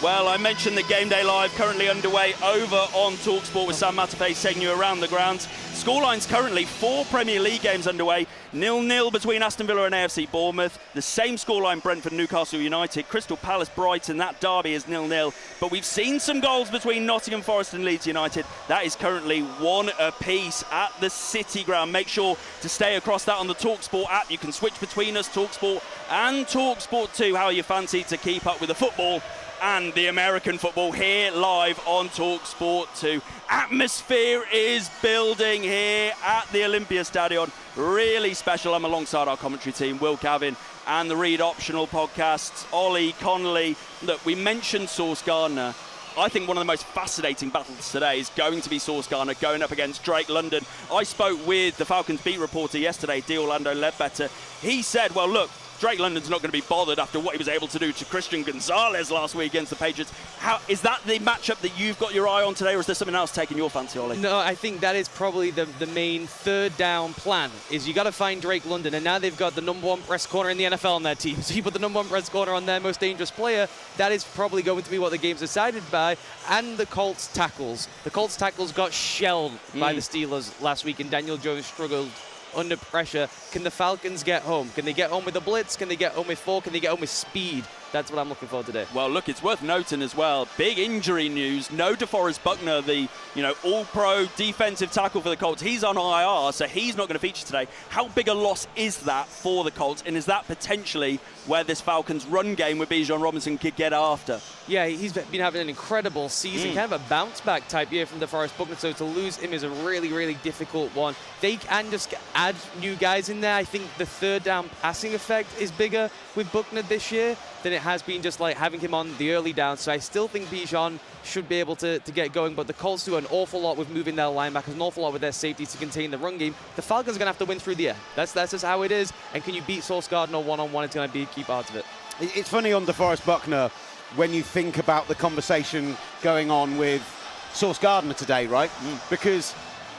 Well, I mentioned the Game Day Live currently underway over on TalkSport with Sam Matterface taking you around the grounds. Scorelines currently 4 Premier League games underway. 0-0 between Aston Villa and AFC Bournemouth. The same scoreline Brentford Newcastle United. Crystal Palace Brighton, that derby is 0-0. But we've seen some goals between Nottingham Forest and Leeds United. That is currently 1 apiece at the City Ground. Make sure to stay across that on the TalkSport app. You can switch between us, TalkSport and TalkSport 2, how you fancy to keep up with the football and the American football here live on TalkSport 2. Atmosphere is building here at the Olympiastadion. Really special. I'm alongside our commentary team, Will, Gavin, and the Read Optional podcasts, Ollie Connolly. Look, we mentioned Sauce Gardner. I think one of the most fascinating battles today is going to be Sauce Gardner going up against Drake London. I spoke with the Falcons beat reporter yesterday, D. Orlando Ledbetter. He said, well, look, Drake London's not going to be bothered after what he was able to do to Christian Gonzalez last week against the Patriots. How is that the matchup that you've got your eye on today, or is there something else taking your fancy, Ollie? No, I think that is probably the main third down plan, is you got to find Drake London, and now they've got the number 1 press corner in the NFL on their team. So you put the number 1 press corner on their most dangerous player, that is probably going to be what the game's decided by. And the Colts tackles. The Colts tackles got shelled by the Steelers last week, and Daniel Jones struggled under pressure. Can the Falcons get home? Can they get home with a blitz? Can they get home with 4? Can they get home with speed? That's what I'm looking for today. Well, look, it's worth noting as well, big injury news. No DeForest Buckner, the all-pro defensive tackle for the Colts. He's on IR, so he's not going to feature today. How big a loss is that for the Colts? And is that potentially where this Falcons run game with Bijan Robinson could get after? Yeah, he's been having an incredible season, kind of a bounce-back type year from DeForest Buckner, so to lose him is a really, really difficult one. They can just add new guys in there. I think the third down passing effect is bigger with Buckner this year than it has been just like having him on the early down. So I still think Bijan should be able to get going, but the Colts do an awful lot with moving their linebackers, an awful lot with their safety to contain the run game. The Falcons are going to have to win through the air. That's just how it is. And can you beat Sauce Gardner one-on-one? It's going to be a key part of it. It's funny on DeForest Buckner when you think about the conversation going on with Sauce Gardner today, right? Because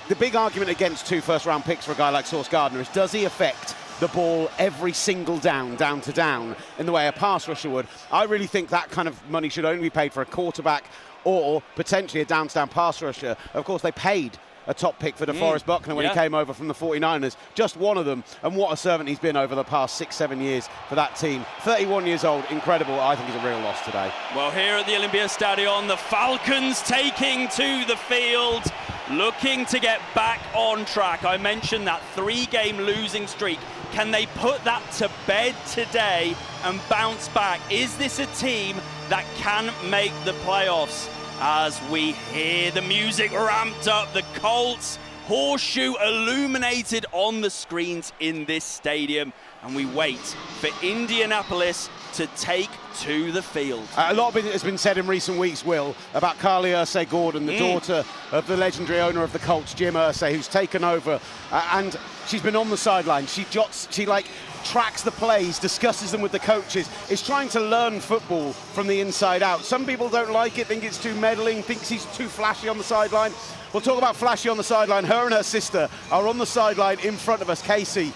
the big argument against 2 first-round picks for a guy like Sauce Gardner is, does he affect the ball every single down to down, in the way a pass rusher would? I really think that kind of money should only be paid for a quarterback or potentially a down pass rusher. Of course, they paid a top pick for DeForest Buckner when he came over from the 49ers. Just one of them, and what a servant he's been over the past 6-7 years for that team. 31 years old, incredible. I think he's a real loss today. Well, here at the Olympiastadion, the Falcons taking to the field, looking to get back on track. I mentioned that 3-game losing streak. Can they put that to bed today and bounce back? Is this a team that can make the playoffs? As we hear the music ramped up, the Colts horseshoe illuminated on the screens in this stadium, and we wait for Indianapolis to take to the field. A lot of it has been said in recent weeks, Will, about Carly Ursay-Gordon, the daughter of the legendary owner of the Colts, Jim Irsay, who's taken over, and she's been on the sideline. She tracks the plays, discusses them with the coaches, is trying to learn football from the inside out. Some people don't like it, think it's too meddling, thinks he's too flashy on the sideline. We'll talk about flashy on the sideline. Her and her sister are on the sideline in front of us, Casey,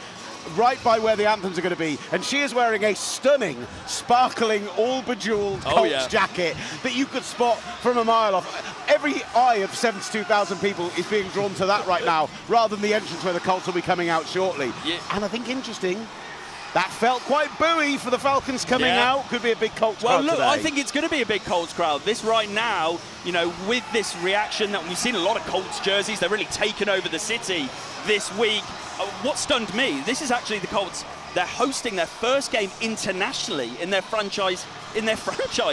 right by where the anthems are going to be, and she is wearing a stunning, sparkling, all bejeweled Colts jacket that you could spot from a mile off. Every eye of 72,000 people is being drawn to that right now, rather than the entrance where the Colts will be coming out shortly. And I think interesting, that felt quite buoy for the Falcons coming out. Could be a big Colts crowd Well, look, today. I think it's going to be a big Colts crowd. This right now, with this reaction that we've seen a lot of Colts jerseys, they're really taken over the city this week. What stunned me, this is actually the Colts. They're hosting their first game internationally in their franchise.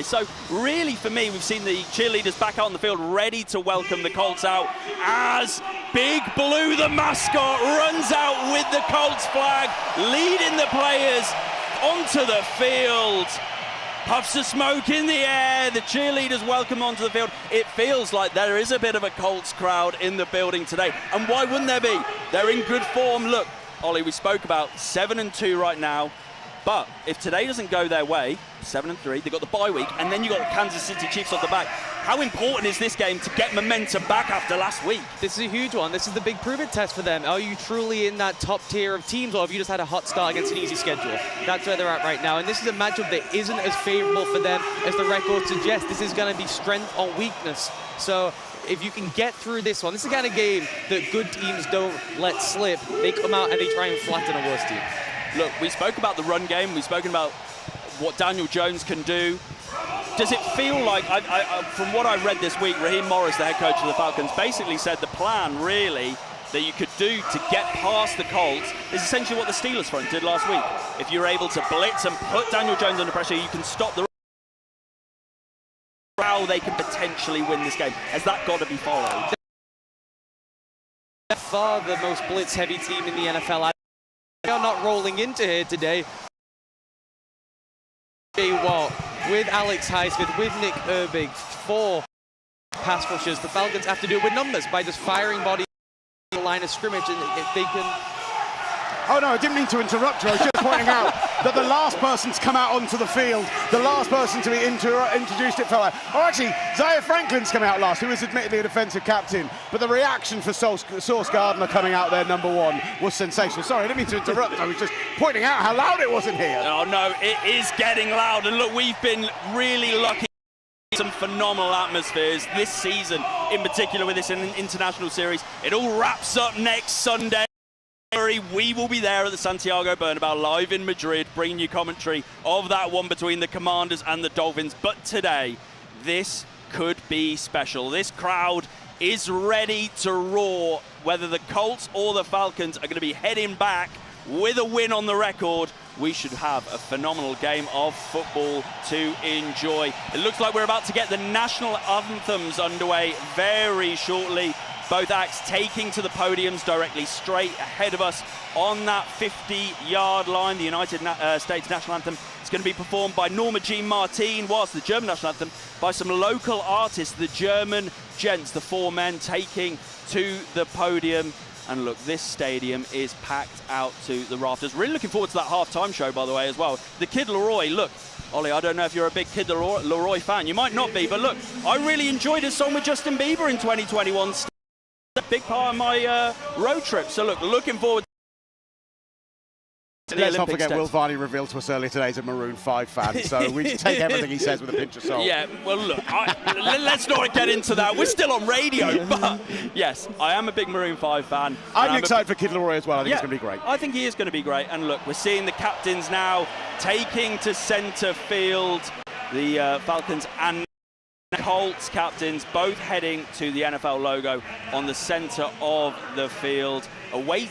So really, for me, we've seen the cheerleaders back out on the field ready to welcome the Colts out as Big Blue, the mascot, runs out with the Colts flag, leading the players onto the field. Puffs of smoke in the air, the cheerleaders welcome onto the field. It feels like there is a bit of a Colts crowd in the building today. And why wouldn't there be? They're in good form. Look, Ollie, we spoke about 7-2 right now. But if today doesn't go their way, 7-3, they've got the bye week, and then you've got the Kansas City Chiefs on the back. How important is this game to get momentum back after last week? This is a huge one. This is the big prove-it test for them. Are you truly in that top tier of teams, or have you just had a hot start against an easy schedule? That's where they're at right now. And this is a matchup that isn't as favorable for them as the record suggests. This is going to be strength on weakness. So if you can get through this one, this is the kind of game that good teams don't let slip. They come out and they try and flatten a worse team. Look, we spoke about the run game. We've spoken about what Daniel Jones can do. Does it feel like, from what I read this week, Raheem Morris, the head coach of the Falcons, basically said the plan, really, that you could do to get past the Colts is essentially what the Steelers front did last week. If you're able to blitz and put Daniel Jones under pressure, you can stop the how they can potentially win this game. Has that got to be followed? By far the most blitz-heavy team in the NFL. They are not rolling into here today. With Alex Highsmith, with Nick Herbig, 4 pass rushers. The Falcons have to do it with numbers by just firing bodies in the line of scrimmage, and if they can... Oh no, I didn't mean to interrupt you. I was just pointing out that the last person to come out onto the field, the last person to be introduced, it felt like. Oh, actually, Zaire Franklin's come out last, who is admittedly a defensive captain. But the reaction for Sauce Gardner coming out there, #1, was sensational. Sorry, I didn't mean to interrupt. I was just pointing out how loud it was in here. Oh no, it is getting loud. And look, we've been really lucky. Some phenomenal atmospheres this season, in particular with this international series. It all wraps up next Sunday. We will be there at the Santiago Bernabeu, live in Madrid, bringing you commentary of that one between the Commanders and the Dolphins. But today, this could be special. This crowd is ready to roar. Whether the Colts or the Falcons are going to be heading back with a win on the record, we should have a phenomenal game of football to enjoy. It looks like we're about to get the national anthems underway very shortly. Both acts taking to the podiums directly straight ahead of us on that 50-yard line. The United States national anthem is going to be performed by Norma Jean Martin, whilst the German national anthem by some local artists, the German Gents, the 4 men taking to the podium. And look, this stadium is packed out to the rafters. Really looking forward to that half-time show, by the way, as well. The Kid Laroi, look, Ollie, I don't know if you're a big Kid Laroi fan. You might not be, but look, I really enjoyed his song with Justin Bieber in 2021. A big part of my road trip. So look, looking forward to the Let's not Olympic forget, stakes. Will Varney revealed to us earlier today he's a Maroon 5 fan, so we take everything he says with a pinch of salt. Yeah, well look, let's not get into that. We're still on radio, but yes, I am a big Maroon 5 fan. I'm excited for Kid Laroi as well. I think it's going to be great. I think he is going to be great. And look, we're seeing the captains now taking to centre field. The Falcons and Colts captains both heading to the NFL logo on the centre of the field. Away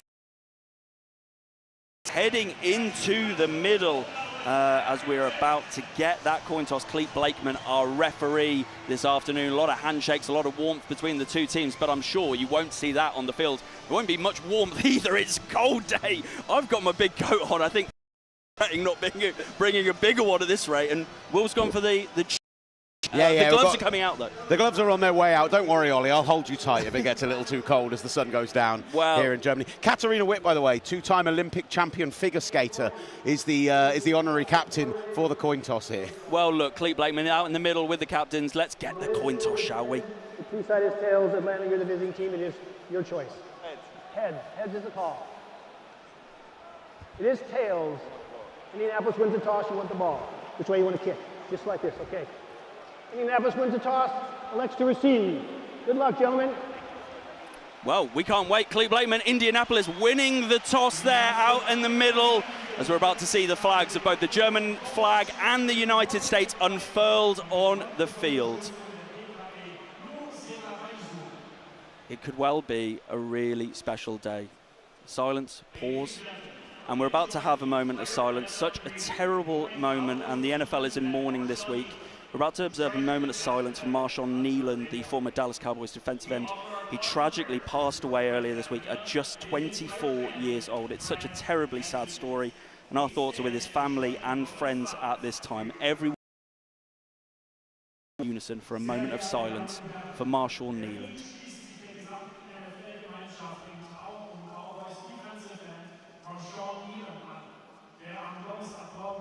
heading into the middle as we're about to get that coin toss. Cleet Blakeman, our referee this afternoon. A lot of handshakes, a lot of warmth between the two teams, but I'm sure you won't see that on the field. There won't be much warmth either. It's a cold day. I've got my big coat on. I think not bringing a bigger one at this rate. And Will's gone for the gloves are coming out, though. The gloves are on their way out. Don't worry, Ollie. I'll hold you tight if it gets a little too cold as the sun goes down here in Germany. Katarina Witt, by the way, 2-time Olympic champion figure skater, is the honorary captain for the coin toss here. Well, look, Cleet Blakeman out in the middle with the captains. Let's get the coin toss, shall we? The two-side is tails. Atlanta, you're the visiting team. It is your choice. Heads. Heads is the call. It is tails. Indianapolis wins the toss. You want the ball. Which way you want to kick? Just like this, okay? Indianapolis wins the toss, elects to receive. Good luck, gentlemen. Well, we can't wait. Cleet Blakeman, Indianapolis winning the toss there out in the middle as we're about to see the flags of both the German flag and the United States unfurled on the field. It could well be a really special day. Silence, pause, and we're about to have a moment of silence. Such a terrible moment, and the NFL is in mourning this week. We're about to observe a moment of silence for Marshawn Neeland, the former Dallas Cowboys defensive end. He tragically passed away earlier this week at just 24 years old. It's such a terribly sad story, and our thoughts are with his family and friends at this time. Everyone in unison for a moment of silence for Marshawn Neeland. Applaus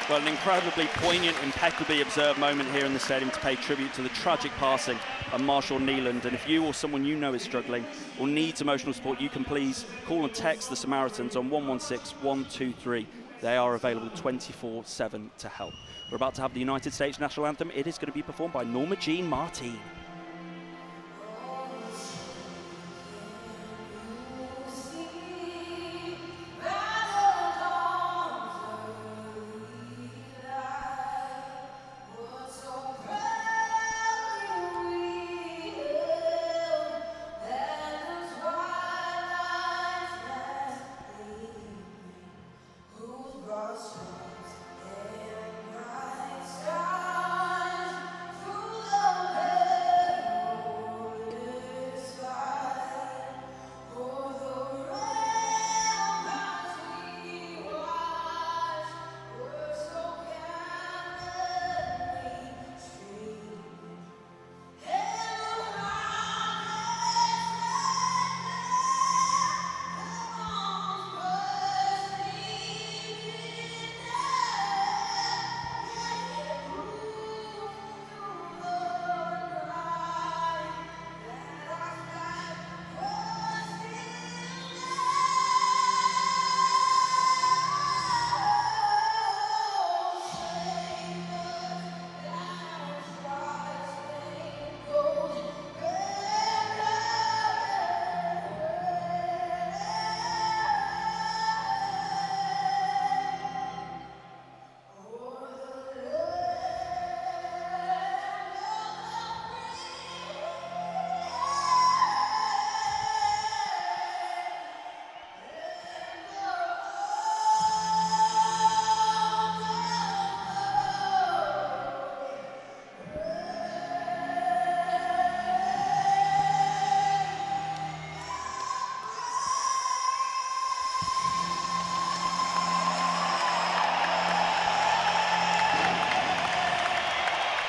Well, an incredibly poignant, impeccably observed moment here in the stadium to pay tribute to the tragic passing of Marshall Neeland. And if you or someone you know is struggling or needs emotional support, you can please call and text the Samaritans on 116 123. They are available 24/7 to help. We're about to have the United States National Anthem. It is going to be performed by Norma Jean Martin.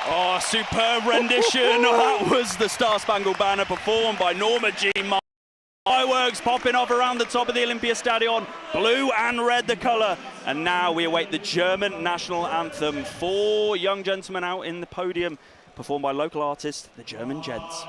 Oh, superb rendition. That was the Star Spangled Banner performed by Norma Jean Martin. Fireworks popping off around the top of the Olympiastadion. Blue and red the colour. And now we await the German national anthem. 4 young gentlemen out in the podium, performed by local artist, the German Gents.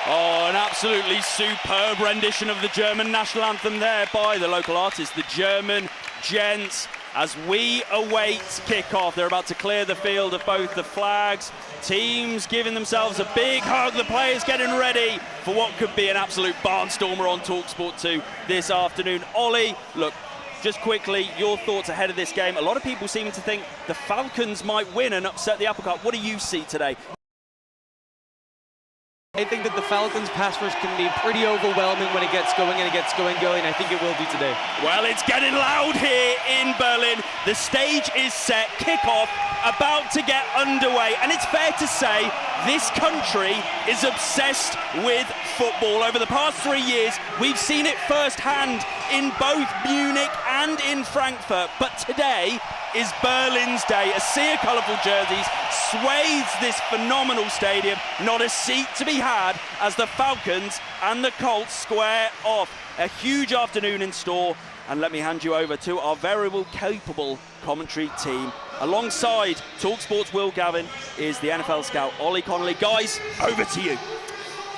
Oh, an absolutely superb rendition of the German national anthem there by the local artist, the German Gents. As we await kickoff, they're about to clear the field of both the flags. Teams giving themselves a big hug. The players getting ready for what could be an absolute barnstormer on TalkSport 2 this afternoon. Ollie, look, just quickly, your thoughts ahead of this game. A lot of people seem to think the Falcons might win and upset the apple cart. What do you see today? I think that the Falcons' pass rush can be pretty overwhelming when it gets going, and it gets going. I think it will be today. Well, it's getting loud here in Berlin. The stage is set, kickoff about to get underway, and it's fair to say this country is obsessed with football. Over the past 3 years, we've seen it firsthand in both Munich and in Frankfurt, but today is Berlin's day. A sea of colourful jerseys swathes this phenomenal stadium. Not a seat to be had as the Falcons and the Colts square off. A huge afternoon in store, and let me hand you over to our very capable commentary team. Alongside TalkSport's Will Gavin is the NFL scout Ollie Connolly. Guys, over to you.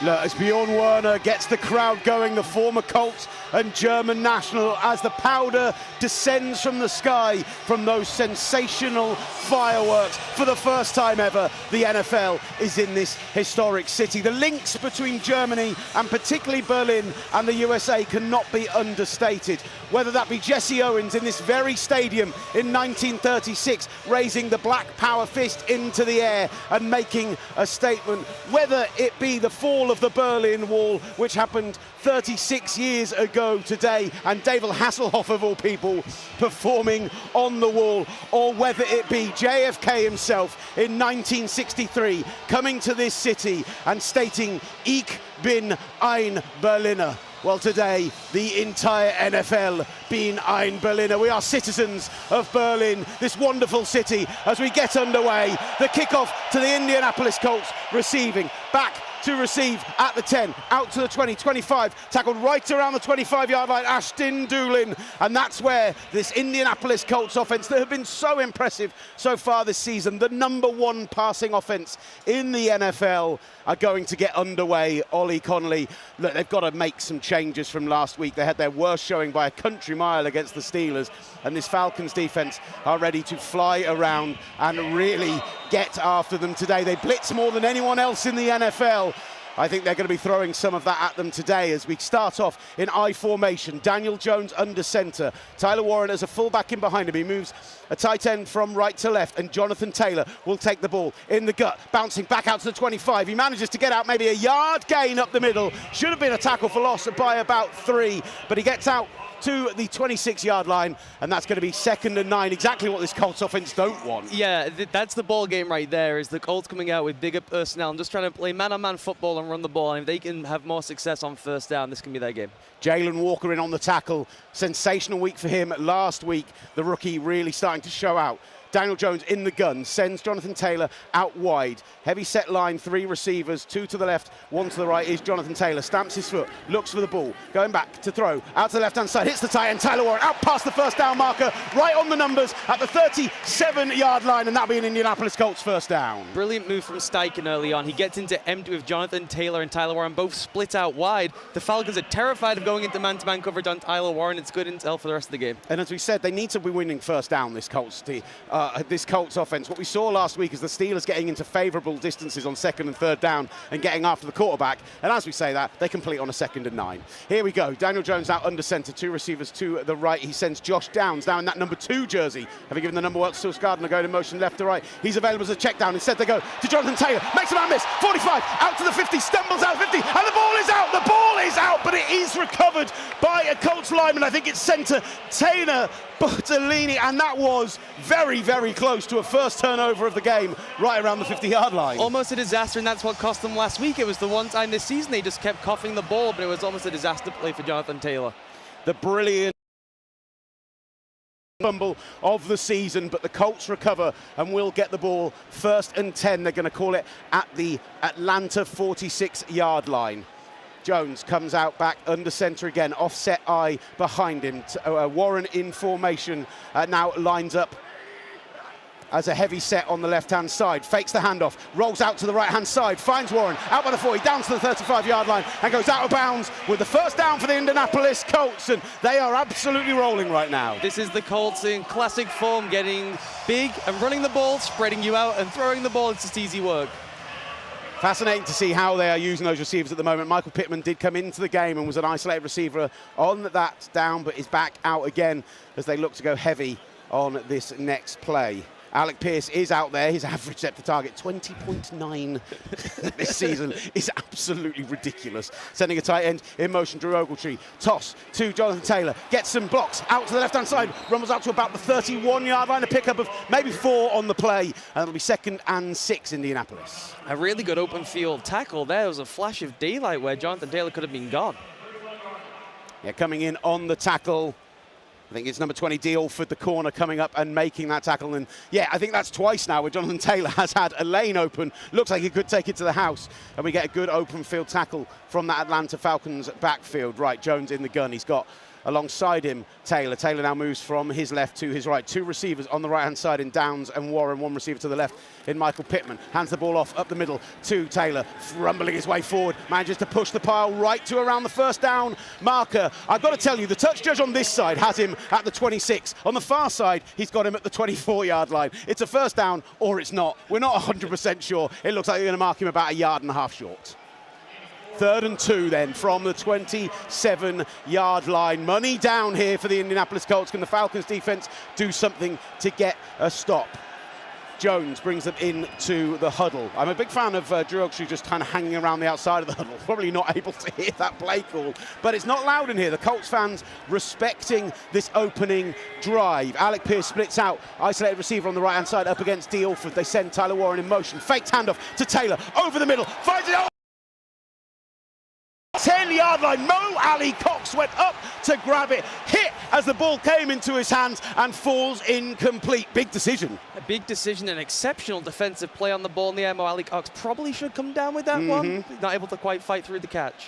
Look, as Bjorn Werner gets the crowd going, the former Colts and German national, as the powder descends from the sky from those sensational fireworks. For the first time ever, the NFL is in this historic city. The links between Germany and particularly Berlin and the USA cannot be understated. Whether that be Jesse Owens in this very stadium in 1936, raising the black power fist into the air and making a statement, whether it be the fall of the Berlin Wall, which happened 36 years ago today, and David Hasselhoff, of all people, performing on the wall, or whether it be JFK himself in 1963 coming to this city and stating, "Ich bin ein Berliner." Well, today, the entire NFL being ein Berliner. We are citizens of Berlin, this wonderful city, as we get underway. The kickoff to the Indianapolis Colts, receiving, back to receive at the 10, out to the 20, 25, tackled right around the 25-yard line, Ashton Doolin. And that's where this Indianapolis Colts offense that have been so impressive so far this season, the #1 passing offense in the NFL, are going to get underway. Ollie Connolly, look, they've got to make some changes from last week. They had their worst showing by a country mile against the Steelers, and this Falcons defense are ready to fly around and really get after them today. They blitz more than anyone else in the NFL. I think they're going to be throwing some of that at them today as we start off in I formation. Daniel Jones under center. Tyler Warren as a fullback in behind him. He moves a tight end from right to left, and Jonathan Taylor will take the ball in the gut, bouncing back out to the 25. He manages to get out maybe a yard gain up the middle. Should have been a tackle for loss by about 3, but he gets out to the 26-yard line, and that's going to be 2nd and 9, exactly what this Colts offense don't want. Yeah, that's the ball game right there, is the Colts coming out with bigger personnel and just trying to play man-on-man football and run the ball. And if they can have more success on first down, this can be their game. Jalen Walker in on the tackle. Sensational week for him last week. The rookie really starting to show out. Daniel Jones in the gun, sends Jonathan Taylor out wide. Heavy set line, 3 receivers, 2 to the left, 1 to the right is Jonathan Taylor. Stamps his foot, looks for the ball, going back to throw, out to the left-hand side, hits the tight end, Tyler Warren, out past the first down marker, right on the numbers at the 37-yard line, and that'll be an Indianapolis Colts first down. Brilliant move from Steichen early on. He gets into empty with Jonathan Taylor and Tyler Warren, both split out wide. The Falcons are terrified of going into man-to-man coverage on Tyler Warren. It's good intel for the rest of the game. And as we said, they need to be winning first down, this Colts offense. What we saw last week is the Steelers getting into favourable distances on 2nd and 3rd down and getting after the quarterback. And as we say that, they complete on a 2nd and 9. Here we go. Daniel Jones out under centre, 2 receivers to the right. He sends Josh Downs now in that #2 jersey. Having given the number work to Sauce Gardner, going in motion left to right. He's available as a check down. Instead they go to Jonathan Taylor. Makes a man miss. 45 out to the 50. Stumbles out 50. And the ball is out. The ball is out. But it is recovered by a Colts lineman. I think it's centre Taylor Bertolini, and that was very, very close to a first turnover of the game, right around the 50-yard line. Almost a disaster, and that's what cost them last week. It was the one time this season they just kept coughing the ball, but it was almost a disaster play for Jonathan Taylor. The brilliant fumble of the season, but the Colts recover and will get the ball 1st and 10. They're going to call it at the Atlanta 46-yard line. Jones comes out back under centre again, offset eye behind him. Warren in formation, now lines up as a heavy set on the left-hand side, fakes the handoff, rolls out to the right-hand side, finds Warren, out by the 40, down to the 35-yard line, and goes out of bounds with the first down for the Indianapolis Colts, and they are absolutely rolling right now. This is the Colts in classic form, getting big and running the ball, spreading you out and throwing the ball. It's just easy work. Fascinating to see how they are using those receivers at the moment. Michael Pittman did come into the game and was an isolated receiver on that down, but is back out again as they look to go heavy on this next play. Alec Pierce is out there. His average depth of target, 20.9 this season, is absolutely ridiculous. Sending a tight end in motion, Drew Ogletree. Toss to Jonathan Taylor. Gets some blocks out to the left-hand side. Rumbles out to about the 31-yard line. A pickup of maybe 4 on the play. And it'll be 2nd and 6, Indianapolis. A really good open field tackle there. There was a flash of daylight where Jonathan Taylor could have been gone. Yeah, coming in on the tackle. I think it's number 20, D. Alford, the corner, coming up and making that tackle. And yeah, I think that's twice now where Jonathan Taylor has had a lane open. Looks like he could take it to the house. And we get a good open field tackle from that Atlanta Falcons backfield. Right, Jones in the gun. He's got alongside him, Taylor. Taylor now moves from his left to his right. 2 receivers on the right-hand side in Downs and Warren. 1 receiver to the left in Michael Pittman. Hands the ball off up the middle to Taylor, rumbling his way forward. Manages to push the pile right to around the first down marker. I've got to tell you, the touch judge on this side has him at the 26. On the far side, he's got him at the 24-yard line. It's a first down or it's not. We're not 100% sure. It looks like they're going to mark him about 1.5 yards short. 3rd and 2 then from the 27-yard line. Money down here for the Indianapolis Colts. Can the Falcons defense do something to get a stop? Jones brings them into the huddle. I'm a big fan of Drew Oaktree just kind of hanging around the outside of the huddle. Probably not able to hear that play call, but it's not loud in here. The Colts fans respecting this opening drive. Alec Pierce splits out. Isolated receiver on the right-hand side up against D. Alford. They send Tyler Warren in motion. Faked handoff to Taylor. Over the middle. Finds it out. 10-yard line. Mo Ali Cox went up to grab it, hit as the ball came into his hands and falls incomplete. Big decision. A big decision, an exceptional defensive play on the ball in the air. Mo Ali Cox probably should come down with that one. Not able to quite fight through the catch.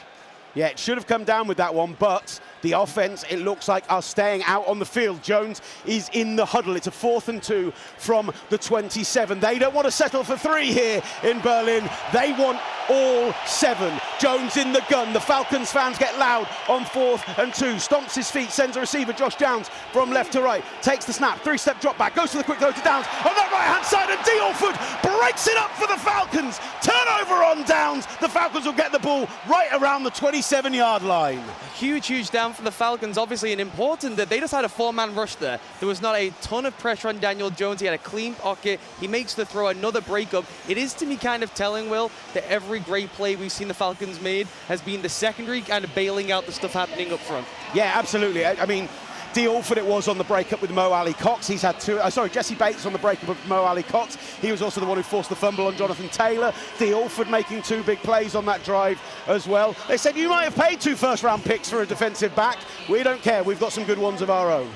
Yeah, it should have come down with that one, but the offense, it looks like, are staying out on the field. Jones is in the huddle. It's a 4th and 2 from the 27. They don't want to settle for 3 here in Berlin. They want all 7. Jones in the gun. The Falcons fans get loud on 4th and 2. Stomps his feet, sends a receiver, Josh Downs, from left to right. Takes the snap, 3-step drop back, goes for the quick throw to Downs. On that right-hand side, and D. Alford breaks it up for the Falcons. Turnover on Downs. The Falcons will get the ball right around the 27-yard line. Huge down for the Falcons, obviously, and important that they just had a 4-man rush there. There was not a ton of pressure on Daniel Jones. He had a clean pocket. He makes the throw, another breakup. It is, to me, kind of telling, Will, that every great play we've seen the Falcons made has been the secondary kind of bailing out the stuff happening up front. Yeah, absolutely. I mean, D. Alford it was on the breakup with Mo Ali Cox. He's had 2. Jesse Bates on the breakup with Mo Ali Cox. He was also the one who forced the fumble on Jonathan Taylor. D. Alford making 2 big plays on that drive as well. They said you might have paid 2 first-round picks for a defensive back. We don't care. We've got some good ones of our own.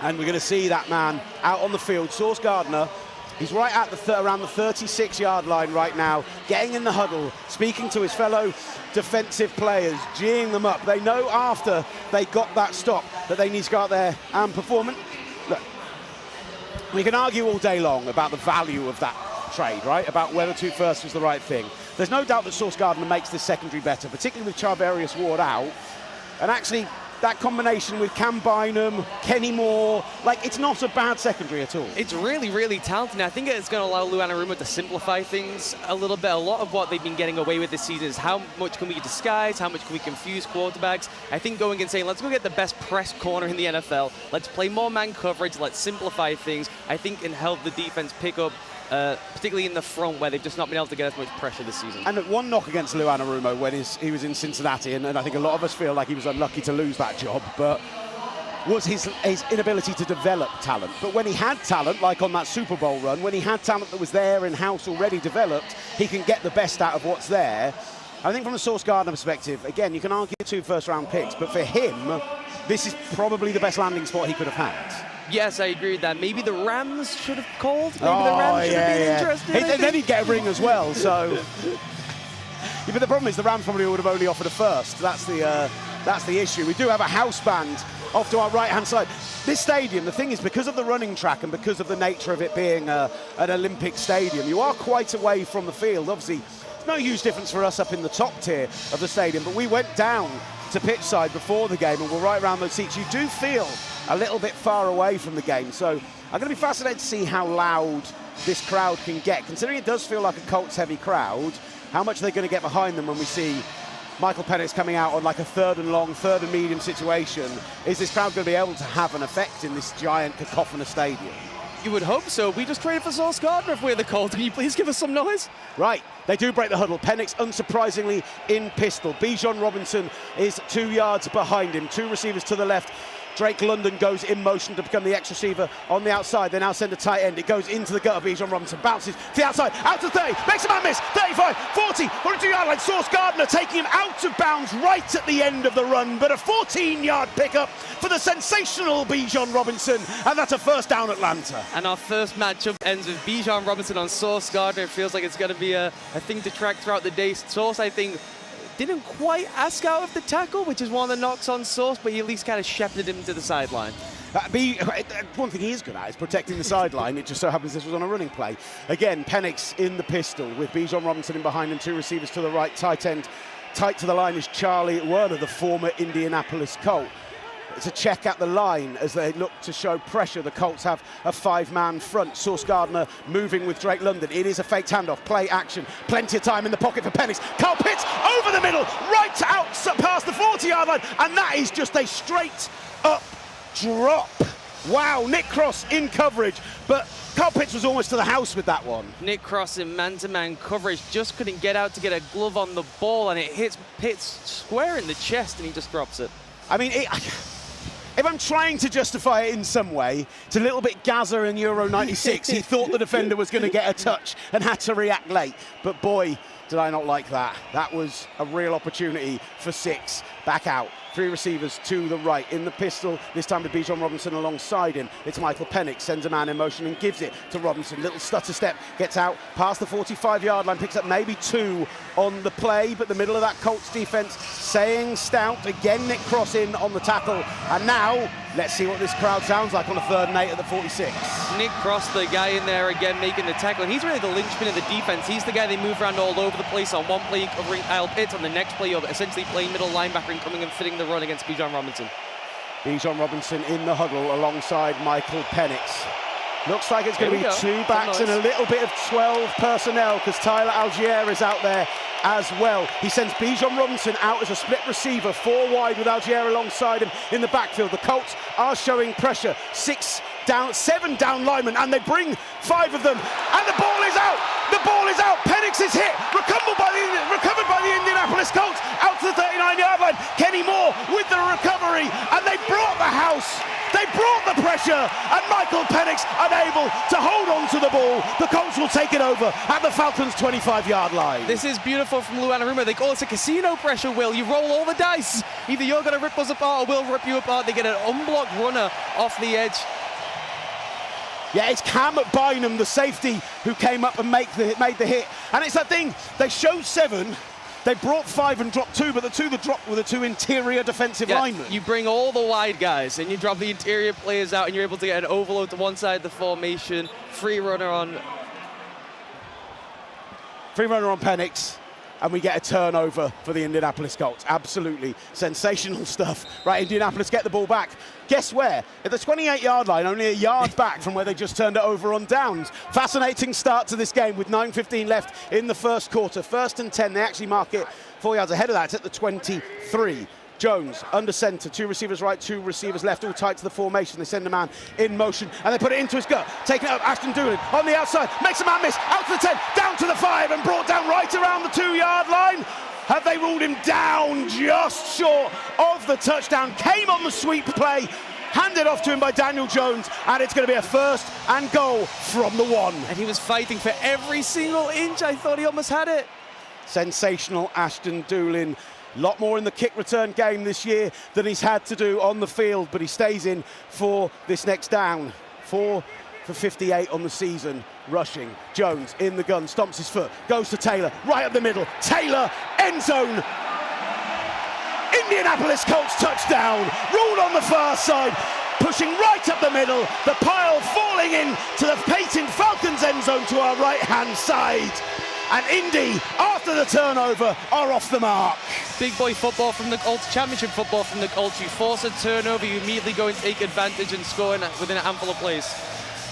And we're going to see that man out on the field, Sauce Gardner. He's right at around the 36-yard line right now, getting in the huddle, speaking to his fellow defensive players, geeing them up. They know after they got that stop that they need to go out there and perform. Look, we can argue all day long about the value of that trade, right? About whether 2 firsts was the right thing. There's no doubt that Sauce Gardner makes this secondary better, particularly with Charvarius Ward out. And actually, that combination with Cam Bynum, Kenny Moore, like, it's not a bad secondary at all. It's really talented. I think it's going to allow Lou Anarumo to simplify things a little bit. A lot of what they've been getting away with this season is how much can we disguise, how much can we confuse quarterbacks. I think going and saying, let's go get the best press corner in the NFL, let's play more man coverage, let's simplify things, I think can help the defense pick up, particularly in the front where they've just not been able to get as much pressure this season. And one knock against Lou Anarumo when he was in Cincinnati, and I think a lot of us feel like he was unlucky to lose that job, but was his inability to develop talent. But when he had talent, like on that Super Bowl run, when he had talent that was there in-house already developed, he can get the best out of what's there. I think from the Sauce Gardner perspective, again, you can argue 2 first-round picks, but for him, this is probably the best landing spot he could have had. Yes, I agree with that. Maybe the Rams should have called. Maybe the Rams should have been interested. Then he'd get a ring as well, so... Yeah, but the problem is the Rams probably would have only offered a first. That's the issue. We do have a house band off to our right-hand side. This stadium, the thing is, because of the running track and because of the nature of it being an Olympic stadium, you are quite away from the field. Obviously, it's no huge difference for us up in the top tier of the stadium, but we went down to pitch side before the game and we're right around those seats. You do feel a little bit far away from the game, so I'm going to be fascinated to see how loud this crowd can get, considering it does feel like a Colts heavy crowd. How much are they going to get behind them when we see Michael Penix coming out on like a 3rd and long, 3rd and medium situation? Is this crowd going to be able to have an effect in this giant cacophonous stadium? You would hope so. We just traded for Sauce Gardner if we're the Colts. Can you please give us some noise? Right, they do break the huddle. Penix, unsurprisingly, in pistol. Bijan Robinson is 2 yards behind him. 2 receivers to the left. Drake London goes in motion to become the X receiver on the outside. They now send a tight end. It goes into the gutter. Bijan Robinson bounces to the outside, out to 30, makes a man miss. 35, 40, 42-yard line. Sauce Gardner taking him out of bounds right at the end of the run, but a 14-yard pickup for the sensational Bijan Robinson, and that's a first down, Atlanta. And our first matchup ends with Bijan Robinson on Sauce Gardner. It feels like it's going to be a thing to track throughout the day. Sauce, I think, didn't quite ask out of the tackle, which is one of the knocks on Sauce, but he at least kind of shepherded him to the sideline. One thing he is good at is protecting the sideline. It just so happens this was on a running play. Again, Penix in the pistol with Bijan Robinson in behind and 2 receivers to the right. Tight end, tight to the line is Charlie Werner, the former Indianapolis Colt. It's a check at the line as they look to show pressure. The Colts have a 5-man front. Sauce Gardner moving with Drake London. It is a faked handoff, play action. Plenty of time in the pocket for Penix. Carl Pitts over the middle, right out past the 40-yard line. And that is just a straight up drop. Wow, Nick Cross in coverage, but Carl Pitts was almost to the house with that one. Nick Cross in man-to-man coverage just couldn't get out to get a glove on the ball, and it hits Pitts square in the chest, and he just drops it. I mean, if I'm trying to justify it in some way, it's a little bit Gaza in Euro 96. He thought the defender was going to get a touch and had to react late. But boy, did I not like that. That was a real opportunity for 6. Back out. 3 receivers to the right in the pistol, this time with Bijan Robinson alongside him. It's Michael Penix, sends a man in motion and gives it to Robinson. Little stutter step, gets out past the 45-yard line, picks up maybe 2 on the play, but the middle of that Colts defense saying stout. Again, Nick Cross in on the tackle. And now, let's see what this crowd sounds like on a 3rd and 8 at the 46. Nick Cross, the guy in there again making the tackle, and he's really the linchpin of the defense. He's the guy they move around all over the place. On one play covering Kyle Pitts, on the next play you're essentially playing middle linebacker and coming and fitting the run against Bijan Robinson. Bijan Robinson in the huddle alongside Michael Penix. Looks like it's going to be 2 backs and a little bit of 12 personnel because Tyler Algier is out there as well. He sends Bijan Robinson out as a split receiver, 4 wide with Algier alongside him in the backfield. The Colts are showing pressure. 7 down linemen, and they bring 5 of them, and the ball is out. The ball is out. Penix is hit. Recovered by the Indianapolis Colts out to the 39-yard line. Kenny Moore with the recovery, and they brought the house. They brought the pressure, and Michael Penix unable to hold on to the ball. The Colts will take it over at the Falcons' 25-yard line. This is beautiful from Lou Anarumo. They call it a casino pressure, Will. You roll all the dice. Either you're going to rip us apart or we'll rip you apart. They get an unblocked runner off the edge. Yeah, it's Cam Bynum, the safety, who came up and made the hit. And it's that thing, they showed 7, they brought 5 and dropped 2, but the 2 that dropped were the 2 interior defensive linemen. You bring all the wide guys and you drop the interior players out and you're able to get an overload to one side of the formation. Free runner on Penix. And we get a turnover for the Indianapolis Colts. Absolutely sensational stuff. Right, Indianapolis get the ball back. Guess where? At the 28-yard line, only a yard back from where they just turned it over on downs. Fascinating start to this game with 9:15 left in the first quarter. 1st and 10, they actually mark it 4 yards ahead of that. It's at the 23. Jones under center, 2 receivers right, 2 receivers left, all tight to the formation. They send a man in motion and they put it into his gut. Taking it up, Ashton Doolin on the outside, makes a man miss, out to the 10, down to the 5 and brought down right around the 2-yard line. Have they ruled him down just short of the touchdown? Came on the sweep play, handed off to him by Daniel Jones, and it's going to be a 1st and goal from the 1. And he was fighting for every single inch. I thought he almost had it. Sensational Ashton Doolin. A lot more in the kick return game this year than he's had to do on the field, but he stays in for this next down. 4 for 58 on the season, rushing. Jones in the gun, stomps his foot, goes to Taylor, right up the middle. Taylor, end zone. Indianapolis Colts touchdown. Ruled on the far side, pushing right up the middle. The pile falling in to the Peyton Falcons end zone to our right-hand side. And Indy, after the turnover, are off the mark. Big boy football from the Colts, championship football from the Colts. You force a turnover, you immediately go and take advantage and score within a handful of plays.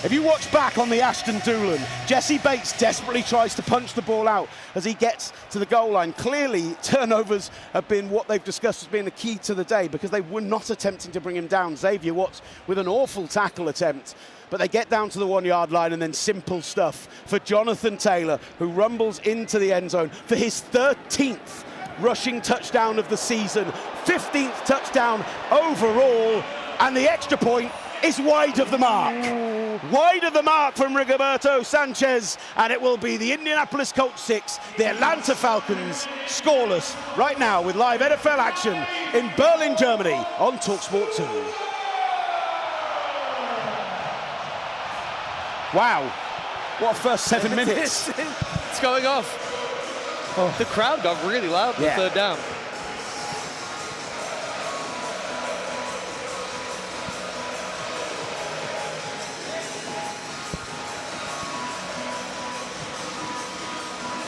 If you watch back on the Ashton Doolin, Jesse Bates desperately tries to punch the ball out as he gets to the goal line. Clearly, turnovers have been what they've discussed as being the key to the day because they were not attempting to bring him down. Xavier Watts with an awful tackle attempt. But they get down to the 1-yard line and then simple stuff for Jonathan Taylor, who rumbles into the end zone for his 13th rushing touchdown of the season, 15th touchdown overall, and the extra point is wide of the mark. Wide of the mark from Rigoberto Sanchez, and it will be the Indianapolis Colts 6, the Atlanta Falcons scoreless right now with live NFL action in Berlin, Germany on TalkSport 2. Wow, what a first 7 minutes. It's going off. The crowd got really loud for the third down.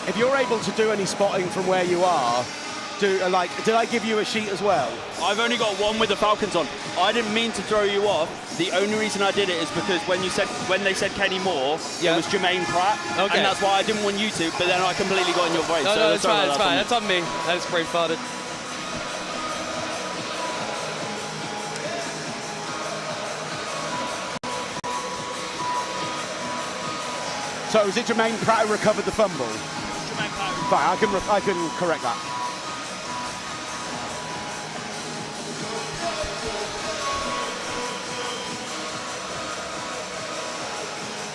If you're able to do any spotting from where you are, did I give you a sheet as well? I've only got one with the Falcons on. I didn't mean to throw you off. The only reason I did it is because when they said Kenny Moore, it was Jermaine Pratt, and that's why I didn't want you to. But then I completely got in your voice. No, it's fine. It's fine. That's on me. That's brain-farted. So is it Jermaine Pratt who recovered the fumble? Jermaine Pratt. Fine, I can correct that.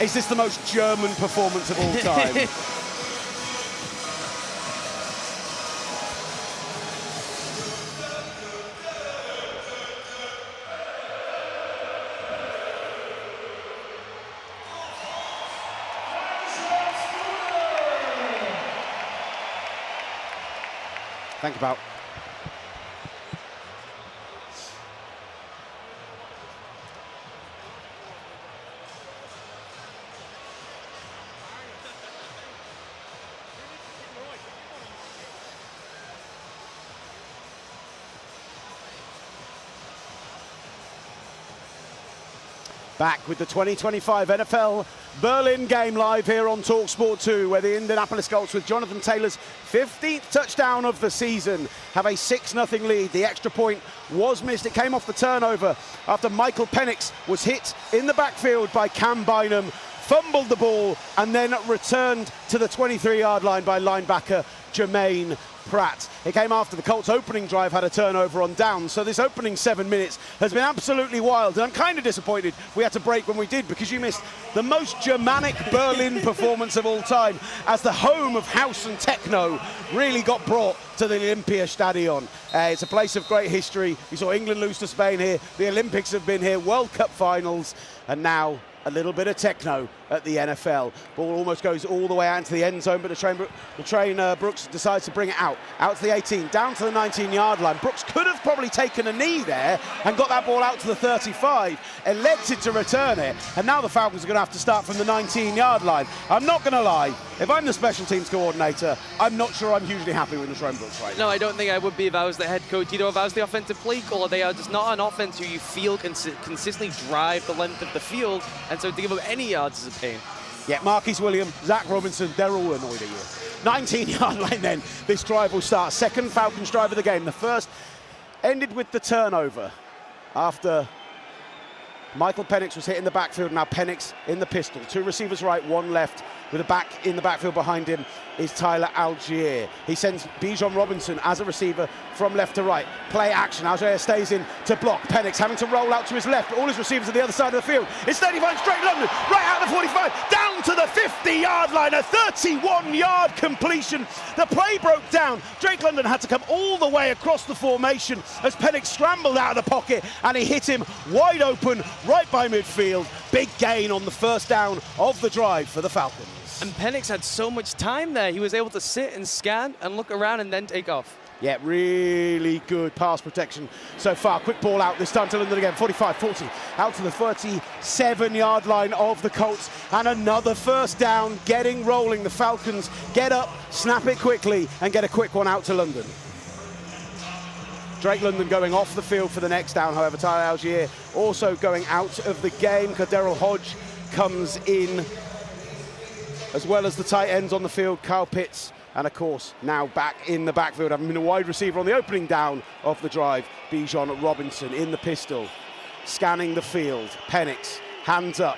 Is this the most German performance of all time? Thank you, pal. Back with the 2025 NFL Berlin game live here on TalkSport 2, where the Indianapolis Colts, with Jonathan Taylor's 15th touchdown of the season, have a 6-0 lead. The extra point was missed. It came off the turnover after Michael Penix was hit in the backfield by Cam Bynum, fumbled the ball, and then returned to the 23-yard line by linebacker Jermaine Pratt. It came after the Colts' opening drive had a turnover on downs, so this opening 7 minutes has been absolutely wild, and I'm kind of disappointed we had to break when we did, because you missed the most Germanic Berlin performance of all time, as the home of house and techno really got brought to the Olympiastadion. It's a place of great history. We saw England lose to Spain here, the Olympics have been here, World Cup finals, and now a little bit of techno at the NFL. Ball almost goes all the way out into the end zone, but the train Brooks decides to bring it out to the 18, down to the 19-yard line. Brooks could have probably taken a knee there and got that ball out to the 35, elected to return it, and now the Falcons are going to have to start from the 19-yard line. I'm not going to lie, if I'm the special teams coordinator, I'm not sure I'm hugely happy with Train Brooks right now. No, I don't think I would be if I was the head coach. If I was the offensive play caller, they are just not an offense who you feel can consistently drive the length of the field, and so to give up any yards is a pain. Yeah, Marquise Williams, Zach Robinson, they're all annoyed at you. 19-yard line then, this drive will start. Second Falcons drive of the game. The first ended with the turnover after Michael Penix was hit in the backfield. Now Penix in the pistol. Two receivers right, one left. With a back in the backfield behind him is Tyler Algier. He sends Bijan Robinson as a receiver from left to right. Play action. Algier stays in to block. Penix having to roll out to his left. All his receivers are the other side of the field. Instead he finds Drake London right out the 45, down to the 50-yard line. A 31-yard completion. The play broke down. Drake London had to come all the way across the formation as Penix scrambled out of the pocket, and he hit him wide open right by midfield. Big gain on the first down of the drive for the Falcons. And Penix had so much time there. He was able to sit and scan and look around and then take off. Yeah, really good pass protection so far. Quick ball out this time to London again. 45, 40, out to the 37-yard line of the Colts. And another first down, getting rolling. The Falcons get up, snap it quickly, and get a quick one out to London. Drake London going off the field for the next down, however. Tyler Algier also going out of the game. Daryl Hodge comes in, as well as the tight ends on the field, Kyle Pitts, and of course, now back in the backfield, having been a wide receiver on the opening down of the drive, Bijan Robinson in the pistol, scanning the field. Penix, hands up,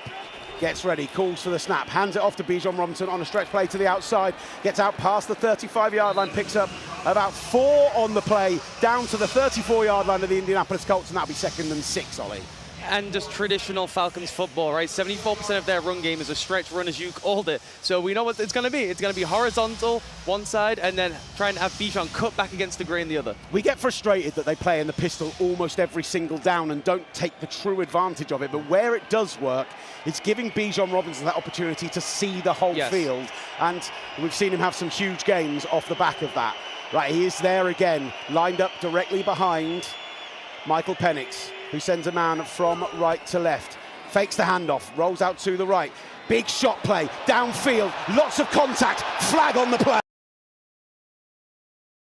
gets ready, calls for the snap, hands it off to Bijan Robinson on a stretch play to the outside, gets out past the 35-yard line, picks up about 4 on the play, down to the 34-yard line of the Indianapolis Colts, and that'll be 2nd and 6, Ollie. and just traditional Falcons football, right? 74% of their run game is a stretch run, as you called it. So we know what it's going to be. It's going to be horizontal one side and then trying to have Bijan cut back against the grain the other. We get frustrated that they play in the pistol almost every single down and don't take the true advantage of it. But where it does work, it's giving Bijan Robinson that opportunity to see the whole field. And we've seen him have some huge gains off the back of that. Right, he is there again, lined up directly behind Michael Penix, who sends a man from right to left. Fakes the handoff, rolls out to the right. Big shot play, downfield, lots of contact, flag on the play.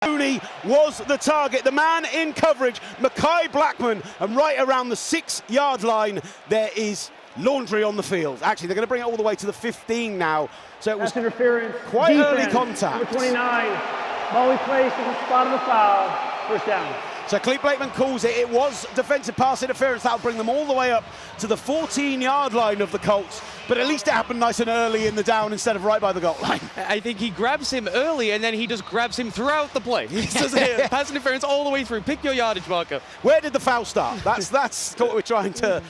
Mooney was the target, the man in coverage, Mekhi Blackman, and right around the 6-yard line, there is laundry on the field. Actually, they're going to bring it all the way to the 15 now. So it was interference. Quite Defense, early contact. Number 29, ball replaced at the spot of the foul, first down. So Clete Blakeman calls it. It was defensive pass interference. That'll bring them all the way up to the 14-yard line of the Colts. But at least it happened nice and early in the down instead of right by the goal line. I think he grabs him early, and then he just grabs him throughout the play. He does pass interference all the way through. Pick your yardage marker. Where did the foul start? That's what we're trying to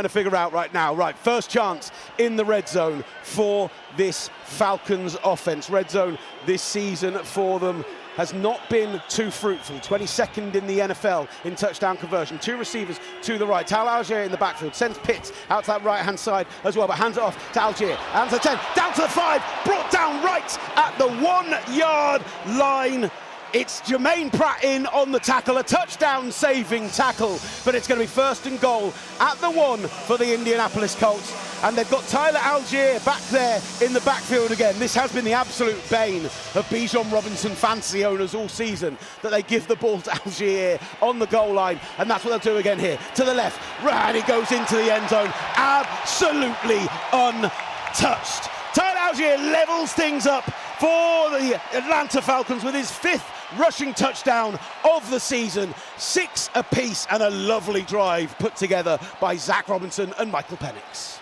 figure out right now. Right, first chance in the red zone for this Falcons offense. Red zone this season for them has not been too fruitful. 22nd in the NFL in touchdown conversion. Two receivers to the right. Tal Algier in the backfield. Sends Pitts out to that right-hand side as well, but hands it off to Algier. Hands the 10, down to the 5, brought down right at the 1-yard line. It's Jermaine Pratt in on the tackle, a touchdown-saving tackle, but it's going to be first and goal at the 1 for the Indianapolis Colts. And they've got Tyler Algier back there in the backfield again. This has been the absolute bane of Bijan Robinson fantasy owners all season, that they give the ball to Algier on the goal line, and that's what they'll do again here. To the left, and he goes into the end zone, absolutely untouched. Tyler Algier levels things up for the Atlanta Falcons with his 5th rushing touchdown of the season. 6 apiece, and a lovely drive put together by Zach Robinson and Michael Penix.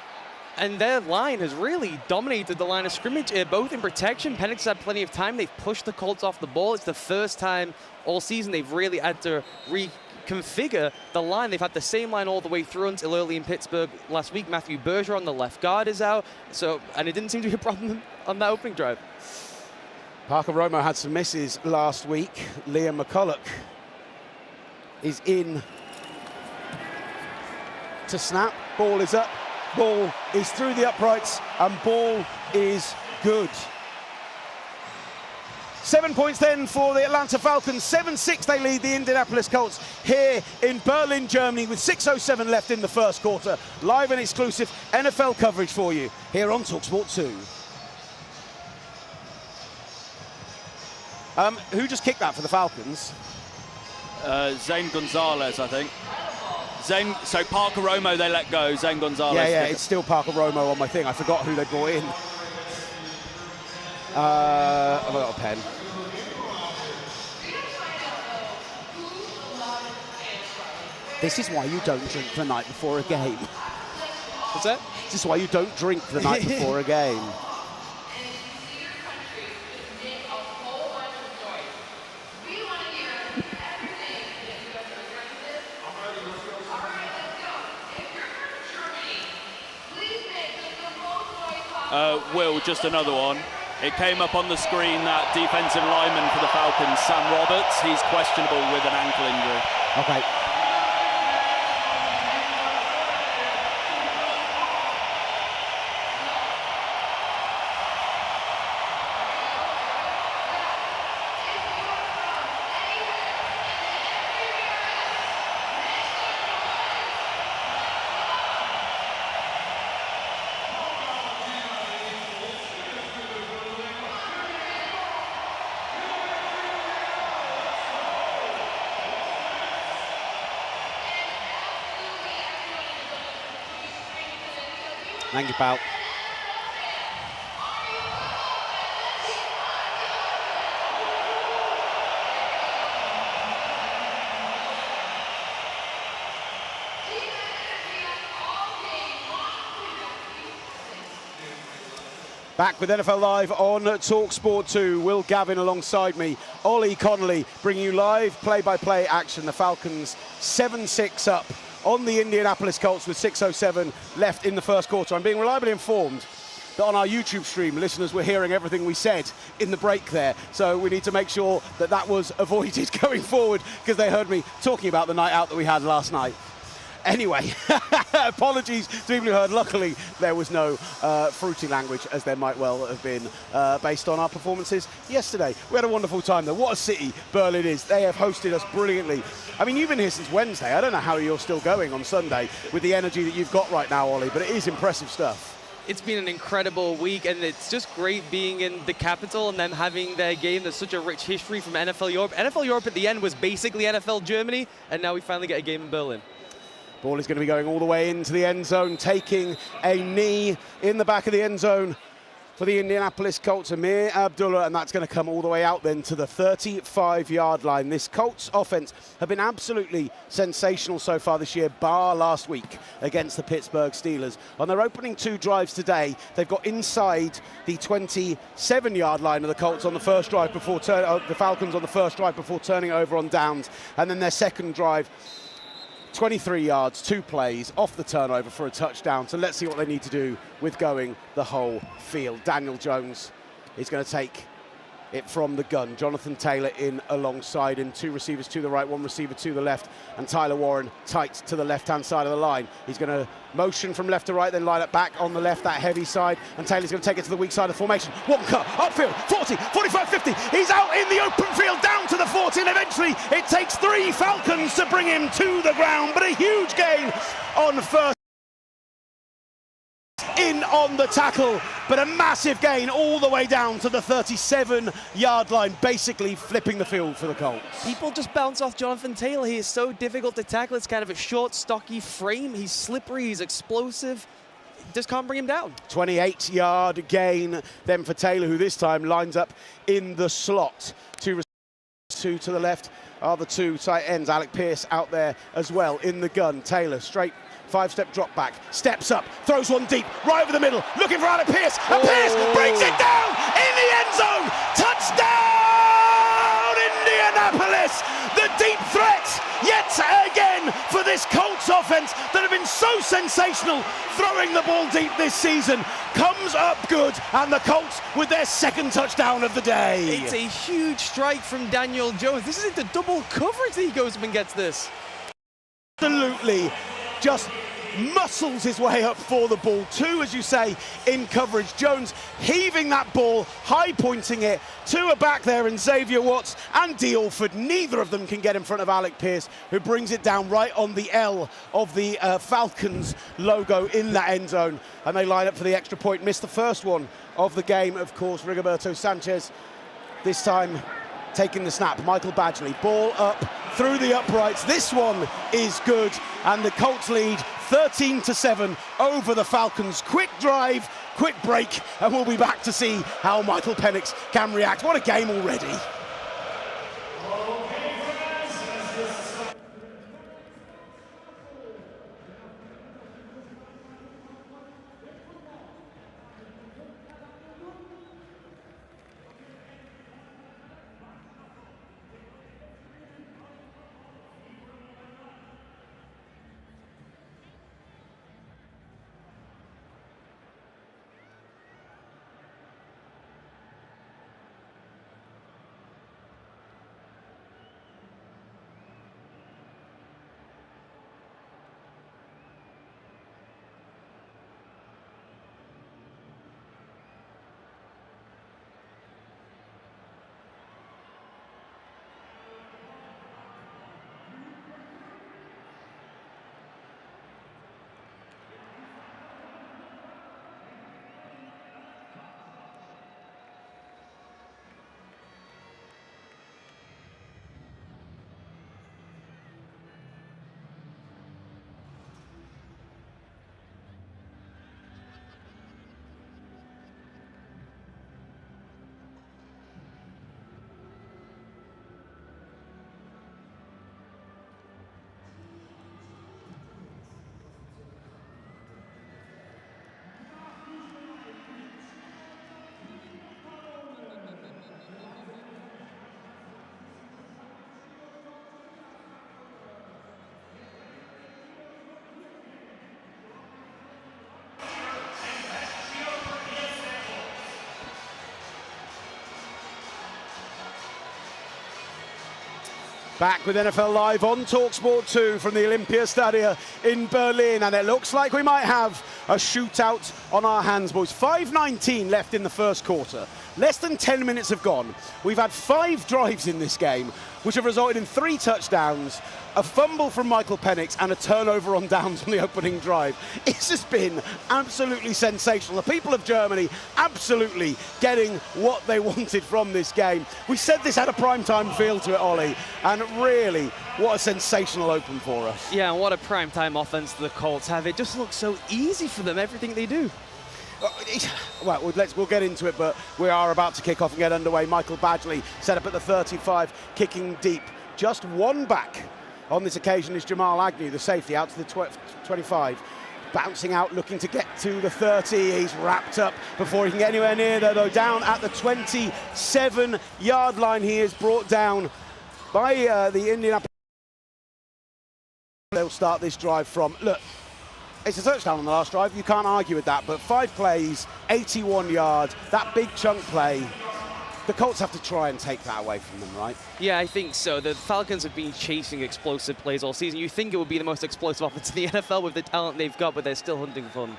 And their line has really dominated the line of scrimmage here, both in protection. Penix had plenty of time. They've pushed the Colts off the ball. It's the first time all season they've really had to reconfigure the line. They've had the same line all the way through until early in Pittsburgh last week. Matthew Berger on the left guard is out. And it didn't seem to be a problem on that opening drive. Parker Romo had some misses last week. Liam McCulloch is in to snap. Ball is up. Ball is through the uprights, and ball is good. 7 points then for the Atlanta Falcons. 7-6 they lead the Indianapolis Colts here in Berlin, Germany, with 6:07 left in the first quarter. Live and exclusive NFL coverage for you here on TalkSport 2. Who just kicked that for the Falcons? Zane Gonzalez, I think. So Parker Romo they let go. Zane Gonzalez. Yeah, it's still Parker Romo on my thing. I forgot who they brought in. I've got a pen. This is why you don't drink the night before a game. What's that? This is why you don't drink the night before a game. Will, just another one. It came up on the screen that defensive lineman for the Falcons, Sam Roberts, he's questionable with an ankle injury. Okay. Thank you, pal. Back with NFL Live on TalkSport 2. Will Gavin alongside me. Ollie Connolly bringing you live play-by-play action. The Falcons 7-6 up on the Indianapolis Colts with 6:07 left in the first quarter. I'm being reliably informed that on our YouTube stream, listeners were hearing everything we said in the break there. So we need to make sure that that was avoided going forward, because they heard me talking about the night out that we had last night. Anyway, apologies to people who heard. Luckily, there was no fruity language, as there might well have been based on our performances yesterday. We had a wonderful time, though. What a city Berlin is. They have hosted us brilliantly. I mean, you've been here since Wednesday. I don't know how you're still going on Sunday with the energy that you've got right now, Ollie, but it is impressive stuff. It's been an incredible week, and it's just great being in the capital and them having their game. There's such a rich history from NFL Europe. NFL Europe at the end was basically NFL Germany, and now we finally get a game in Berlin. Ball is going to be going all the way into the end zone, taking a knee in the back of the end zone for the Indianapolis Colts, Amir Abdullah, and that's going to come all the way out then to the 35-yard line. This Colts offense have been absolutely sensational so far this year, bar last week against the Pittsburgh Steelers. On their opening 2 drives today, they've got inside the 27-yard line of the Colts on the first drive before the Falcons on the first drive before turning it over on downs, and then their second drive, 23 yards, 2 plays, off the turnover for a touchdown. So let's see what they need to do with going the whole field. Daniel Jones is going to take it from the gun. Jonathan Taylor in alongside him. 2 receivers to the right, 1 receiver to the left, and Tyler Warren tight to the left-hand side of the line. He's going to motion from left to right, then line up back on the left, that heavy side, and Taylor's going to take it to the weak side of the formation. One cut, upfield, 40, 45, 50. He's out in the open field, down to the 40, and eventually it takes 3 Falcons to bring him to the ground, but a huge gain on first. In on the tackle, but a massive gain all the way down to the 37-yard line, basically flipping the field for the Colts. People just bounce off Jonathan Taylor. He is so difficult to tackle. It's kind of a short, stocky frame. He's slippery, he's explosive. Just can't bring him down. 28-yard gain then for Taylor, who this time lines up in the slot. 2 to the left are the 2 tight ends. Alec Pierce out there as well in the gun. Taylor straight 5-step drop back, steps up, throws one deep, right over the middle, looking for Alec Pierce, and Pierce brings it down in the end zone. Touchdown, Indianapolis! The deep threat yet again for this Colts offense that have been so sensational throwing the ball deep this season comes up good, and the Colts with their 2nd touchdown of the day. It's a huge strike from Daniel Jones. This is into double coverage that he goes up and gets this. Absolutely. Just muscles his way up for the ball. 2, as you say, in coverage. Jones heaving that ball, high pointing it. 2 are back there in Xavier Watts and D. Alford. Neither of them can get in front of Alec Pierce, who brings it down right on the L of the Falcons logo in that end zone. And they line up for the extra point. Missed the first one of the game, of course. Rigoberto Sanchez this time taking the snap. Michael Badgley, ball up through the uprights. This one is good, and the Colts lead 13-7 over the Falcons. Quick drive, quick break, and we'll be back to see how Michael Penix can react. What a game already. Back with NFL Live on TalkSport 2 from the Olympiastadion in Berlin, and it looks like we might have a shootout on our hands, boys. 5:19 left in the first quarter. Less than 10 minutes have gone. We've had 5 drives in this game, which have resulted in 3 touchdowns, a fumble from Michael Penix, and a turnover on downs on the opening drive. It's just been absolutely sensational. The people of Germany absolutely getting what they wanted from this game. We said this had a primetime feel to it, Ollie, and really, what a sensational open for us. Yeah, and what a primetime offense the Colts have. It just looks so easy for them, everything they do. Well, we'll get into it, but we are about to kick off and get underway. Michael Badgley set up at the 35, kicking deep. Just one back on this occasion is Jamal Agnew, the safety, out to the 25. Bouncing out, looking to get to the 30. He's wrapped up before he can get anywhere near there, though. Down at the 27-yard line, he is brought down by the Indianapolis. They'll start this drive from, look, it's a touchdown on the last drive, you can't argue with that, but 5 plays, 81 yards, that big chunk play, the Colts have to try and take that away from them, right? Yeah, I think so. The Falcons have been chasing explosive plays all season. You think it would be the most explosive offense in the NFL with the talent they've got, but they're still hunting fun.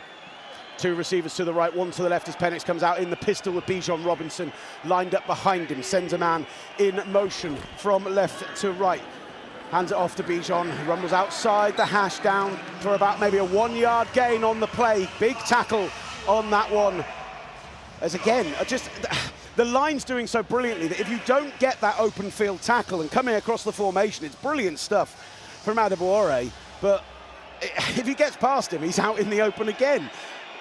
2 receivers to the right, 1 to the left as Penix comes out in the pistol with Bijan Robinson lined up behind him, sends a man in motion from left to right. Hands it off to Bijan, who rumbles outside the hash down for about maybe a 1-yard gain on the play. Big tackle on that one. As again, just the line's doing so brilliantly that if you don't get that open field tackle and coming across the formation, it's brilliant stuff from Adebawore. But if he gets past him, he's out in the open again.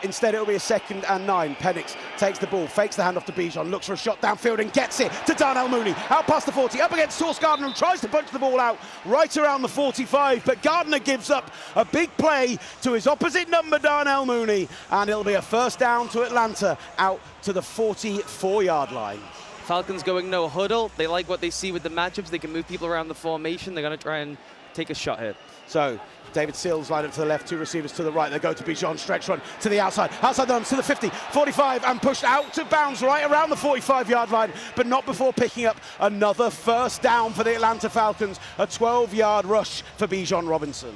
Instead, it'll be a 2nd and 9. Penix takes the ball, fakes the handoff to Bijan, looks for a shot downfield and gets it to Darnell Mooney. Out past the 40, up against Sauce Gardner, who tries to punch the ball out right around the 45, but Gardner gives up a big play to his opposite number, Darnell Mooney, and it'll be a 1st down to Atlanta out to the 44-yard line. Falcons going no huddle. They like what they see with the matchups. They can move people around the formation. They're going to try and take a shot here. So David Sills lined up to the left, 2 receivers to the right. They go to Bijan, stretch run to the outside the runs to the 50, 45, and pushed out of bounds right around the 45-yard line, but not before picking up another 1st down for the Atlanta Falcons. A 12-yard rush for Bijan Robinson.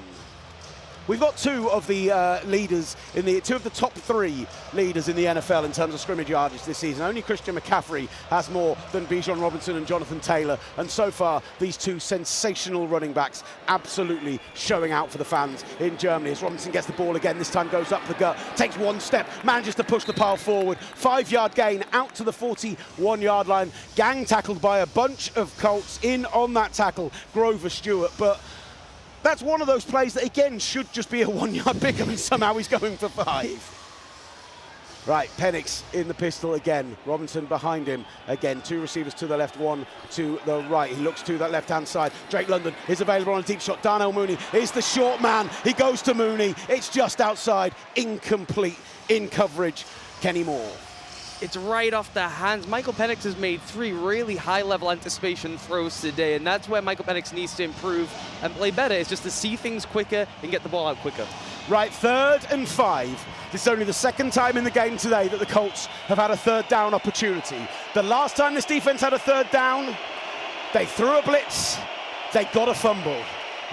We've got 2 of the leaders in the 2 of the top 3 leaders in the NFL in terms of scrimmage yardage this season. Only Christian McCaffrey has more than Bijan Robinson and Jonathan Taylor, and so far these 2 sensational running backs absolutely showing out for the fans in Germany. As Robinson gets the ball again, this time goes up the gut, takes 1 step, manages to push the pile forward. 5-yard gain out to the 41-yard line. Gang tackled by a bunch of Colts. In on that tackle, Grover Stewart, but that's one of those plays that, again, should just be a 1-yard pickup, and somehow he's going for 5. Right, Penix in the pistol again. Robinson behind him again. 2 receivers to the left, 1 to the right. He looks to that left-hand side. Drake London is available on a deep shot. Darnell Mooney is the short man. He goes to Mooney. It's just outside. Incomplete in coverage. Kenny Moore. It's right off the hands. Michael Penix has made 3 really high-level anticipation throws today, and that's where Michael Penix needs to improve and play better. It's just to see things quicker and get the ball out quicker. Right, 3rd and 5. This is only the 2nd time in the game today that the Colts have had a 3rd down opportunity. The last time this defense had a 3rd down, they threw a blitz, they got a fumble.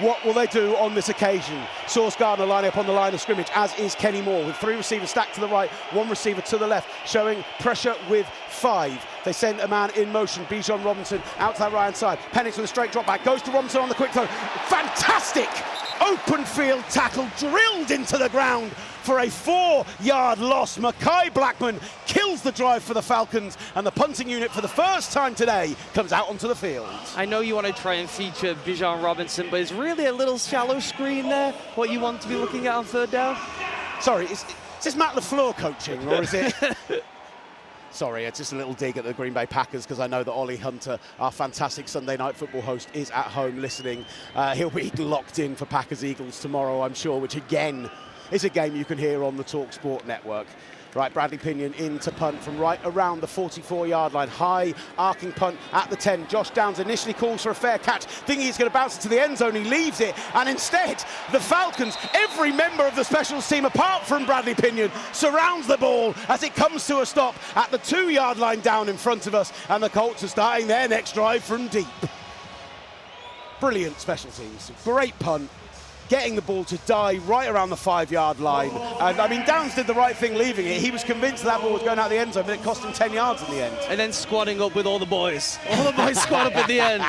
What will they do on this occasion? Sauce Gardner lining up on the line of scrimmage, as is Kenny Moore, with 3 receivers stacked to the right, 1 receiver to the left, showing pressure with 5. They send a man in motion, Bijan Robinson, out to that right-hand side. Penix with a straight drop back, goes to Robinson on the quick throw. Fantastic open field tackle, drilled into the ground for a 4-yard loss. Mekhi Blackman kills the drive for the Falcons, and the punting unit for the first time today comes out onto the field. I know you want to try and feature Bijan Robinson, but it's really a little shallow screen there, what you want to be looking at on 3rd down. Sorry, is this Matt LaFleur coaching, or is it... Sorry, it's just a little dig at the Green Bay Packers, because I know that Ollie Hunter, our fantastic Sunday Night Football host, is at home listening. He'll be locked in for Packers-Eagles tomorrow, I'm sure, which again is a game you can hear on the TalkSport network. Right, Bradley Pinion in to punt from right around the 44-yard line. High arcing punt at the 10. Josh Downs initially calls for a fair catch, thinking he's going to bounce it to the end zone. He leaves it, and instead the Falcons, every member of the specials team apart from Bradley Pinion, surrounds the ball as it comes to a stop at the 2-yard line down in front of us, and the Colts are starting their next drive from deep. brilliant special teams. Great punt. Getting the ball to die right around the 5-yard line. And I mean, Downs did the right thing leaving it. He was convinced that ball was going out the end zone, but it cost him 10 yards in the end. And then squatting up with all the boys. All the boys squat up at the end.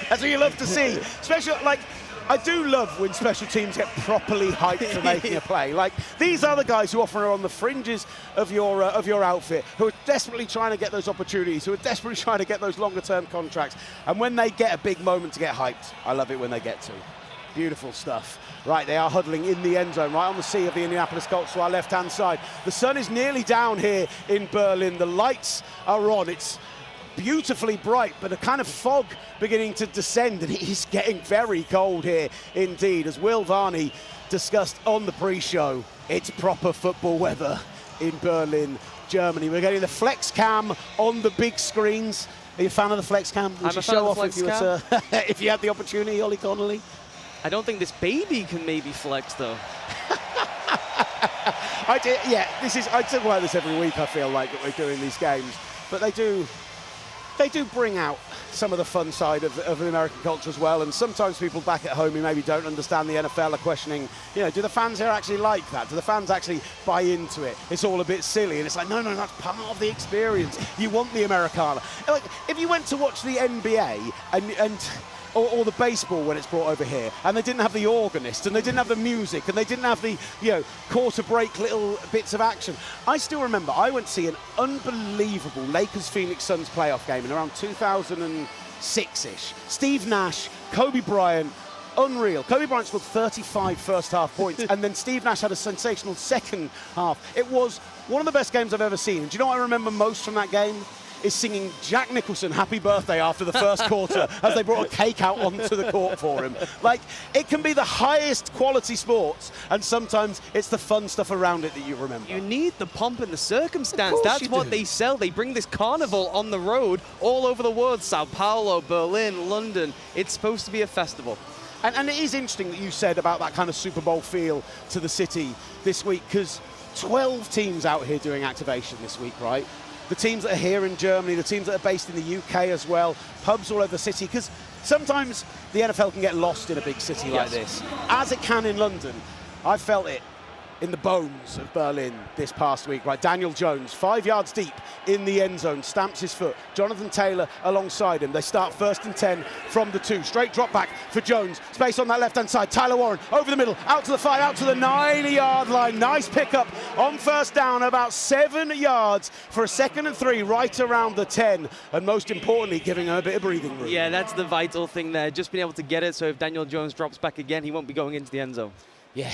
That's what you love to see. Especially, like, I do love when special teams get properly hyped for making a play. Like, these are the guys who often are on the fringes of your outfit, who are desperately trying to get those opportunities, who are desperately trying to get those longer-term contracts. And when they get a big moment to get hyped, I love it when they get to. Beautiful stuff. Right, they are huddling in the end zone, right on the sea of the Indianapolis Colts to our left-hand side. The sun is nearly down here in Berlin. The lights are on. It's beautifully bright, but a kind of fog beginning to descend, and it is getting very cold here indeed. As Will Varney discussed on the pre-show, it's proper football weather in Berlin, Germany. We're getting the flex cam on the big screens. Are you a fan of the flex cam? I'm a fan of the flex cam. If you had the opportunity, Ollie Connolly? I don't think this baby can maybe flex, though. I talk about this every week, I feel like, that we're doing these games. But they do bring out some of the fun side of the American culture as well. And sometimes people back at home who maybe don't understand the NFL are questioning, do the fans here actually like that? Do the fans actually buy into it? It's all a bit silly. And it's like, no, that's part of the experience. You want the Americana. Like, if you went to watch the NBA or the baseball when it's brought over here, and they didn't have the organist, and they didn't have the music, and they didn't have the quarter break little bits of action. I still remember I went to see an unbelievable Lakers-Phoenix Suns playoff game in around 2006-ish. Steve Nash, Kobe Bryant, unreal. Kobe Bryant scored 35 first-half points, and then Steve Nash had a sensational second half. It was one of the best games I've ever seen. And do you know what I remember most from that game? Is singing Jack Nicholson happy birthday after the first quarter as they brought a cake out onto the court for him. Like, it can be the highest quality sports, and sometimes it's the fun stuff around it that you remember. You need the pomp and the circumstance. That's what they sell. They bring this carnival on the road all over the world. Sao Paulo, Berlin, London. It's supposed to be a festival. And it is interesting that you said about that kind of Super Bowl feel to the city this week, because 12 teams out here doing activation this week, right? The teams that are here in Germany, the teams that are based in the UK as well, pubs all over the city, because sometimes the NFL can get lost in a big city like this, as it can in London. I felt it in the bones of Berlin this past week, right? Daniel Jones, 5 yards deep in the end zone, stamps his foot. Jonathan Taylor alongside him. They start 1st and 10 from the 2. Straight drop back for Jones. Space on that left-hand side. Tyler Warren over the middle, out to the 5, out to the 9-yard line. Nice pickup on first down, about 7 yards for a 2nd and 3, right around the 10. And most importantly, giving him a bit of breathing room. Yeah, that's the vital thing there. Just being able to get it, so if Daniel Jones drops back again, he won't be going into the end zone. Yeah.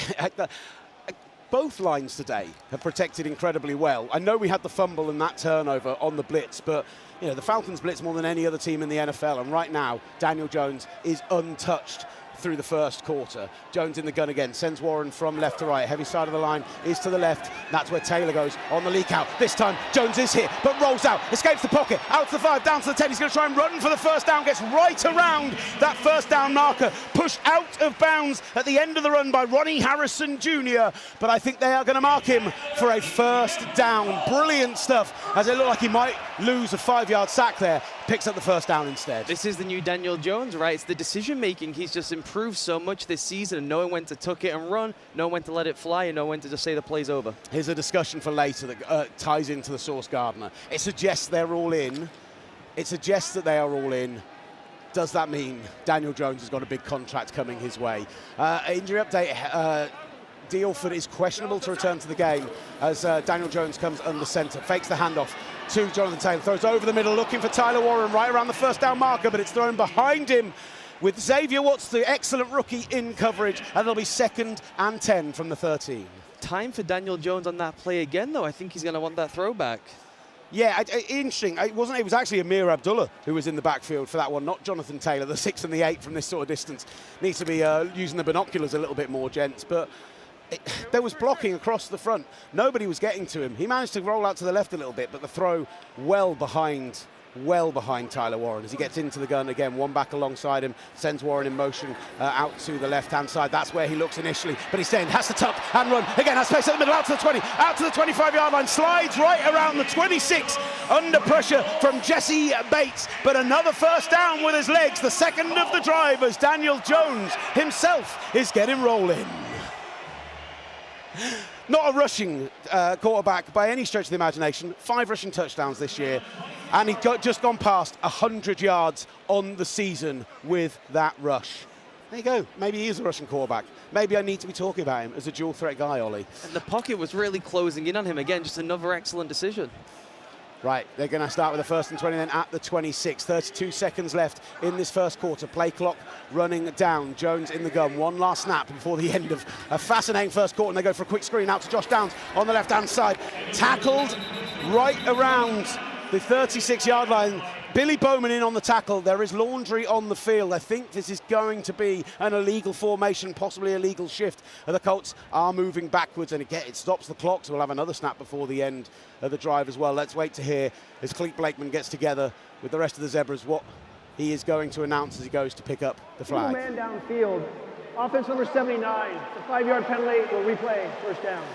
Both lines today have protected incredibly well. I know we had the fumble and that turnover on the blitz, but the Falcons blitz more than any other team in the NFL, and right now Daniel Jones is untouched through the first quarter. Jones in the gun again, sends Warren from left to right. Heavy side of the line is to the left. That's where Taylor goes on the leak out. This time Jones is hit, but rolls out, escapes the pocket, out to the 5, down to the 10. He's going to try and run for the first down, gets right around that first down marker, pushed out of bounds at the end of the run by Ronnie Harrison Jr., but I think they are going to mark him for a first down. Brilliant stuff, as it looked like he might lose a 5-yard sack there. Picks up the first down instead. This is the new Daniel Jones, right? It's the decision making. He's just improved so much this season, and knowing when to tuck it and run, knowing when to let it fly, and knowing when to just say the play's over. Here's a discussion for later that ties into the Sauce Gardner. It suggests they're all in. It suggests that they are all in. Does that mean Daniel Jones has got a big contract coming his way? Injury update. Dealford is questionable to return to the game as Daniel Jones comes under centre, fakes the handoff to Jonathan Taylor, throws over the middle, looking for Tyler Warren right around the first down marker, but it's thrown behind him with Xavier Watts, the excellent rookie, in coverage, and it'll be 2nd and 10 from the 13. Time for Daniel Jones on that play again, though. I think he's going to want that throwback. Yeah, interesting. It was actually Amir Abdullah who was in the backfield for that one, not Jonathan Taylor. The 6 and the 8 from this sort of distance needs to be using the binoculars a little bit more, gents, but there was blocking across the front. Nobody was getting to him. He managed to roll out to the left a little bit, but the throw well behind well behind Tyler Warren as he gets into the gun again. One back alongside him, sends Warren in motion out to the left-hand side. That's where he looks initially, but he's staying, has to tuck and run. Again, has space at the middle, out to the 20, out to the 25-yard line, slides right around the 26, under pressure from Jesse Bates, but another first down with his legs, the second of the drive as Daniel Jones himself is getting rolling. Not a rushing quarterback by any stretch of the imagination. 5 rushing touchdowns this year, and he's just gone past 100 yards on the season with that rush. There you go. Maybe he is a rushing quarterback. Maybe I need to be talking about him as a dual threat guy, Ollie. And the pocket was really closing in on him again. Just another excellent decision. Right, they're going to start with a 1st and 20 then at the 26. 32 seconds left in this first quarter. Play clock running down. Jones in the gun. One last snap before the end of a fascinating first quarter. And they go for a quick screen out to Josh Downs on the left-hand side. Tackled right around the 36-yard line. Billy Bowman in on the tackle. There is laundry on the field. I think this is going to be an illegal formation, possibly a illegal shift. And the Colts are moving backwards, and again, it stops the clock, so we'll have another snap before the end of the drive as well. Let's wait to hear as Cleet Blakeman gets together with the rest of the Zebras what he is going to announce as he goes to pick up the flag. Man downfield. Offense number 79. The 5-yard penalty will replay. First down.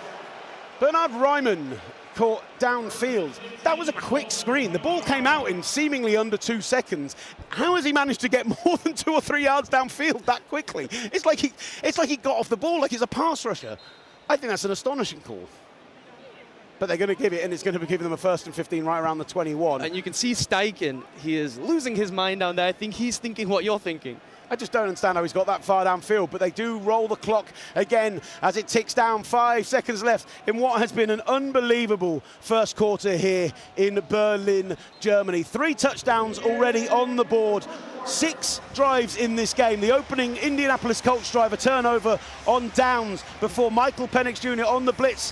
Bernard Ryman caught downfield. That was a quick screen. The ball came out in seemingly under 2 seconds. How has he managed to get more than 2 or 3 yards downfield that quickly? It's like he got off the ball like he's a pass rusher. I think that's an astonishing call. But they're going to give it, and it's going to be giving them a 1st and 15 right around the 21. And you can see Steichen, he is losing his mind down there. I think he's thinking what you're thinking. I just don't understand how he's got that far downfield, but they do roll the clock again as it ticks down. 5 seconds left in what has been an unbelievable first quarter here in Berlin, Germany. 3 touchdowns already on the board. 6 drives in this game. The opening Indianapolis Colts drive, a turnover on downs before Michael Penix Jr. on the blitz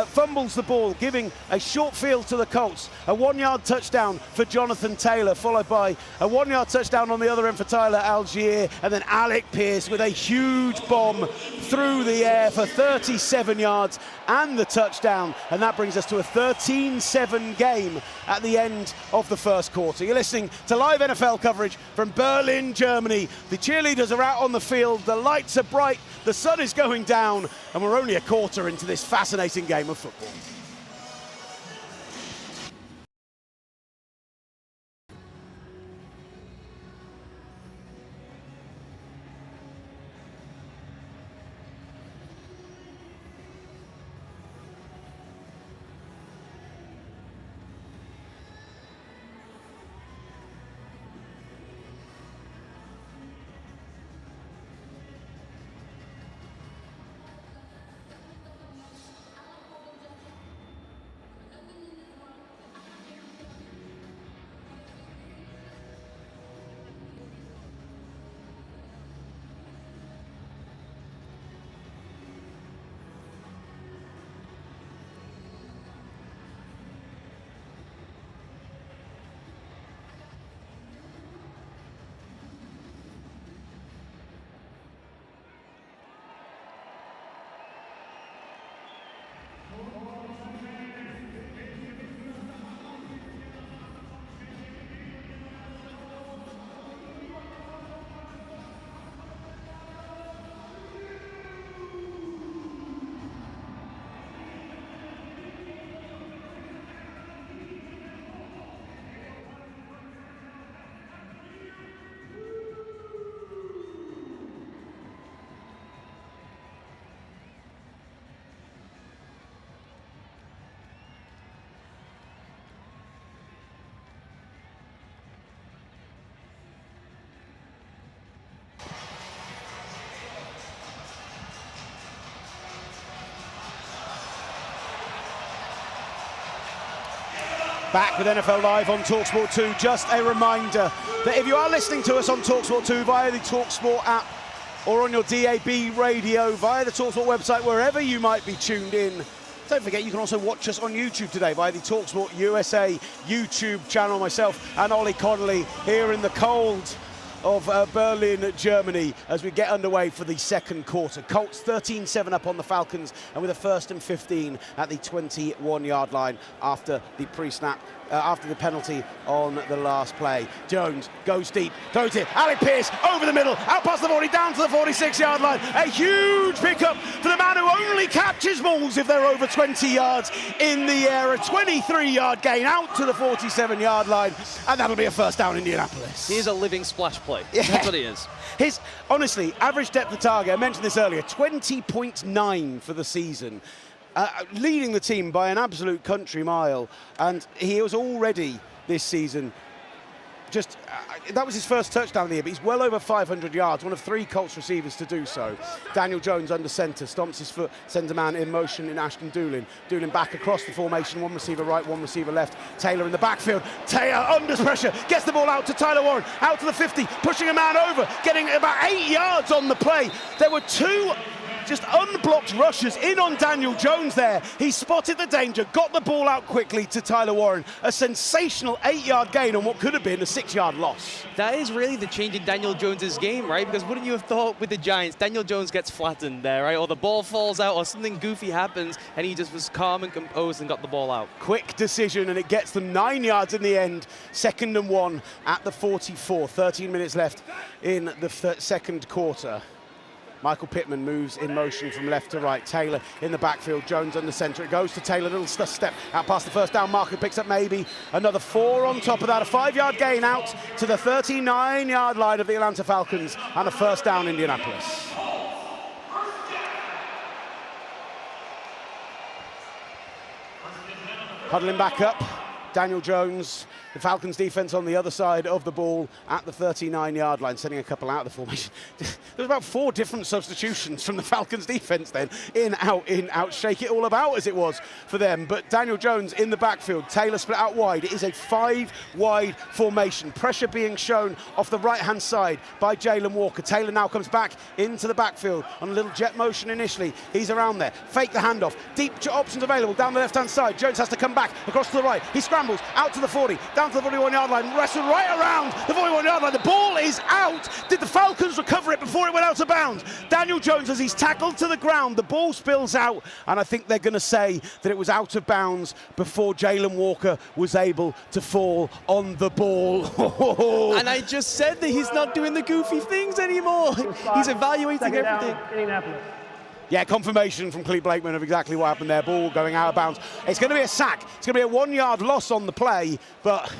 fumbles the ball, giving a short field to the Colts. A 1-yard touchdown for Jonathan Taylor, followed by a 1-yard touchdown on the other end for Tyler Algier, and then Alec Pierce with a huge bomb through the air for 37 yards and the touchdown. And that brings us to a 13-7 game at the end of the first quarter. You're listening to live NFL coverage from Berlin, Germany. The cheerleaders are out on the field, the lights are bright, the sun is going down, and we're only a quarter into this fascinating game of football. Back with NFL Live on TalkSport 2. Just a reminder that if you are listening to us on TalkSport 2 via the TalkSport app or on your DAB radio, via the TalkSport website, wherever you might be tuned in, don't forget you can also watch us on YouTube today via the TalkSport USA YouTube channel. Myself and Ollie Connolly here in the cold of Berlin, Germany, as we get underway for the second quarter. Colts 13-7 up on the Falcons, and with a 1st and 15 at the 21-yard line after the pre-snap. After the penalty on the last play. Jones goes deep, throws it, Alec Pierce over the middle, out past the 40, down to the 46-yard line. A huge pickup for the man who only catches balls if they're over 20 yards in the air. A 23-yard gain out to the 47-yard line, and that'll be a first down, Indianapolis. He is a living splash play. Yeah. That's what he is. His, honestly, average depth of target, I mentioned this earlier, 20.9 for the season. Leading the team by an absolute country mile, and he was already this season just that was his first touchdown of the year, but he's well over 500 yards, one of 3 Colts receivers to do so. Daniel Jones under centre, stomps his foot, sends a man in motion in Ashton Doolin. Doolin back across the formation, 1 receiver right, 1 receiver left. Taylor in the backfield. Taylor under pressure, gets the ball out to Tyler Warren, out to the 50, pushing a man over, getting about 8 yards on the play. There were 2 just unblocked rushes in on Daniel Jones there. He spotted the danger, got the ball out quickly to Tyler Warren. A sensational 8-yard gain on what could have been a 6-yard loss. That is really the change in Daniel Jones's game, right? Because wouldn't you have thought with the Giants, Daniel Jones gets flattened there, right? Or the ball falls out or something goofy happens, and he just was calm and composed and got the ball out. Quick decision, and it gets them 9 yards in the end. 2nd and 1 at the 44. 13 minutes left in the second quarter. Michael Pittman moves in motion from left to right. Taylor in the backfield, Jones under centre. It goes to Taylor, little step out past the first down marker, picks up maybe another 4 on top of that. A 5-yard gain out to the 39-yard line of the Atlanta Falcons, and a first down, Indianapolis. Huddling back up, Daniel Jones. The Falcons defense on the other side of the ball at the 39-yard line, sending a couple out of the formation. There's about 4 different substitutions from the Falcons defense then. In, out, shake it all about as it was for them. But Daniel Jones in the backfield, Taylor split out wide. It is a 5-wide formation. Pressure being shown off the right-hand side by Jalen Walker. Taylor now comes back into the backfield on a little jet motion initially. He's around there. Fake the handoff. Deep options available down the left-hand side. Jones has to come back across to the right. He scrambles out to the 40, down to the 41-yard line, wrestled right around the 41-yard line. The ball is out. Did the Falcons recover it before it went out of bounds? Daniel Jones, as he's tackled to the ground, the ball spills out, and I think they're going to say that it was out of bounds before Jalen Walker was able to fall on the ball. And I just said that he's not doing the goofy things anymore. He's evaluating everything. Indianapolis. Yeah, confirmation from Clete Blakeman of exactly what happened there. Ball going out of bounds. It's going to be a sack. It's going to be a 1-yard loss on the play, but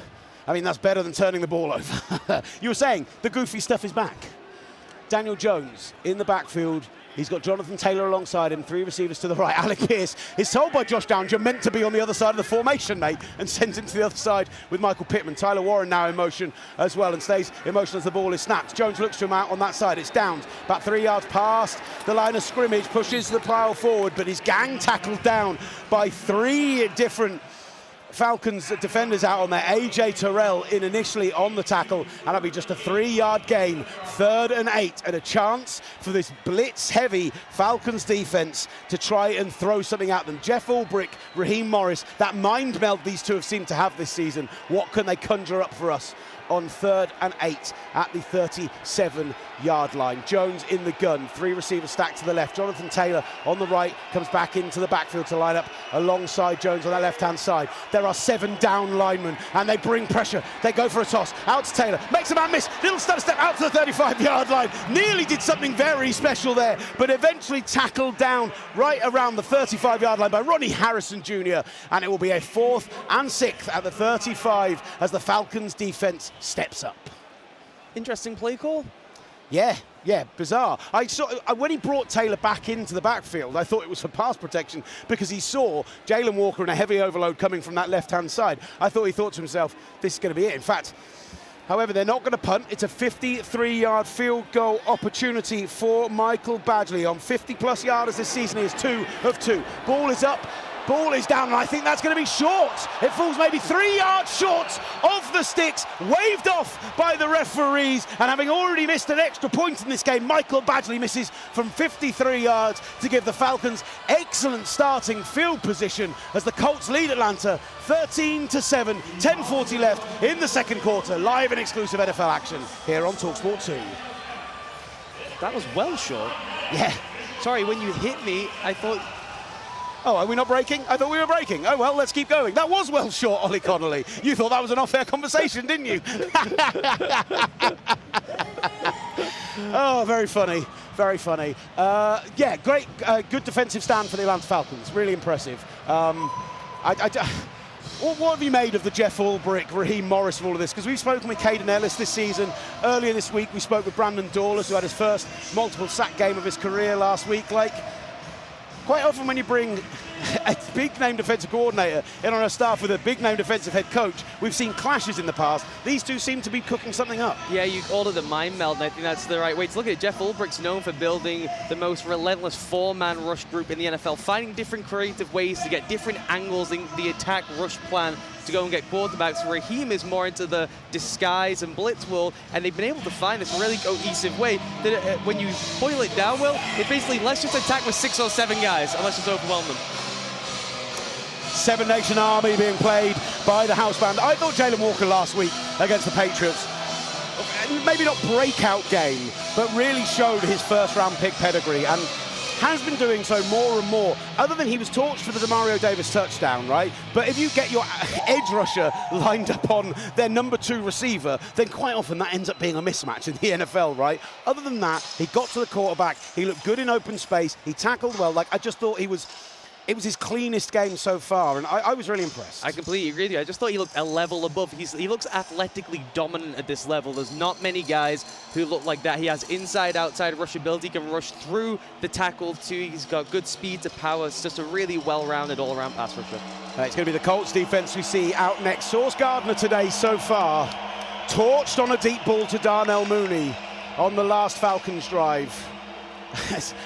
I mean, that's better than turning the ball over. You were saying the goofy stuff is back. Daniel Jones in the backfield. He's got Jonathan Taylor alongside him, 3 receivers to the right. Alec Pierce is told by Josh Downs, you're meant to be on the other side of the formation, mate, and sends him to the other side with Michael Pittman. Tyler Warren now in motion as well and stays in motion as the ball is snapped. Jones looks to him out on that side. It's Downs, about 3 yards past the line of scrimmage, pushes the pile forward, but he's gang tackled down by 3 different Falcons defenders out on there. AJ Terrell in initially on the tackle, and that'll be just a 3-yard gain. 3rd and 8, and a chance for this blitz-heavy Falcons defense to try and throw something at them. Jeff Ulbrich, Raheem Morris, that mind meld these two have seemed to have this season. What can they conjure up for us on 3rd and 8 at the 37-yard line? Jones in the gun, 3 receivers stacked to the left. Jonathan Taylor on the right comes back into the backfield to line up alongside Jones on that left-hand side. There are 7 down linemen, and they bring pressure. They go for a toss out to Taylor, makes a man miss, little stutter step out to the 35-yard line. Nearly did something very special there, but eventually tackled down right around the 35-yard line by Ronnie Harrison Jr., and it will be a 4th and 6th at the 35 as the Falcons defense steps up. Interesting play call. Yeah, bizarre. I saw when he brought Taylor back into the backfield, I thought it was for pass protection because he saw Jalen Walker in a heavy overload coming from that left-hand side. I thought he thought to himself, this is going to be it. In fact, however, they're not going to punt. It's a 53-yard field goal opportunity for Michael Badgley. On 50-plus yarders this season, he is 2 of 2. Ball is up Ball is down, and I think that's going to be short. It falls maybe 3 yards short of the sticks, waved off by the referees, and having already missed an extra point in this game, Michael Badgley misses from 53 yards to give the Falcons excellent starting field position as the Colts lead Atlanta 13-7, 10:40 left in the second quarter. Live and exclusive NFL action here on TalkSport 2. That was well short. Yeah. Sorry, when you hit me, I thought... Oh, are we not breaking? I thought we were breaking. Oh, well, let's keep going. That was well short, Ollie Connolly. You thought that was an off-air conversation, didn't you? Oh, very funny. Very funny. Yeah, great, good defensive stand for the Atlanta Falcons. Really impressive. What have you made of the Jeff Ulbrich, Raheem Morris of all of this? Because we've spoken with Caden Ellis this season. Earlier this week, we spoke with Brandon Dawless, who had his first multiple sack game of his career last week. Like, quite often when you bring a big-name defensive coordinator in on a staff with a big-name defensive head coach, we've seen clashes in the past. These two seem to be cooking something up. Yeah, you called it the mind meld, and I think that's the right way to look at it. Jeff Ulbricht's known for building the most relentless four-man rush group in the NFL, finding different creative ways to get different angles in the attack rush plan to go and get quarterbacks. Raheem is more into the disguise and blitz world, and they've been able to find this really cohesive way that when you boil it down, Will, it's basically let's just attack with 6 or 7 guys and let's just overwhelm them. Seven Nation Army being played by the house band. I thought Jalen Walker last week against the Patriots, maybe not breakout game, but really showed his first-round pick pedigree and has been doing so more and more, other than he was torched for the Demario Davis touchdown, right? But if you get your edge rusher lined up on their number 2 receiver, then quite often that ends up being a mismatch in the NFL, right? Other than that, he got to the quarterback, he looked good in open space, he tackled well. Like, I just thought it was his cleanest game so far, and I was really impressed. I completely agree with you. I just thought he looked a level above. He looks athletically dominant at this level. There's not many guys who look like that. He has inside-outside rush ability, can rush through the tackle too. He's got good speed to power. It's just a really well-rounded, all-around pass rusher. It's going to be the Colts defense we see out next. Sauce Gardner today so far, torched on a deep ball to Darnell Mooney on the last Falcons drive.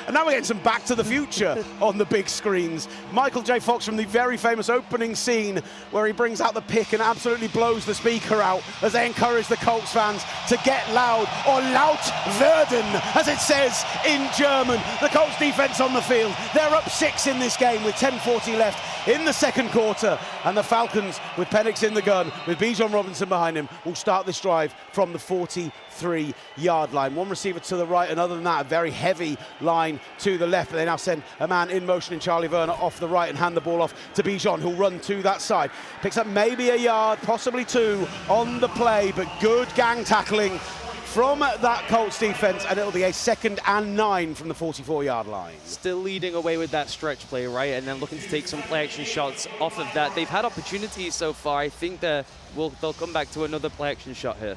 And now we're getting some Back to the Future on the big screens. Michael J. Fox from the very famous opening scene where he brings out the pick and absolutely blows the speaker out as they encourage the Colts fans to get loud, or laut werden, as it says in German. The Colts defense on the field. They're up 6 in this game with 10:40 left in the second quarter. And the Falcons, with Penix in the gun, with Bijan Robinson behind him, will start this drive from the 43-yard line. One receiver to the right, and other than that, a very heavy line to the left. But they now send a man in motion in Charlie Werner off the right and hand the ball off to Bijan, who'll run to that side. Picks up maybe a yard, possibly 2 on the play, but good gang tackling from that Colts defense, and it'll be a 2nd and 9 from the 44-yard line. Still leading away with that stretch play, right? And then looking to take some play action shots off of that. They've had opportunities so far. I think they'll come back to another play action shot here.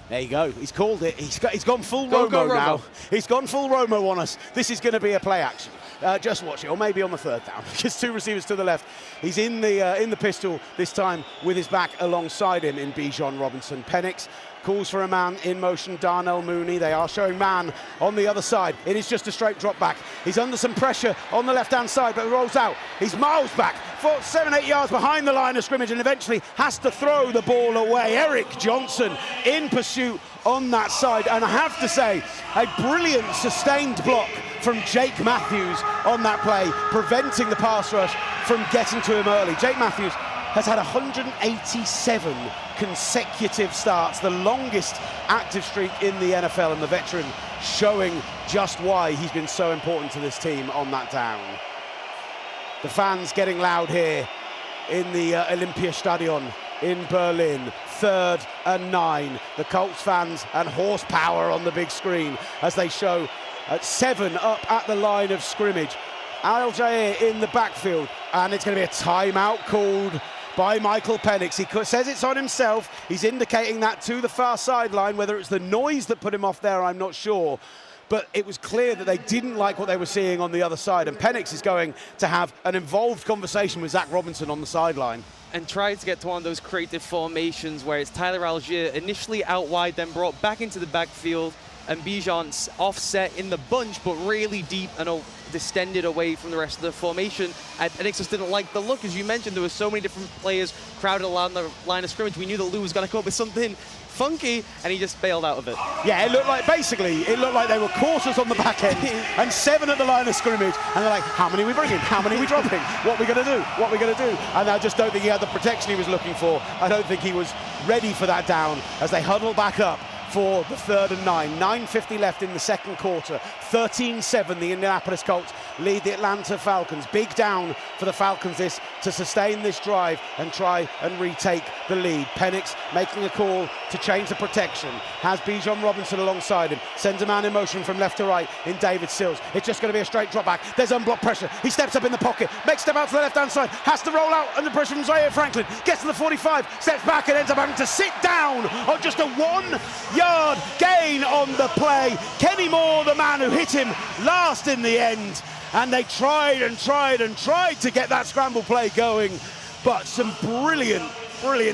There you go. He's called it. He's gone full Romo now. He's gone full Romo on us. This is going to be a play action. Just watch it, or maybe on the 3rd down. Just 2 receivers to the left. He's in the pistol this time with his back alongside him in Bijan Robinson. Penix calls for a man in motion, Darnell Mooney. They are showing man on the other side. It is just a straight drop back. He's under some pressure on the left-hand side, but rolls out. He's miles back, 7-8 yards behind the line of scrimmage, and eventually has to throw the ball away. Eric Johnson in pursuit on that side, and I have to say, a brilliant sustained block from Jake Matthews on that play, preventing the pass rush from getting to him early. Jake Matthews has had 187 consecutive starts, the longest active streak in the NFL, and the veteran showing just why he's been so important to this team on that down. The fans getting loud here in the Olympiastadion in Berlin. 3rd and 9. The Colts fans and horsepower on the big screen as they show 7 up at the line of scrimmage. Al-Jair in the backfield, and it's going to be a timeout called by Michael Penix. He says it's on himself. He's indicating that to the far sideline. Whether it's the noise that put him off there, I'm not sure. But it was clear that they didn't like what they were seeing on the other side. And Penix is going to have an involved conversation with Zach Robinson on the sideline. And try to get to one of those creative formations where it's Tyler Algier initially out wide, then brought back into the backfield. and Bijan's offset in the bunch, but really deep and distended away from the rest of the formation. And Nix just didn't like the look. As you mentioned, there were so many different players crowded around the line of scrimmage. We knew that Lou was going to come up with something funky, and he just bailed out of it. Yeah, it looked like they were quarters on the back end and 7 at the line of scrimmage, and they're like, how many are we bringing? How many are we dropping? What are we going to do? What are we going to do? And I just don't think he had the protection he was looking for. I don't think he was ready for that down as they huddle back up for the 3rd and 9. 9:50 left in the second quarter. 13-7, the Indianapolis Colts lead the Atlanta Falcons. Big down for the Falcons this to sustain this drive and try and retake the lead. Penix making a call to change the protection. Has Bijan Robinson alongside him. Sends a man in motion from left to right in David Sills. It's just going to be a straight drop back. There's unblocked pressure. He steps up in the pocket. Makes step out to the left-hand side. Has to roll out under pressure from Zaire Franklin. Gets to the 45. Steps back and ends up having to sit down on just a 1-yard gain on the play. Kenny Moore, the man who hit him last in the end. And they tried to get that scramble play going. But some brilliant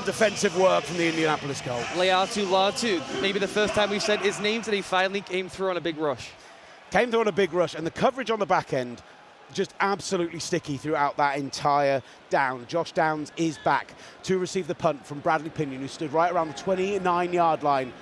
defensive work from the Indianapolis Colts. Leatu Latu, maybe the first time we've said his name today, finally came through on a big rush. Came through on a big rush, and the coverage on the back end just absolutely sticky throughout that entire down. Josh Downs is back to receive the punt from Bradley Pinion, who stood right around the 29-yard line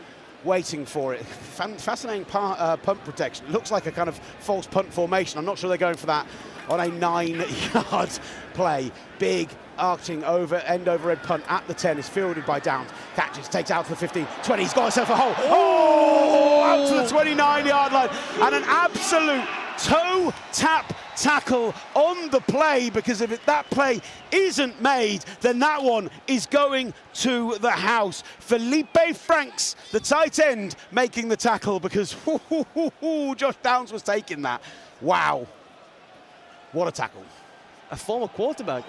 waiting for it. Fascinating punt protection. Looks like a kind of false punt formation. I'm not sure they're going for that on a 9-yard play. Big arching end over head punt at the 10 is fielded by Downs. Catches, takes out to the 15, 20. He's got himself a hole. Oh, out to the 29-yard line. And an absolute toe tap tackle on the play, because if that play isn't made, then that one is going to the house. Felipe Franks, the tight end, making the tackle, because Josh Downs was taking that. Wow. What a tackle. A former quarterback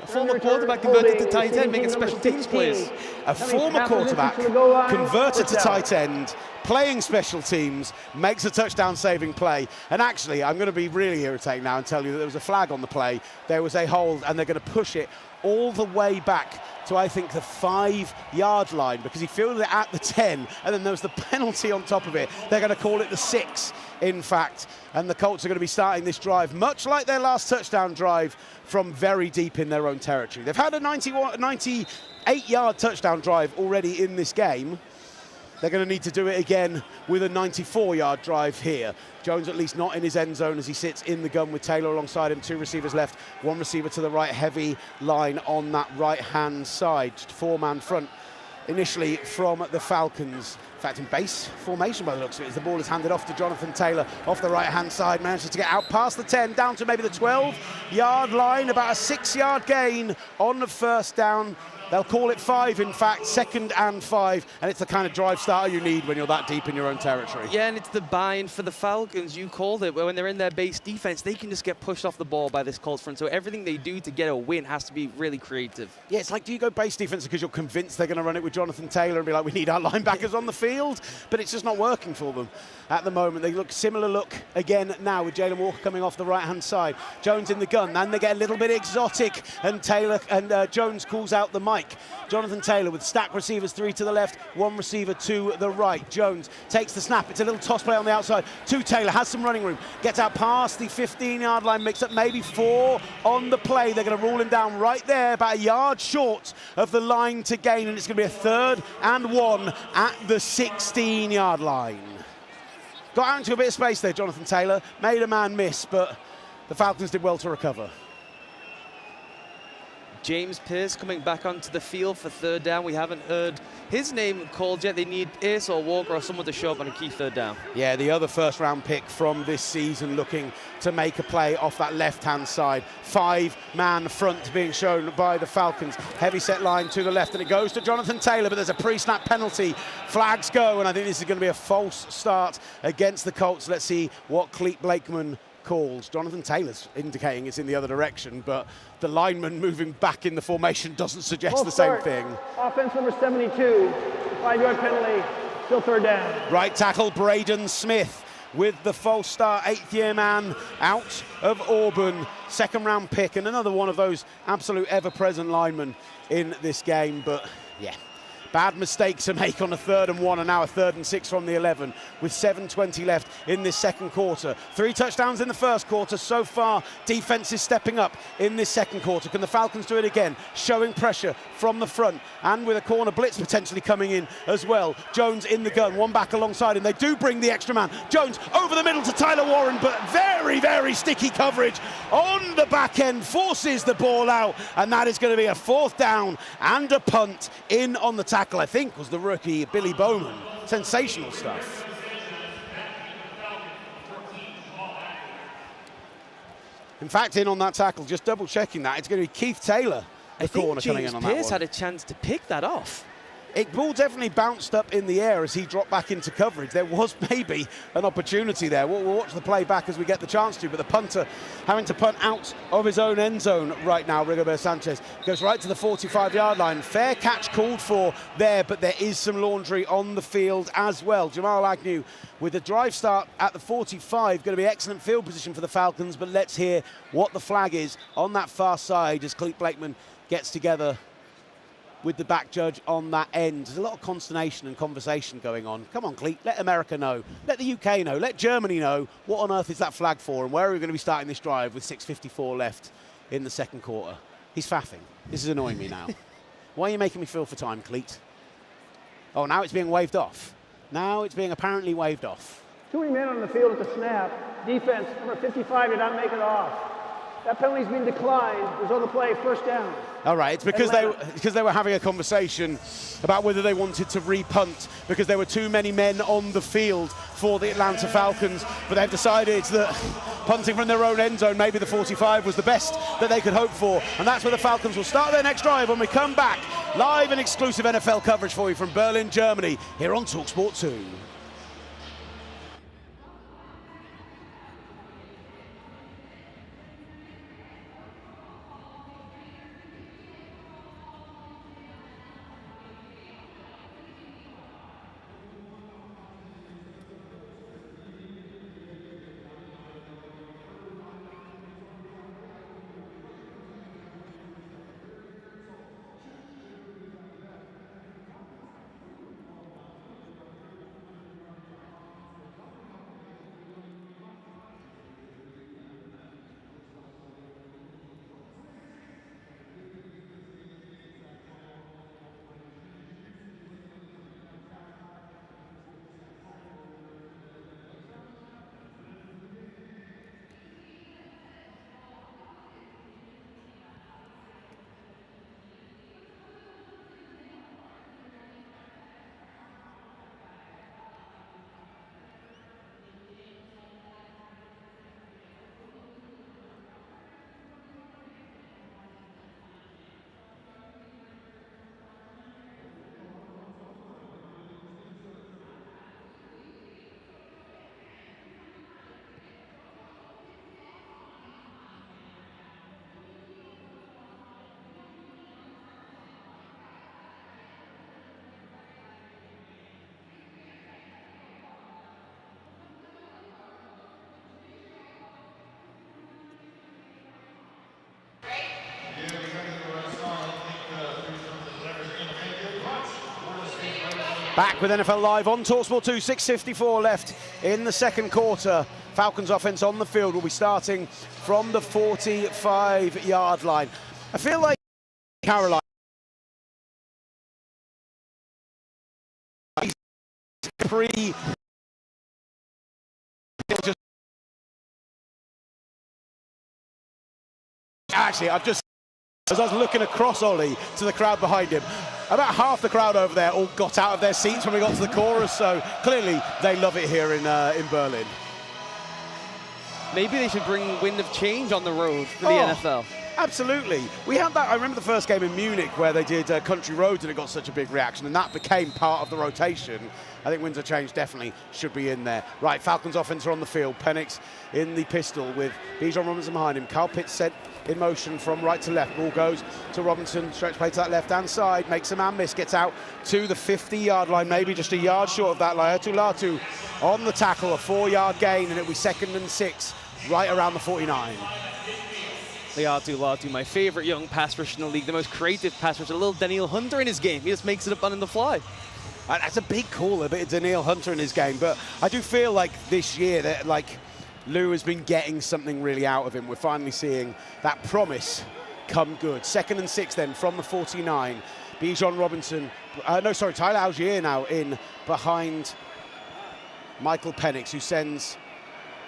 converted to tight end, making special teams plays. A former quarterback converted to tight end, playing special teams, makes a touchdown-saving play. And actually, I'm going to be really irritating now and tell you that there was a flag on the play. There was a hold, and they're going to push it all the way back to, I think, the 5-yard line, because he fielded it at the 10, and then there was the penalty on top of it. They're going to call it the 6, in fact, and the Colts are going to be starting this drive, much like their last touchdown drive, from very deep in their own territory. They've had a 98-yard touchdown drive already in this game. They're going to need to do it again with a 94-yard drive here. Jones at least not in his end zone as he sits in the gun with Taylor alongside him. 2 receivers left, 1 receiver to the right, heavy line on that right-hand side. Just 4-man front initially from the Falcons. In fact, in base formation by the looks of it, as the ball is handed off to Jonathan Taylor off the right-hand side, manages to get out past the 10, down to maybe the 12-yard line, about a 6-yard gain on the first down. They'll call it 5, in fact, 2nd and 5, and it's the kind of drive starter you need when you're that deep in your own territory. Yeah, and it's the buy-in for the Falcons. You called it. When they're in their base defense, they can just get pushed off the ball by this Colts front. So everything they do to get a win has to be really creative. Yeah, it's like, do you go base defense because you're convinced they're going to run it with Jonathan Taylor and be like, we need our linebackers on the field? But it's just not working for them at the moment. They look similar look again now with Jalen Walker coming off the right-hand side. Jones in the gun, and they get a little bit exotic, and Taylor and Jones calls out the mic. Jonathan Taylor with stacked receivers, 3 to the left, 1 receiver to the right. Jones takes the snap. It's a little toss play on the outside to Taylor. Has some running room. Gets out past the 15-yard line. Makes up maybe 4 on the play. They're going to rule him down right there, about a yard short of the line to gain. And it's going to be a 3rd and 1 at the 16-yard line. Got out into a bit of space there, Jonathan Taylor. Made a man miss, but the Falcons did well to recover. James Pierce coming back onto the field for 3rd down. We haven't heard his name called yet. They need Pierce or Walker or someone to show up on a key 3rd down. Yeah, the other first-round pick from this season looking to make a play off that left-hand side. 5-man front being shown by the Falcons. Heavy set line to the left, and it goes to Jonathan Taylor, but there's a pre-snap penalty. Flags go, and I think this is going to be a false start against the Colts. Let's see what Cleet Blakeman calls. Jonathan Taylor's indicating it's in the other direction, but the lineman moving back in the formation doesn't suggest the same thing. Offense number 72, 5-yard penalty, still 3rd down. Right tackle Braden Smith with the false start, 8th-year man out of Auburn, 2nd-round pick, and another one of those absolute ever-present linemen in this game. But yeah, Bad mistake to make on a 3rd and 1, and now a 3rd and 6 from the 11 with 7:20 left in this second quarter. 3 touchdowns in the first quarter. So far, defense is stepping up in this second quarter. Can the Falcons do it again? Showing pressure from the front and with a corner blitz potentially coming in as well. Jones in the gun, one back alongside him. They do bring the extra man. Jones over the middle to Tyler Warren, but very, very sticky coverage on the back end, forces the ball out, and that is going to be a 4th down and a punt. In on the tackle, I think, was the rookie Billy Bowman. Sensational stuff. In fact, in on that tackle, just double checking that, it's going to be Keith Taylor, the corner, coming in on that one. Pierce had a chance to pick that off. It ball definitely bounced up in the air as he dropped back into coverage. There was maybe an opportunity there. We'll watch the play back as we get the chance to, but the punter having to punt out of his own end zone right now. Rigobert Sanchez goes right to the 45-yard line. Fair catch called for there, but there is some laundry on the field as well. Jamal Agnew with a drive start at the 45. Going to be excellent field position for the Falcons, but let's hear what the flag is on that far side as Cleet Blakeman gets together with the back judge on that end. There's a lot of consternation and conversation going on. Come on, Cleet, let America know, let the UK know, let Germany know what on earth is that flag for and where are we going to be starting this drive with 6:54 left in the second quarter. He's faffing. This is annoying me now. Why are you making me feel for time, Cleet? Oh, now it's being waved off. Now it's being apparently waved off. Too many men on the field at the snap. Defense, number 55 did not make it off. That penalty's been declined. It was on the play, 1st down. All right, it's because they were having a conversation about whether they wanted to re-punt because there were too many men on the field for the Atlanta Falcons, but they've decided that punting from their own end zone, maybe the 45 was the best that they could hope for, and that's where the Falcons will start their next drive when we come back. Live and exclusive NFL coverage for you from Berlin, Germany, here on TalkSport 2. Back with NFL Live on TalkSport 2, 6:54 left in the second quarter. Falcons offense on the field will be starting from the 45-yard line. I feel like Carolina Actually, as I was looking across Ollie to the crowd behind him, about half the crowd over there all got out of their seats when we got to the chorus, so clearly they love it here in Berlin. Maybe they should bring Wind of Change on the road for the NFL. Absolutely. We had that. I remember the first game in Munich where they did Country Roads and it got such a big reaction, and that became part of the rotation. I think Winds of Change definitely should be in there. Right, Falcons offense are on the field. Penix in the pistol with Bijan Robinson behind him. Kyle Pitts set in motion from right to left. Ball goes to Robinson, stretch play to that left-hand side, makes a man miss, gets out to the 50-yard line, maybe just a yard short of that. Laiatu Latu on the tackle, a 4-yard gain, and it'll be 2nd and 6 right around the 49. They are too large. My favorite young pass rusher in the league, the most creative pass rusher, a little Daniel Hunter in his game. He just makes it up on the fly. That's a big call, a bit of Daniel Hunter in his game, but I do feel like this year that Lou has been getting something really out of him. We're finally seeing that promise come good. 2nd and 6 then from the 49. Bijan Robinson, Tyler Algier now in behind Michael Penix, who sends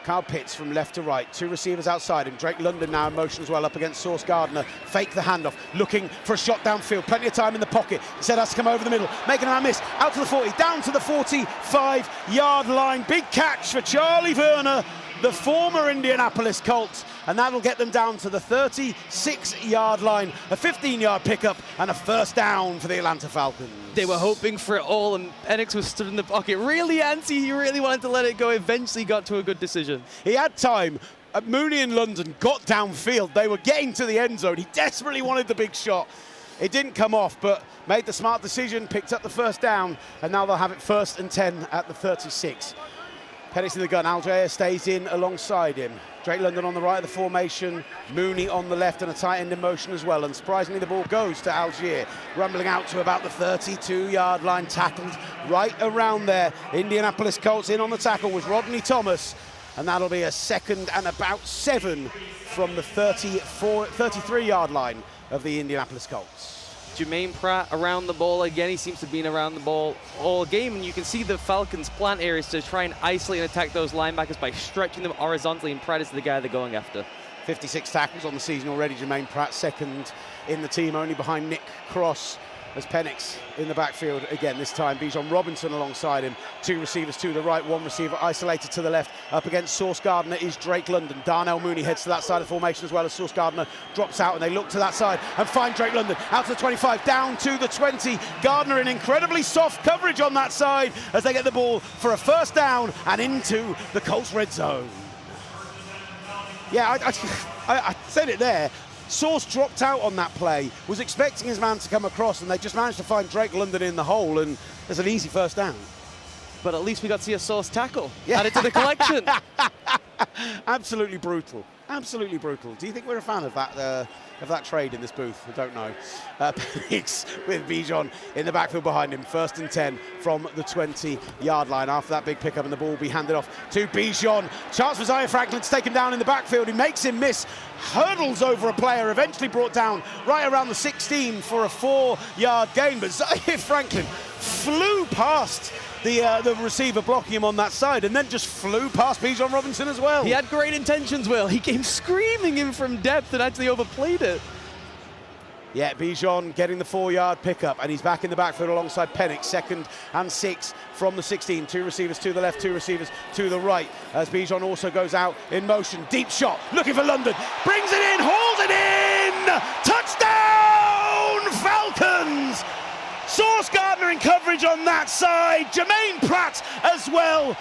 Kyle Pitts from left to right. 2 receivers outside him. Drake London now in motion as well up against Sauce Gardner. Fake the handoff, looking for a shot downfield. Plenty of time in the pocket. Instead has to come over the middle. Making a miss. Out to the 40, down to the 45-yard line. Big catch for Charlie Werner, the former Indianapolis Colts, and that'll get them down to the 36-yard line. A 15-yard pickup and a first down for the Atlanta Falcons. They were hoping for it all, and Penix was stood in the pocket. Really antsy, he really wanted to let it go. Eventually got to a good decision. He had time. Mooney and London got downfield. They were getting to the end zone. He desperately wanted the big shot. It didn't come off, but made the smart decision, picked up the first down, and now they'll have it 1st and 10 at the 36. Penix in the gun. Algier stays in alongside him. Drake London on the right of the formation, Mooney on the left, and a tight end in motion as well. And surprisingly, the ball goes to Algier, rumbling out to about the 32-yard line, tackled right around there. Indianapolis Colts in on the tackle was Rodney Thomas, and that'll be a 2nd and about 7 from the 33-yard line of the Indianapolis Colts. Jermaine Pratt around the ball again. He seems to have been around the ball all game, and you can see the Falcons' plan here is to try and isolate and attack those linebackers by stretching them horizontally, and Pratt is the guy they're going after. 56 tackles on the season already. Jermaine Pratt 2nd in the team, only behind Nick Cross, as Penix in the backfield again. This time Bijan Robinson alongside him. 2 receivers to the right, 1 receiver isolated to the left. Up against Sauce Gardner is Drake London. Darnell Mooney heads to that side of the formation as well as Sauce Gardner drops out, and they look to that side and find Drake London out to the 25, down to the 20. Gardner in incredibly soft coverage on that side as they get the ball for a first down and into the Colts red zone. Yeah, I said it there. Sauce dropped out on that play, was expecting his man to come across, and they just managed to find Drake London in the hole, and there's an easy first down. But at least we got to see a Sauce tackle added to the collection. Absolutely brutal. Absolutely brutal. Do you think we're a fan of that trade in this booth? I don't know. Penix with Bijan in the backfield behind him. 1st and 10 from the 20-yard line. After that big pickup, and the ball will be handed off to Bijan. Chance for Zaire Franklin to take him down in the backfield. He makes him miss. Hurdles over a player, eventually brought down right around the 16 for a 4-yard gain. But Zaire Franklin flew past the receiver blocking him on that side, and then just flew past Bijan Robinson as well. He had great intentions, Will. He came screaming in from depth and actually overplayed it. Yeah, Bijan getting the 4-yard pickup, and he's back in the backfield alongside Penix. 2nd and 6 from the 16. 2 receivers to the left, 2 receivers to the right, as Bijan also goes out in motion. Deep shot, looking for London. Brings it in, hauls it in! Touchdown, Falcons! Sauce Gardner in coverage on that side. Jermaine Pratt as well.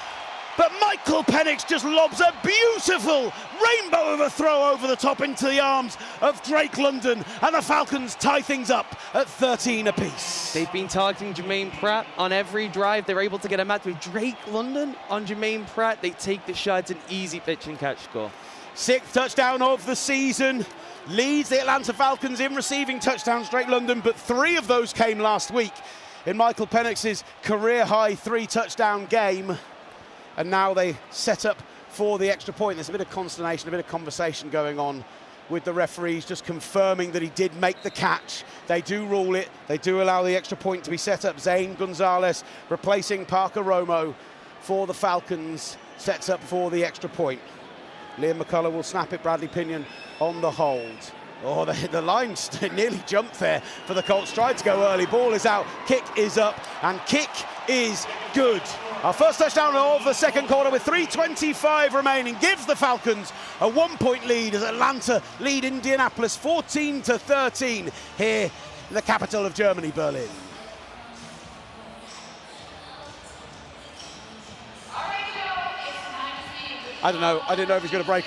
But Michael Penix just lobs a beautiful rainbow of a throw over the top into the arms of Drake London, and the Falcons tie things up at 13 apiece. They've been targeting Jermaine Pratt on every drive. They're able to get a match with Drake London on Jermaine Pratt. They take the shot. It's an easy pitch and catch score. 6th touchdown of the season. Leads the Atlanta Falcons in receiving touchdowns, Drake London, but 3 of those came last week in Michael Penix's career-high 3-touchdown game. And now they set up for the extra point. There's a bit of consternation, a bit of conversation going on with the referees, just confirming that he did make the catch. They do rule it. They do allow the extra point to be set up. Zane Gonzalez replacing Parker Romo for the Falcons, sets up for the extra point. Liam McCullough will snap it. Bradley Pinion on the hold. Oh, the line nearly jumped there for the Colts. Tried to go early. Ball is out. Kick is up. And kick is good. Our first touchdown of the second quarter with 3:25 remaining gives the Falcons a 1-point lead as Atlanta lead Indianapolis 14-13 here in the capital of Germany, Berlin. I don't know. I didn't know if he's going to break.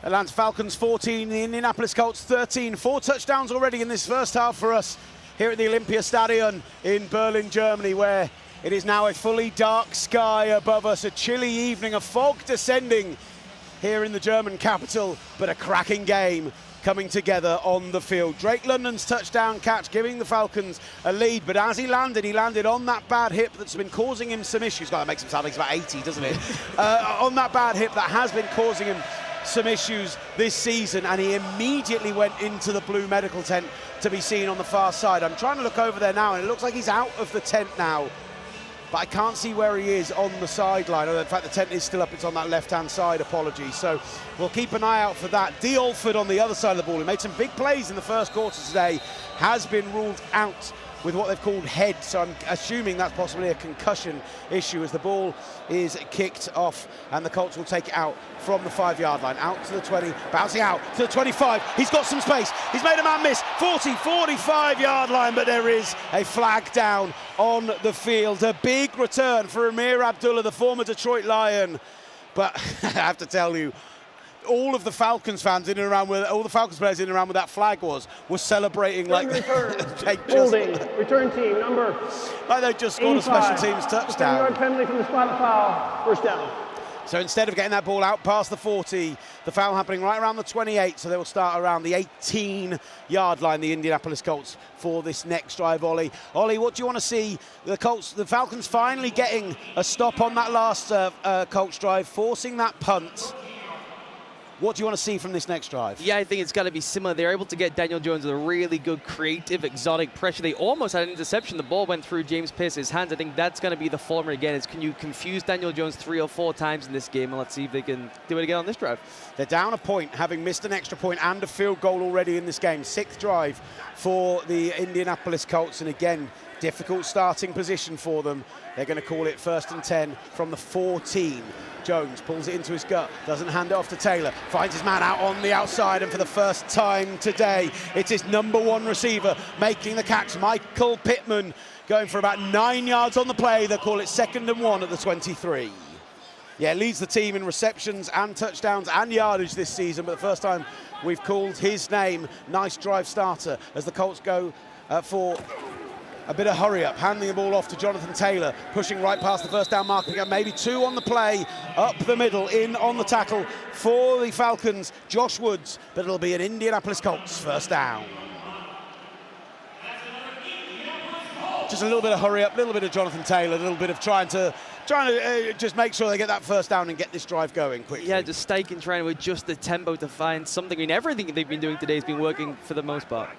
Atlanta Falcons 14, the Indianapolis Colts 13. 4 touchdowns already in this first half for us here at the Olympiastadion in Berlin, Germany, where it is now a fully dark sky above us, a chilly evening, a fog descending here in the German capital, but a cracking game coming together on the field. Drake London's touchdown catch giving the Falcons a lead, but as he landed on that bad hip that's been causing him some issues. God, that makes him sound like he's about 80, doesn't it? On that bad hip that has been causing him some issues this season, and he immediately went into the blue medical tent to be seen on the far side. I'm trying to look over there now, and it looks like he's out of the tent now, but I can't see where he is on the sideline. In fact, the tent is still up. It's on that left-hand side. Apologies. So we'll keep an eye out for that. D. Alford on the other side of the ball, who made some big plays in the first quarter today, has been ruled out with what they've called head. So I'm assuming that's possibly a concussion issue as the ball is kicked off, and the Colts will take it out from the 5-yard line, out to the 20, bouncing out to the 25. He's got some space. He's made a man miss. 40, 45-yard line, but there is a flag down on the field. A big return for Amir Abdullah, the former Detroit Lion. But I have to tell you, all of the Falcons fans in and around where all the Falcons players in and around where that flag was celebrating like return team number like they just scored 85. A special teams touchdown. 10-yard penalty from the spot of foul, first down. So instead of getting that ball out past the 40, the foul happening right around the 28, so they will start around the 18-yard line, the Indianapolis Colts, for this next drive. Ollie, what do you want to see? The Falcons finally getting a stop on that last Colts drive, forcing that punt. What do you want to see from this next drive? Yeah, I think it's got to be similar. They're able to get Daniel Jones with a really good, creative, exotic pressure. They almost had an interception. The ball went through James Pierce's hands. I think that's going to be the formula again. Is can you confuse Daniel Jones 3 or 4 times in this game? And let's see if they can do it again on this drive. They're down a point, having missed an extra point and a field goal already in this game. 6th drive for the Indianapolis Colts. And again, difficult starting position for them. They're going to call it 1st and 10 from the 14. Jones pulls it into his gut, doesn't hand it off to Taylor, finds his man out on the outside, and for the first time today, it's his number 1 receiver making the catch. Michael Pittman going for about 9 yards on the play. They'll call it 2nd and 1 at the 23. Yeah, leads the team in receptions and touchdowns and yardage this season, but the first time we've called his name. Nice drive starter as the Colts go for a bit of hurry up, handing the ball off to Jonathan Taylor, pushing right past the first down marker. Again, maybe 2 on the play, up the middle, in on the tackle for the Falcons, Josh Woods, but it'll be an Indianapolis Colts first down. Just a little bit of hurry up, a little bit of Jonathan Taylor, a little bit of trying to just make sure they get that first down and get this drive going quickly. Yeah, just staking, trying to adjust the tempo to find something. I mean, everything they've been doing today has been working for the most part.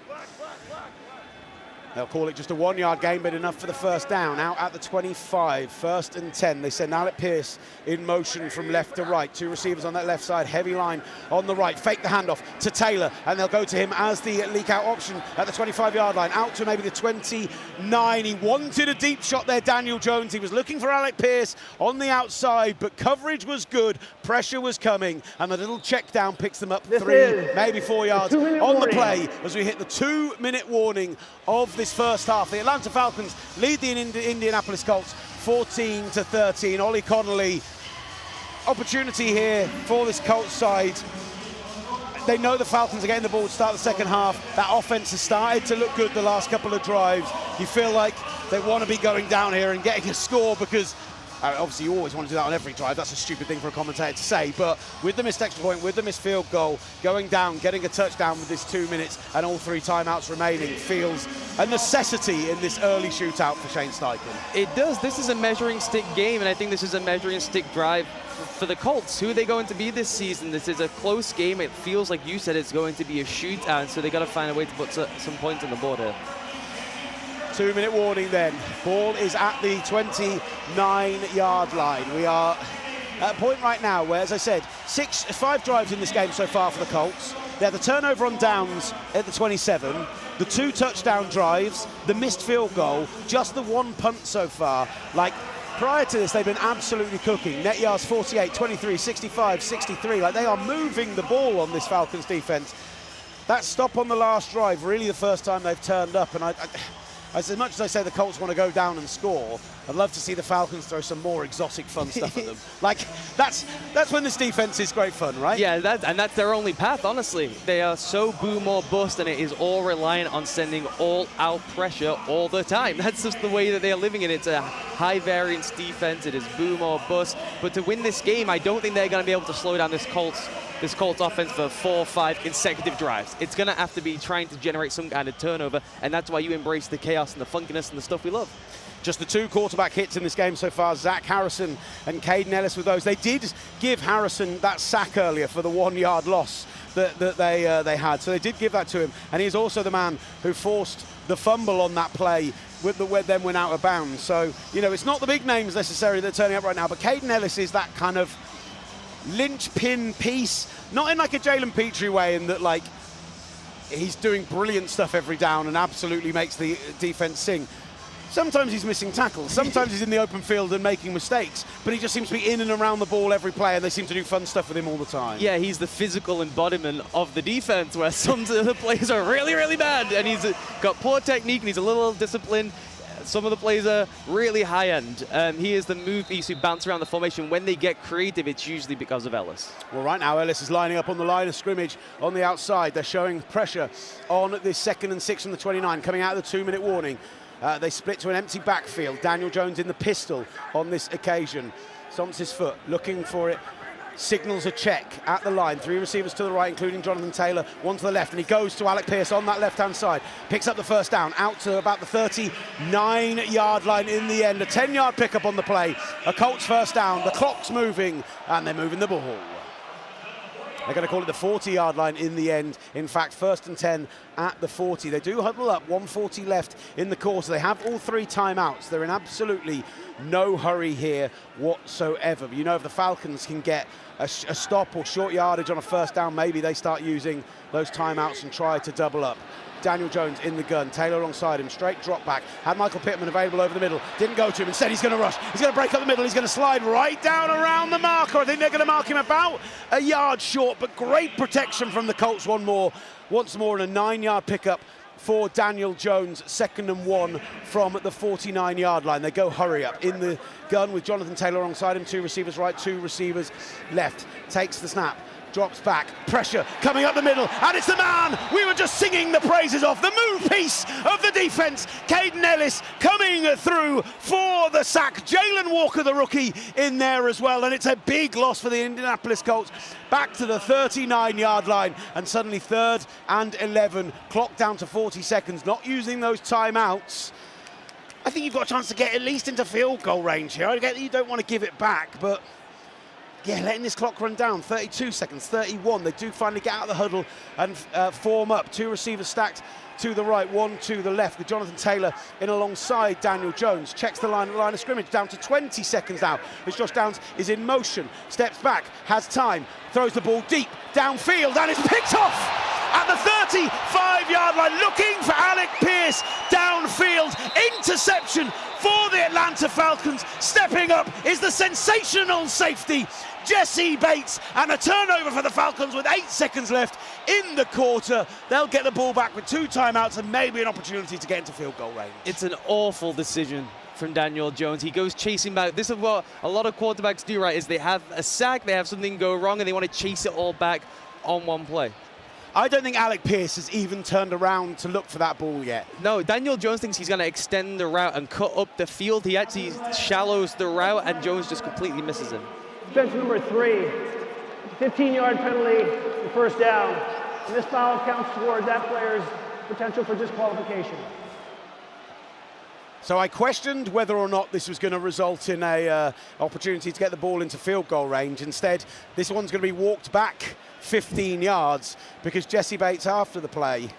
They'll call it just a 1-yard gain, but enough for the first down. Out at the 25, 1st and 10. They send Alec Pierce in motion from left to right. 2 receivers on that left side, heavy line on the right. Fake the handoff to Taylor, and they'll go to him as the leak-out option at the 25-yard line. Out to maybe the 29. He wanted a deep shot there, Daniel Jones. He was looking for Alec Pierce on the outside, but coverage was good, pressure was coming, and the little check down picks them up 3, maybe 4 yards on the play as we hit the 2-minute warning of this first half. The Atlanta Falcons lead the Indianapolis Colts 14-13. Ollie Connolly, opportunity here for this Colts side. They know the Falcons are getting the ball to start the second half. That offense has started to look good the last couple of drives. You feel like they want to be going down here and getting a score because obviously you always want to do that on every drive. That's a stupid thing for a commentator to say, but with the missed extra point, with the missed field goal, going down, getting a touchdown with this 2 minutes and all 3 timeouts remaining feels a necessity in this early shootout for Shane Steichen. It does. This is a measuring stick game, and I think this is a measuring stick drive for the Colts. Who are they going to be this season? This is a close game. It feels like you said it's going to be a shootout, so they got to find a way to put some points on the board here. 2-minute warning then. Ball is at the 29-yard line. We are at a point right now where, as I said, 5 drives in this game so far for the Colts. They had the turnover on downs at the 27, the 2 touchdown drives, the missed field goal, just the 1 punt so far. Like, prior to this, they've been absolutely cooking. Net yards 48, 23, 65, 63. Like, they are moving the ball on this Falcons defense. That stop on the last drive, really the first time they've turned up, and as much as I say the Colts want to go down and score, I'd love to see the Falcons throw some more exotic fun stuff at them. Like, that's when this defense is great fun, right? Yeah, that's their only path, honestly. They are so boom or bust, and it is all reliant on sending all-out pressure all the time. That's just the way that they are living it. It's a high-variance defense. It is boom or bust. But to win this game, I don't think they're going to be able to slow down this Colts offense for 4 or 5 consecutive drives. It's going to have to be trying to generate some kind of turnover, and that's why you embrace the chaos and the funkiness and the stuff we love. Just the 2 quarterback hits in this game so far, Zach Harrison and Caden Ellis with those. They did give Harrison that sack earlier for the 1-yard loss that they had. So they did give that to him. And he's also the man who forced the fumble on that play with then went out of bounds. So, you know, it's not the big names necessarily that are turning up right now, but Caden Ellis is that kind of linchpin piece, not in like a Jalen Petrie way in that, like, he's doing brilliant stuff every down and absolutely makes the defense sing. Sometimes he's missing tackles, sometimes he's in the open field and making mistakes, but he just seems to be in and around the ball every play, and they seem to do fun stuff with him all the time. Yeah, he's the physical embodiment of the defense, where some of the plays are really, really bad, and he's got poor technique and he's a little disciplined. Some of the plays are really high-end. He is the move piece who bounce around the formation. When they get creative, it's usually because of Ellis. Well, right now, Ellis is lining up on the line of scrimmage on the outside. They're showing pressure on this 2nd and 6 from the 29, coming out of the 2-minute warning. They split to an empty backfield. Daniel Jones in the pistol on this occasion. Stomps his foot, looking for it. Signals a check at the line. 3 receivers to the right, including Jonathan Taylor, 1 to the left, and he goes to Alec Pierce on that left-hand side. Picks up the first down, out to about the 39-yard line in the end. A 10-yard pickup on the play. A Colts first down. The clock's moving, and they're moving the ball. They're going to call it the 40-yard line in the end. In fact, 1st and 10 at the 40. They do huddle up, 1:40 left in the quarter. They have all 3 timeouts. They're in absolutely no hurry here whatsoever. But you know, if the Falcons can get a stop or short yardage on a first down, maybe they start using those timeouts and try to double up. Daniel Jones in the gun, Taylor alongside him, straight drop back, had Michael Pittman available over the middle, didn't go to him, instead he's going to rush, he's going to break up the middle, he's going to slide right down around the marker. I think they're going to mark him about a yard short, but great protection from the Colts once more, and a 9-yard pickup for Daniel Jones, 2nd and 1 from the 49-yard line. They go hurry up in the gun with Jonathan Taylor alongside him, 2 receivers right, 2 receivers left, takes the snap, drops back, pressure coming up the middle, and it's the man we were just singing the praises of, the move piece of the defense, Caden Ellis coming through for the sack. Jalen Walker, the rookie, in there as well, and it's a big loss for the Indianapolis Colts. Back to the 39-yard line, and suddenly 3rd and 11, clock down to 40 seconds, not using those timeouts. I think you've got a chance to get at least into field goal range here. I get that you don't want to give it back, but yeah, letting this clock run down, 32 seconds, 31. They do finally get out of the huddle and form up. 2 receivers stacked to the right, 1 to the left, with Jonathan Taylor in alongside Daniel Jones. Checks the line of scrimmage, down to 20 seconds now, as Josh Downs is in motion, steps back, has time, throws the ball deep, downfield, and it's picked off at the 35-yard line, looking for Alec Pierce, downfield, interception for the Atlanta Falcons. Stepping up is the sensational safety, Jesse Bates, and a turnover for the Falcons with 8 seconds left in the quarter. They'll get the ball back with 2 timeouts and maybe an opportunity to get into field goal range. It's an awful decision from Daniel Jones. He goes chasing back. This is what a lot of quarterbacks do, right, is they have a sack, they have something go wrong, and they want to chase it all back on one play. I don't think Alec Pierce has even turned around to look for that ball yet. No, Daniel Jones thinks he's going to extend the route and cut up the field. He actually shallows the route, and Jones just completely misses him. Defense number 3, 15-yard penalty, first down. And this foul counts toward that player's potential for disqualification. So I questioned whether or not this was going to result in a opportunity to get the ball into field goal range. Instead, this one's going to be walked back 15 yards because Jesse Bates, after the play,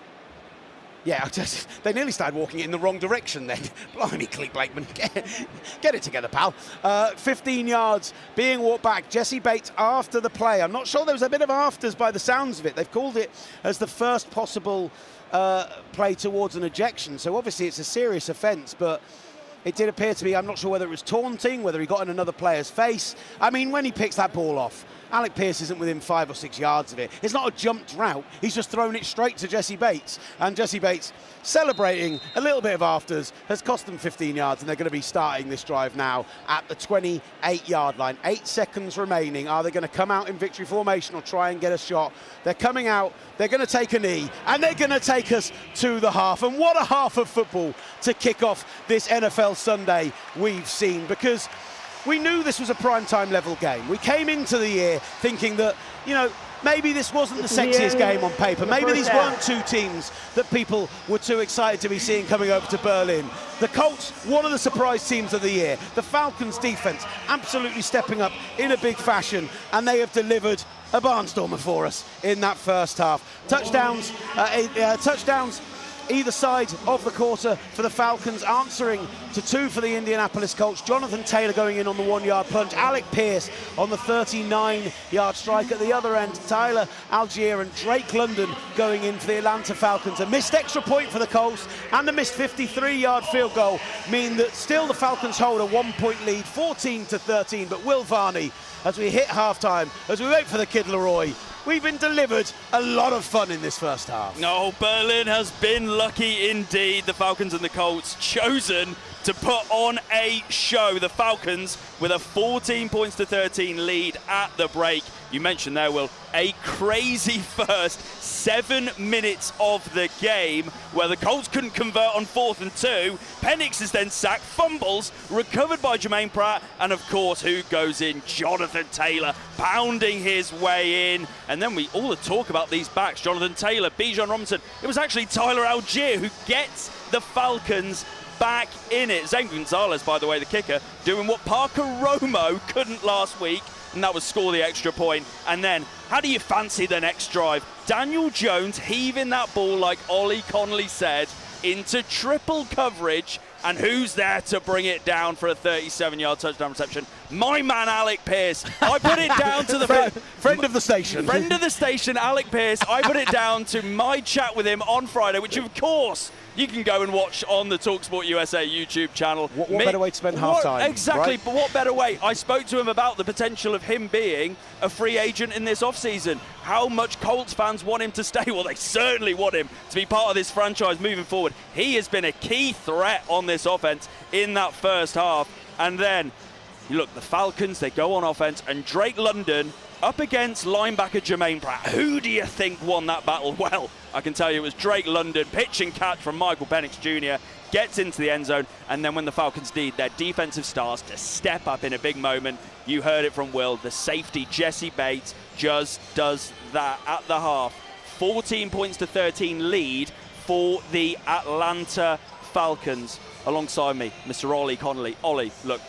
they nearly started walking it in the wrong direction then. Blimey, Cleet Blakeman, get it together, pal. 15 yards being walked back. Jesse Bates after the play. I'm not sure there was a bit of afters by the sounds of it. They've called it as the first possible play towards an ejection. So obviously it's a serious offence, but It did appear to be, I'm not sure whether it was taunting, whether he got in another player's face. I mean, when he picks that ball off, Alec Pearce isn't within 5 or 6 yards of it. It's not a jumped route. He's just thrown it straight to Jesse Bates. And Jesse Bates, celebrating a little bit of afters, has cost them 15 yards, and they're going to be starting this drive now at the 28-yard line. 8 seconds remaining. Are they going to come out in victory formation or try and get a shot? They're coming out. They're going to take a knee, and they're going to take us to the half. And what a half of football to kick off this NFL Sunday we've seen, because we knew this was a prime-time level game. We came into the year thinking that, you know, maybe this wasn't the sexiest game on paper. Maybe these weren't two teams that people were too excited to be seeing coming over to Berlin. The Colts, one of the surprise teams of the year. The Falcons' defense absolutely stepping up in a big fashion, and they have delivered a barnstormer for us in that first half. Touchdowns either side of the quarter for the Falcons, answering to 2 for the Indianapolis Colts. Jonathan Taylor going in on the 1-yard plunge. Alec Pearce on the 39-yard strike at the other end. Tyler Algier and Drake London going in for the Atlanta Falcons. A missed extra point for the Colts and a missed 53-yard field goal mean that still the Falcons hold a 1-point lead, 14-13. But Will Varney, as we hit halftime, as we wait for the Kid Leroy, we've been delivered a lot of fun in this first half. No, Berlin has been lucky indeed. The Falcons and the Colts chosen to put on a show. The Falcons with a 14-13 lead at the break. You mentioned there, Will, a crazy first 7 minutes of the game where the Colts couldn't convert on 4th and 2. Penix is then sacked, fumbles, recovered by Jermaine Pratt, and of course, who goes in? Jonathan Taylor, pounding his way in. And then all the talk about these backs, Jonathan Taylor, Bijan Robinson. It was actually Tyler Algier who gets the Falcons back in it. Zane Gonzalez, by the way, the kicker, doing what Parker Romo couldn't last week, and that was score the extra point. And then, how do you fancy the next drive? Daniel Jones heaving that ball, like Ollie Connolly said, into triple coverage. And who's there to bring it down for a 37-yard touchdown reception? My man, Alec Pearce. I put it down to the friend of the station. Friend of the station, Alec Pearce. I put it down to my chat with him on Friday, which of course you can go and watch on the TalkSport USA YouTube channel. What better way to spend half time? Exactly, right? But what better way? I spoke to him about the potential of him being a free agent in this offseason. How much Colts fans want him to stay? Well, they certainly want him to be part of this franchise moving forward. He has been a key threat on this offense in that first half. And then, look, the Falcons, they go on offense, and Drake London up against linebacker Jermaine Pratt. Who do you think won that battle? Well, I can tell you it was Drake London. Pitch and catch from Michael Penix Jr. Gets into the end zone. And then when the Falcons need their defensive stars to step up in a big moment, you heard it from Will, the safety Jesse Bates just does that at the half. 14-13 lead for the Atlanta Falcons. Alongside me, Mr. Ollie Connolly. Ollie, look,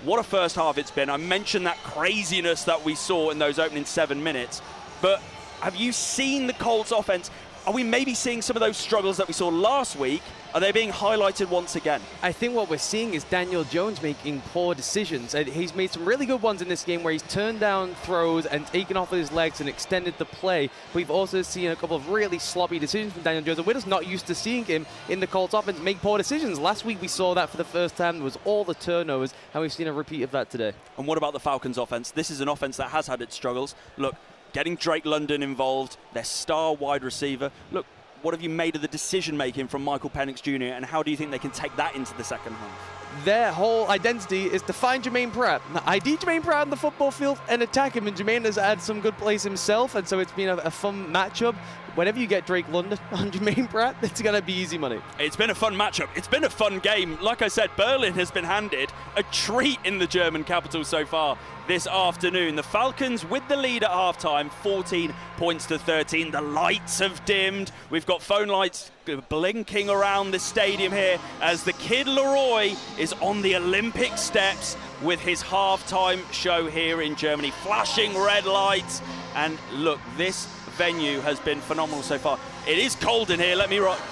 what a first half it's been. I mentioned that craziness that we saw in those opening 7 minutes, but have you seen the Colts offense? Are we maybe seeing some of those struggles that we saw last week? Are they being highlighted once again? I think what we're seeing is Daniel Jones making poor decisions. And he's made some really good ones in this game where he's turned down throws and taken off with his legs and extended the play. But we've also seen a couple of really sloppy decisions from Daniel Jones. And we're just not used to seeing him in the Colts offense make poor decisions. Last week we saw that for the first time. There was all the turnovers, and we've seen a repeat of that today. And what about the Falcons offense? This is an offense that has had its struggles. Look, getting Drake London involved, their star wide receiver. Look, what have you made of the decision-making from Michael Penix Jr., and how do you think they can take that into the second half? Their whole identity is to find Jermaine Pratt, ID Jermaine Pratt on the football field and attack him, and Jermaine has had some good plays himself, and so it's been a fun matchup. Whenever you get Drake London on Jermaine Pratt, it's going to be easy money. It's been a fun matchup. It's been a fun game. Like I said, Berlin has been handed a treat in the German capital so far this afternoon. The Falcons with the lead at halftime, 14-13. The lights have dimmed. We've got phone lights blinking around the stadium here as the Kid Leroy is on the Olympic steps with his halftime show here in Germany. Flashing red lights. And look, this venue has been phenomenal so far. It is cold in here,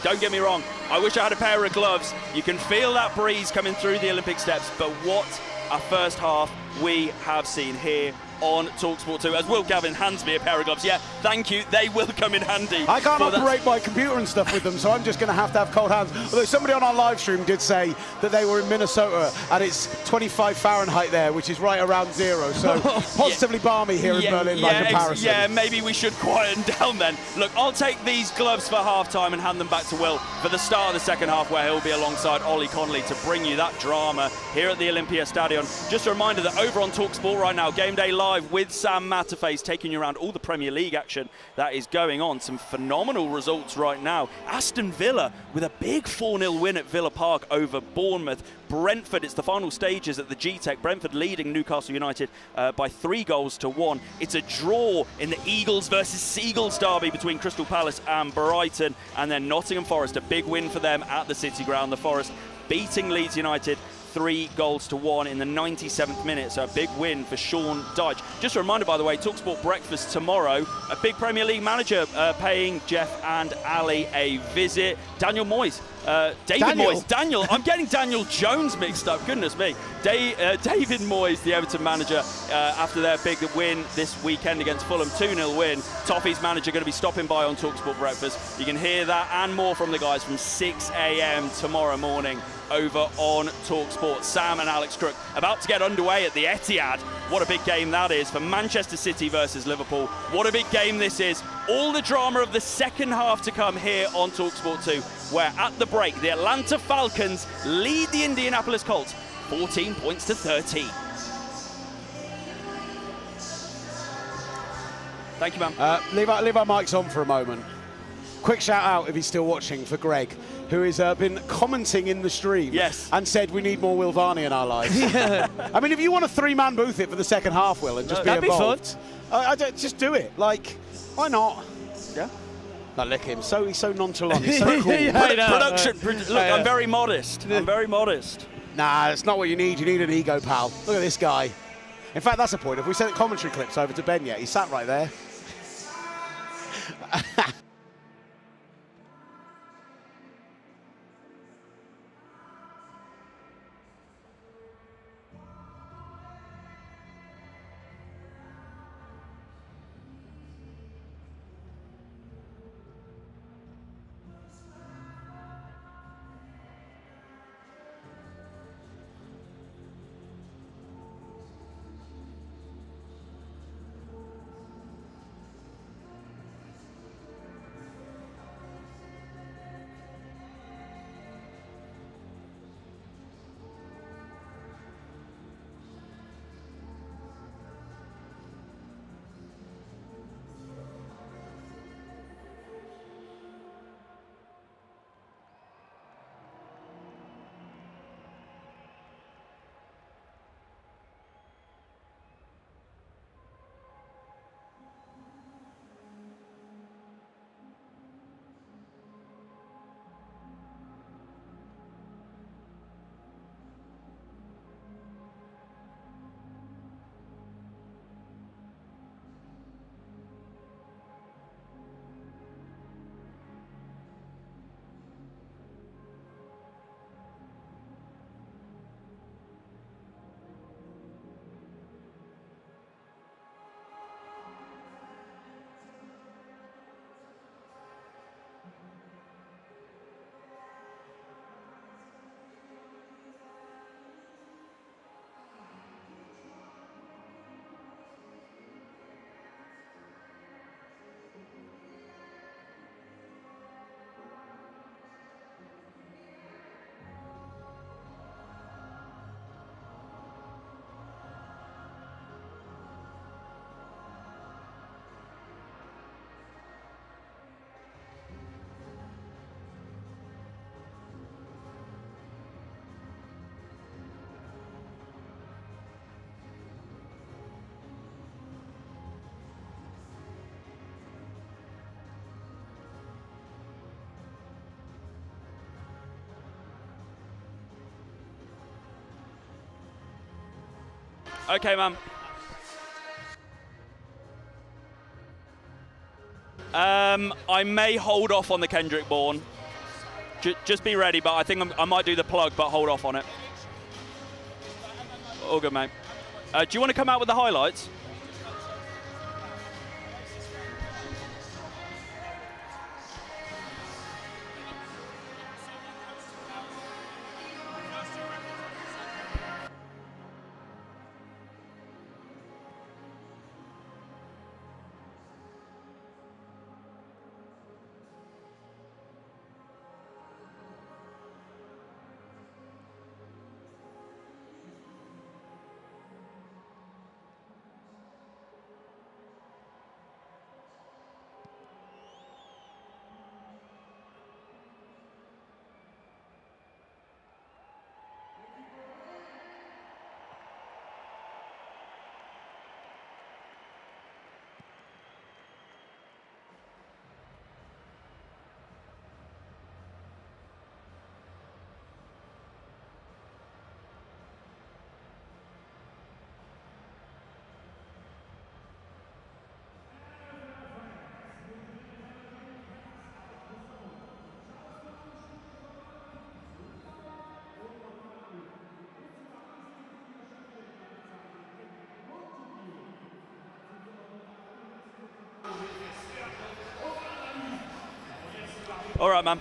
don't get me wrong. I wish I had a pair of gloves. You can feel that breeze coming through the Olympic steps, but what a first half we have seen. Here on TalkSport 2. As Will Gavin hands me a pair of gloves. Yeah, thank you. They will come in handy. I can't operate my computer and stuff with them, so I'm just going to have cold hands. Although somebody on our live stream did say that they were in Minnesota and it's 25 Fahrenheit there, which is right around 0. So positively balmy here in Berlin by comparison. Yeah, maybe we should quieten down then. Look, I'll take these gloves for half-time and hand them back to Will for the start of the second half, where he'll be alongside Ollie Connolly to bring you that drama here at the Olympiastadion. Just a reminder that over on TalkSport right now, Game Day Live with Sam Matterface taking you around all the Premier League action that is going on. Some phenomenal results right now. Aston Villa with a big 4-0 win at Villa Park over Bournemouth. Brentford, it's the final stages at the G-Tech. Brentford leading Newcastle United by 3-1. It's a draw in the Eagles versus Seagulls derby between Crystal Palace and Brighton. And then Nottingham Forest, a big win for them at the City Ground. The Forest beating Leeds United 3-1 in the 97th minute, so a big win for Sean Dyche. Just a reminder, by the way, TalkSport Breakfast tomorrow, a big Premier League manager paying Jeff and Ali a visit. Daniel Moyes. Daniel, I'm getting Daniel Jones mixed up, goodness me. David Moyes, the Everton manager, after their big win this weekend against Fulham, 2-0 win. Toffee's manager going to be stopping by on TalkSport Breakfast. You can hear that and more from the guys from 6 a.m. tomorrow morning over on TalkSport. Sam and Alex Crook about to get underway at the Etihad. What a big game that is for Manchester City versus Liverpool. What a big game this is. All the drama of the second half to come here on TalkSport 2, where at the break, the Atlanta Falcons lead the Indianapolis Colts 14 points to 13. Thank you, man. Leave our mics on for a moment. Quick shout out, if he's still watching, for Greg, who has been commenting in the stream and said we need more Will Varney in our lives. I mean, if you want a 3-man booth it for the second half, Will, and just be involved, just do it. Like, why not? Yeah. Now, look at him. He's so nonchalant. He's so cool. Look, I'm very modest. I'm very modest. Nah, that's not what you need. You need an ego, pal. Look at this guy. In fact, that's a point. If we sent commentary clips over to Ben yet, he sat right there. Okay, man. I may hold off on the Kendrick Bourne. Just be ready, but I think I might do the plug, but hold off on it. All good, mate. Do you want to come out with the highlights? All right, man.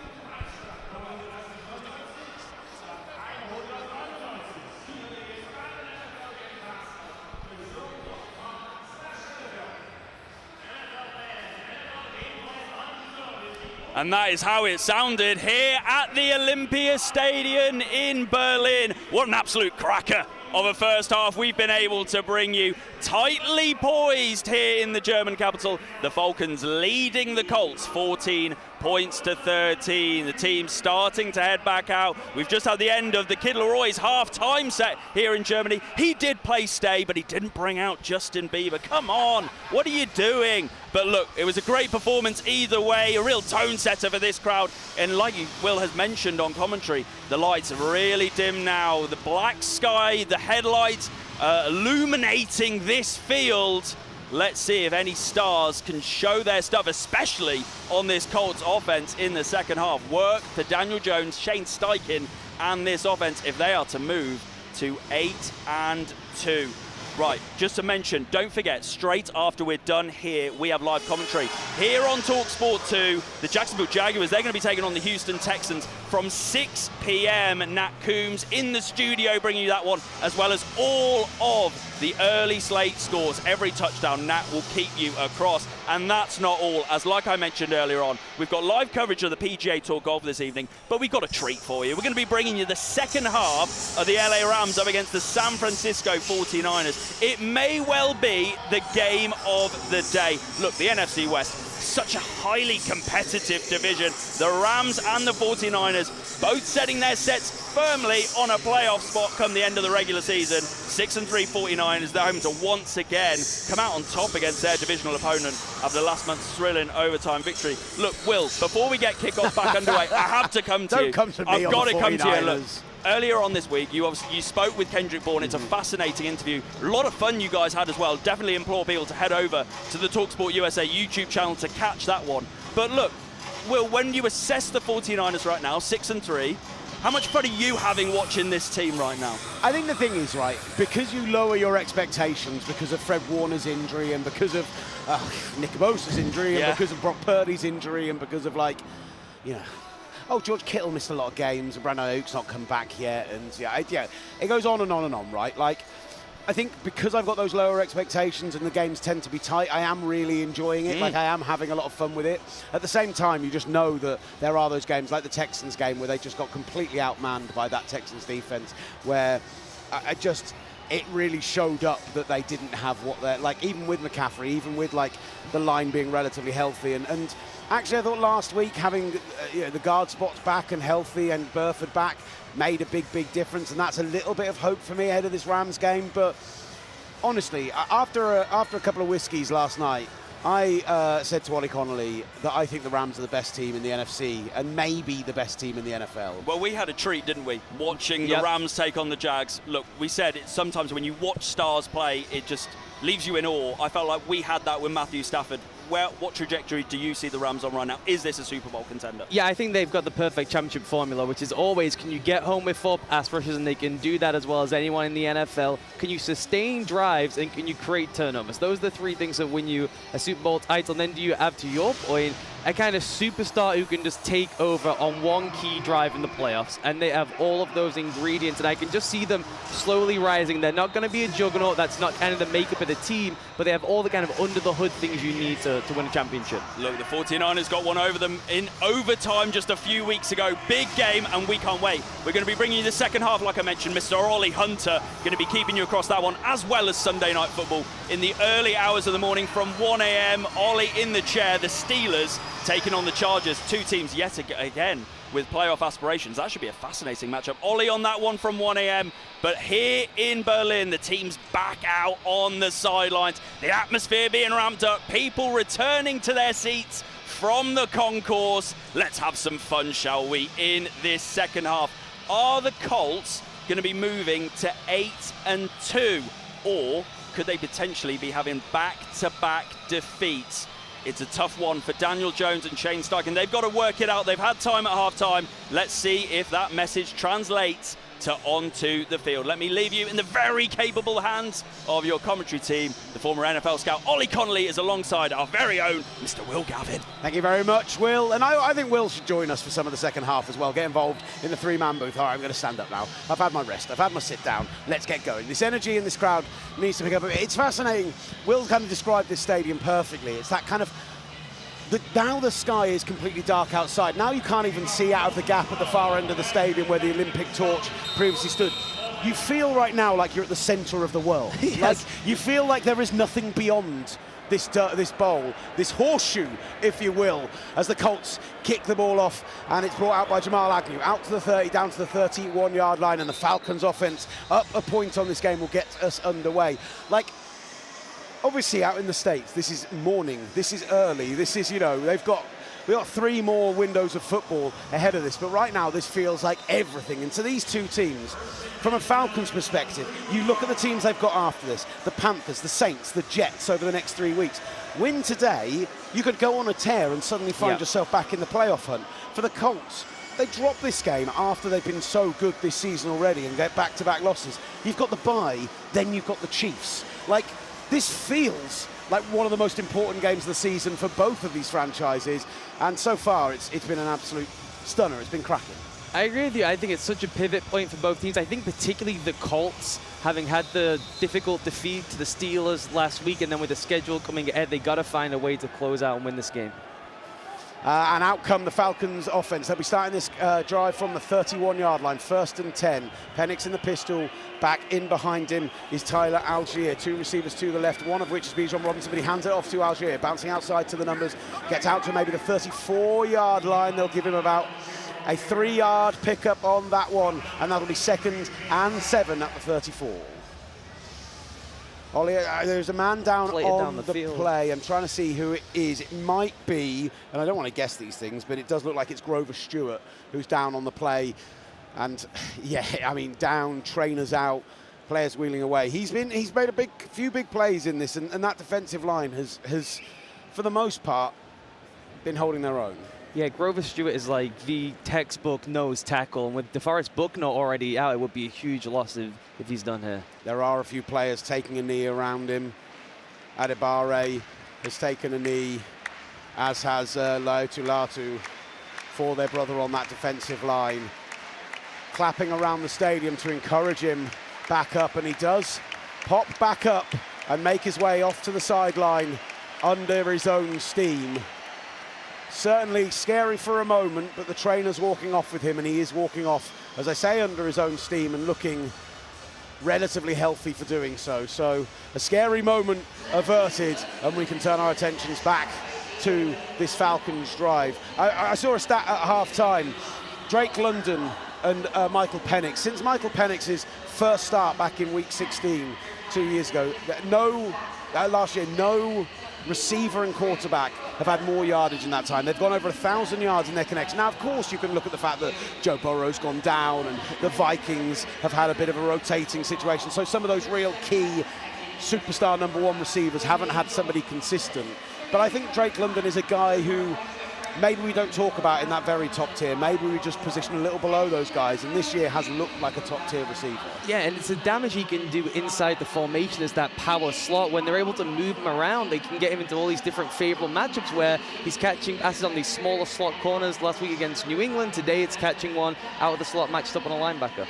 And that is how it sounded here at the Olympiastadion in Berlin. What an absolute cracker of a first half we've been able to bring you. Tightly poised here in the German capital. The Falcons leading the Colts 14 points to 13. The team starting to head back out. We've just had the end of the Kid Leroy's half-time set here in Germany. He did play stay, but he didn't bring out Justin Bieber. Come on, what are you doing? But look, it was a great performance either way, a real tone setter for this crowd. And like Will has mentioned on commentary, the lights are really dim now. The black sky, the headlights illuminating this field. Let's see if any stars can show their stuff, especially on this Colts offense in the second half. Work for Daniel Jones, Shane Steichen, and this offense if they are to move to 8-2. Right, just to mention, don't forget, straight after we're done here, we have live commentary. Here on TalkSport 2, the Jacksonville Jaguars, they're going to be taking on the Houston Texans from 6 p.m. Nat Coombs in the studio bringing you that one, as well as all of the early slate scores. Every touchdown, Nat will keep you across. And that's not all, as like I mentioned earlier on, we've got live coverage of the PGA Tour Golf this evening, but we've got a treat for you. We're going to be bringing you the second half of the LA Rams up against the San Francisco 49ers. It may well be the game of the day. Look, the NFC West, such a highly competitive division. The Rams and the 49ers both setting their sets firmly on a playoff spot come the end of the regular season. 6-3 49ers, they're home to once again come out on top against their divisional opponent after last month's thrilling overtime victory. Look, Will, before we get kickoff back underway, I have to come to you. Don't come to me. I've got to come to you. Look, 49ers. earlier on this week, you spoke with Kendrick Bourne. It's a fascinating interview. A lot of fun you guys had as well. Definitely implore people to head over to the TalkSport USA YouTube channel to catch that one. But look, Will, when you assess the 49ers right now, 6-3, how much fun are you having watching this team right now? I think the thing is, right, because you lower your expectations because of Fred Warner's injury and because of Nick Bosa's injury and because of Brock Purdy's injury and because of, like, you know, oh, George Kittle missed a lot of games and Brandon Oak's not come back yet. And it goes on and on and on, right? Like, I think because I've got those lower expectations and the games tend to be tight, I am really enjoying it. Like, I am having a lot of fun with it. At the same time, you just know that there are those games, like the Texans game, where they just got completely outmanned by that Texans defense, where it really showed up that they didn't have what they're, like, even with McCaffrey, even with, like, the line being relatively healthy. And actually, I thought last week having the guard spots back and healthy and Burford back made a big difference, and that's a little bit of hope for me ahead of this Rams game. But honestly, after a couple of whiskeys last night, I said to Ollie Connolly that I think the Rams are the best team in the NFC and maybe the best team in the NFL. Well, we had a treat, didn't we, watching the Rams take on the Jags. Look, we said it sometimes when you watch stars play, it just leaves you in awe. I felt like we had that with Matthew Stafford. What trajectory do you see the Rams on right now? Is this a Super Bowl contender? Yeah, I think they've got the perfect championship formula, which is always, can you get home with 4 pass rushes, and they can do that as well as anyone in the NFL? Can you sustain drives, and can you create turnovers? Those are the 3 things that win you a Super Bowl title. And then do you have, to your point, a kind of superstar who can just take over on one key drive in the playoffs? And they have all of those ingredients, and I can just see them slowly rising. They're not going to be a juggernaut. That's not kind of the makeup of the team, but they have all the kind of under-the-hood things you need to win a championship. Look, the 49ers got one over them in overtime just a few weeks ago. Big game, and we can't wait. We're going to be bringing you the second half, like I mentioned. Mr. Ollie Hunter going to be keeping you across that one, as well as Sunday Night Football in the early hours of the morning from 1 a.m. Ollie in the chair. The Steelers taking on the Chargers. 2 teams yet again with playoff aspirations. That should be a fascinating matchup. Ollie on that one from 1 a.m. But here in Berlin, the team's back out on the sidelines. The atmosphere being ramped up. People returning to their seats from the concourse. Let's have some fun, shall we, in this second half. Are the Colts going to be moving to 8-2? Or could they potentially be having back-to-back defeats? It's a tough one for Daniel Jones and Shane Steichen. They've got to work it out. They've had time at halftime. Let's see if that message translates to onto the field. Let me leave you in the very capable hands of your commentary team. The former NFL scout Ollie Connolly is alongside our very own Mr. Will Gavin. Thank you very much, Will. And I think Will should join us for some of the second half as well. Get involved in the three-man booth. All right, I'm going to stand up now. I've had my rest. I've had my sit down. Let's get going. This energy in this crowd needs to pick up. It's fascinating. Will kind of described this stadium perfectly. It's that kind of... now the sky is completely dark outside. Now you can't even see out of the gap at the far end of the stadium where the Olympic torch previously stood. You feel right now like you're at the centre of the world. Yes. Like you feel like there is nothing beyond this bowl, this horseshoe, if you will, as the Colts kick the ball off, and it's brought out by Jamal Agnew, out to the 30, down to the 31-yard line, and the Falcons offense up a point on this game will get us underway. Like, obviously out in the States, this is morning, this is early, this is, you know, we've got 3 more windows of football ahead of this, but right now this feels like everything. And to these two teams, from a Falcons perspective, you look at the teams they've got after this, the Panthers, the Saints, the Jets over the next 3 weeks. Win today, you could go on a tear and suddenly find yourself back in the playoff hunt. For the Colts, they drop this game after they've been so good this season already and get back-to-back losses. You've got the bye, then you've got the Chiefs. Like, this feels like one of the most important games of the season for both of these franchises, and so far it's been an absolute stunner. It's been cracking. I agree with you. I think it's such a pivot point for both teams. I think particularly the Colts, having had the difficult defeat to the Steelers last week, and then with the schedule coming ahead, they got to find a way to close out and win this game. And out come the Falcons offense. They'll be starting this drive from the 31-yard line, 1st and 10. Penix in the pistol. Back in behind him is Tyler Algier. 2 receivers to the left, one of which is Bijan Robinson, but he hands it off to Algier. Bouncing outside to the numbers. Gets out to maybe the 34-yard line. They'll give him about a 3-yard pickup on that one, and that'll be 2nd and 7 at the 34. Ollie, there's a man down on the play. I'm trying to see who it is. It might be, and I don't want to guess these things, but it does look like it's Grover Stewart who's down on the play. And yeah, I mean, down, trainers out, players wheeling away. He's made a few big plays in this, and that defensive line has, for the most part, been holding their own. Yeah, Grover Stewart is like the textbook nose tackle, and with DeForest Buckner already out, it would be a huge loss if he's done here. There are a few players taking a knee around him. Adebare has taken a knee, as has Lautulatu, for their brother on that defensive line. Clapping around the stadium to encourage him back up, and he does pop back up and make his way off to the sideline under his own steam. Certainly scary for a moment, but the trainer's walking off with him, and he is walking off, as I say, under his own steam and looking relatively healthy for doing so. So a scary moment averted, and we can turn our attentions back to this Falcons drive. I saw a stat at half-time. Drake London and Michael Penix. Since Michael Penix's first start back in week 16 2 years ago, last year, no receiver and quarterback have had more yardage in that time. They've gone over 1,000 yards in their connection. Now, of course, you can look at the fact that Joe Burrow's gone down and the Vikings have had a bit of a rotating situation. So some of those real key superstar number 1 receivers haven't had somebody consistent. But I think Drake London is a guy who maybe we don't talk about in that very top tier. Maybe we just position a little below those guys, and this year has looked like a top tier receiver. Yeah, and it's the damage he can do inside the formation as that power slot. When they're able to move him around, they can get him into all these different favorable matchups where he's catching passes on these smaller slot corners. Last week against New England, today it's catching one out of the slot matched up on a linebacker.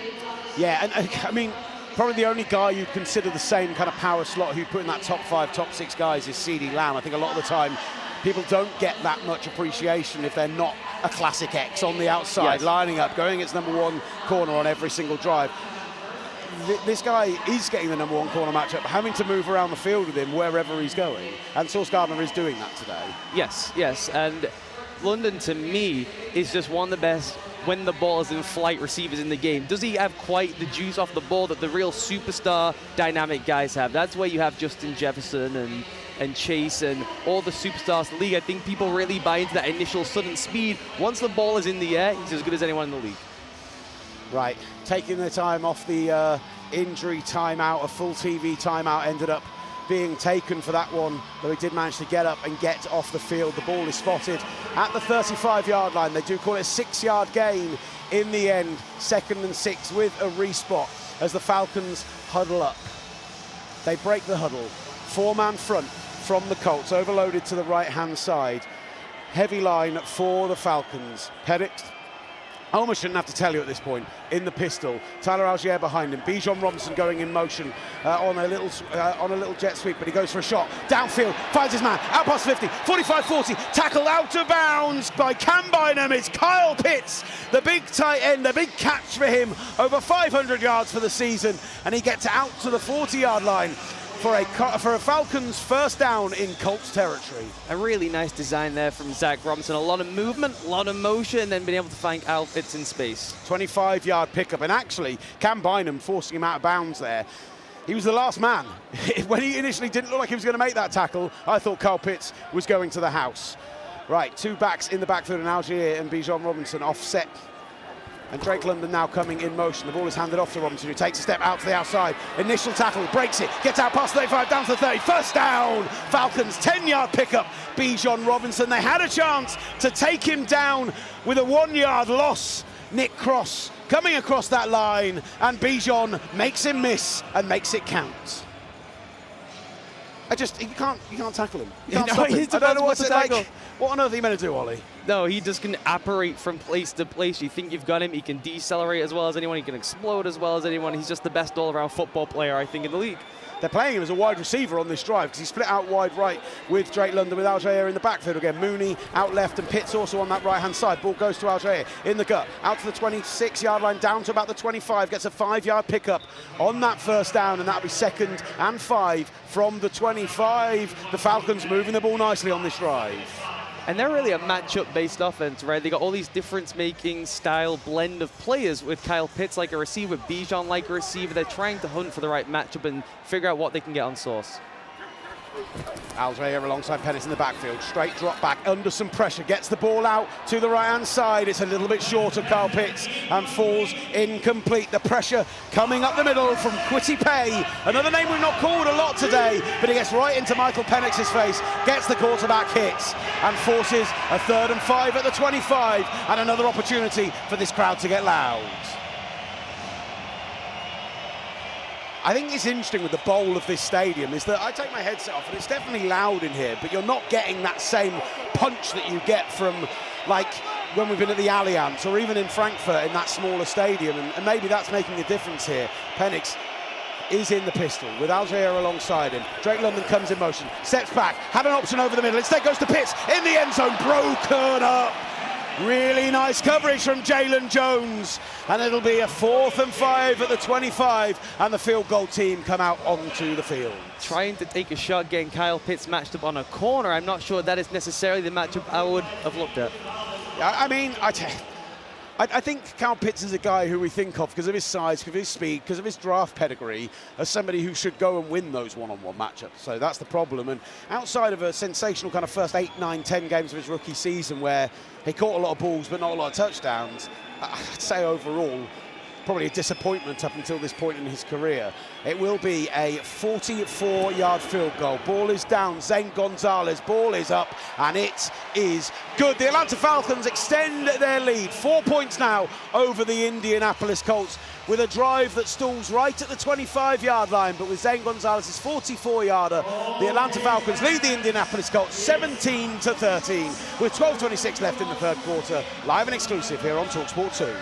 Yeah, and I mean, probably the only guy you'd consider the same kind of power slot who put in that top 5, top 6 guys is CeeDee Lamb. I think a lot of the time people don't get that much appreciation if they're not a classic X on the outside, lining up, going its number 1 corner on every single drive. This guy is getting the number 1 corner matchup, having to move around the field with him wherever he's going, and Sauce Gardner is doing that today. Yes, and London, to me, is just one of the best when the ball is in flight receivers in the game. Does he have quite the juice off the ball that the real superstar dynamic guys have? That's where you have Justin Jefferson and Chase and all the superstars in the league. I think people really buy into that initial sudden speed. Once the ball is in the air, he's as good as anyone in the league. Right, taking the time off the injury timeout, a full TV timeout ended up being taken for that one, though he did manage to get up and get off the field. The ball is spotted at the 35-yard line. They do call it a 6-yard gain in the end, 2nd and 6 with a respot as the Falcons huddle up. They break the huddle. 4-man front from the Colts, overloaded to the right-hand side. Heavy line for the Falcons. Penix, I almost shouldn't have to tell you at this point, in the pistol. Tyler Algier behind him. Bijan Robinson going in motion on a little jet sweep, but he goes for a shot. Downfield, finds his man, out past 50, 45-40, tackled out of bounds by Cam Bynum. It's Kyle Pitts, the big tight end, the big catch for him, over 500 yards for the season, and he gets out to the 40-yard line for a Falcons first down in Colts territory. A really nice design there from Zach Robinson. A lot of movement, a lot of motion, and then being able to find Kyle Pitts in space. 25-yard pickup, and actually Cam Bynum forcing him out of bounds there. He was the last man. When he initially didn't look like he was going to make that tackle, I thought Kyle Pitts was going to the house. Right, 2 backs in the backfield, and Algier and Bijan Robinson offset. And Drake London now coming in motion. The ball is handed off to Robinson, who takes a step out to the outside. Initial tackle, breaks it, gets out past 35, down to the 30. First down, Falcons, 10-yard pickup. Bijan Robinson, they had a chance to take him down with a 1-yard loss. Nick Cross coming across that line, and Bijan makes him miss and makes it count. You can't tackle him. You can't stop him. I don't know what to tackle. What on earth are you meant to do, Ollie? No, he just can apparate from place to place. You think you've got him. He can decelerate as well as anyone. He can explode as well as anyone. He's just the best all-around football player, I think, in the league. They're playing him as a wide receiver on this drive because he split out wide right with Drake London, with Algier in the backfield again. Mooney out left and Pitts also on that right-hand side. Ball goes to Algier in the gut, out to the 26-yard line, down to about the 25, gets a 5-yard pickup on that first down, and that'll be 2nd and 5 from the 25. The Falcons moving the ball nicely on this drive. And they're really a matchup-based offense, right? They got all these difference-making style blend of players with Kyle Pitts like a receiver, Bijan like a receiver. They're trying to hunt for the right matchup and figure out what they can get on source. Algier alongside Penix in the backfield, straight drop back under some pressure, gets the ball out to the right-hand side. It's a little bit short of Kyle Pitts and falls incomplete. The pressure coming up the middle from Kwity Paye, another name we've not called a lot today, but he gets right into Michael Penix's face, gets the quarterback hit, and forces a 3rd and 5 at the 25, and another opportunity for this crowd to get loud. I think it's interesting with the bowl of this stadium is that I take my headset off and it's definitely loud in here, but you're not getting that same punch that you get from, like, when we've been at the Allianz or even in Frankfurt in that smaller stadium, and maybe that's making a difference here. Penix is in the pistol with Algier alongside him. Drake London comes in motion, steps back, had an option over the middle. Instead goes to Pitts in the end zone, broken up. Really nice coverage from Jalen Jones, and it'll be a 4th and 5 at the 25, and the field goal team come out onto the field. Trying to take a shot, getting Kyle Pitts matched up on a corner. I'm not sure that is necessarily the matchup I would have looked at. I mean, I think Kyle Pitts is a guy who we think of because of his size, because of his speed, because of his draft pedigree, as somebody who should go and win those one-on-one matchups. So that's the problem. And outside of a sensational kind of first 8, 9, 10 games of his rookie season where he caught a lot of balls but not a lot of touchdowns, I'd say overall probably a disappointment up until this point in his career. It will be a 44-yard field goal. Ball is down, Zane Gonzalez, ball is up, and it is good. The Atlanta Falcons extend their lead, 4 points now over the Indianapolis Colts, with a drive that stalls right at the 25-yard line, but with Zane Gonzalez's 44-yarder, the Atlanta Falcons lead the Indianapolis Colts 17-13, with 12:26 left in the 3rd quarter. Live and exclusive here on TalkSport 2.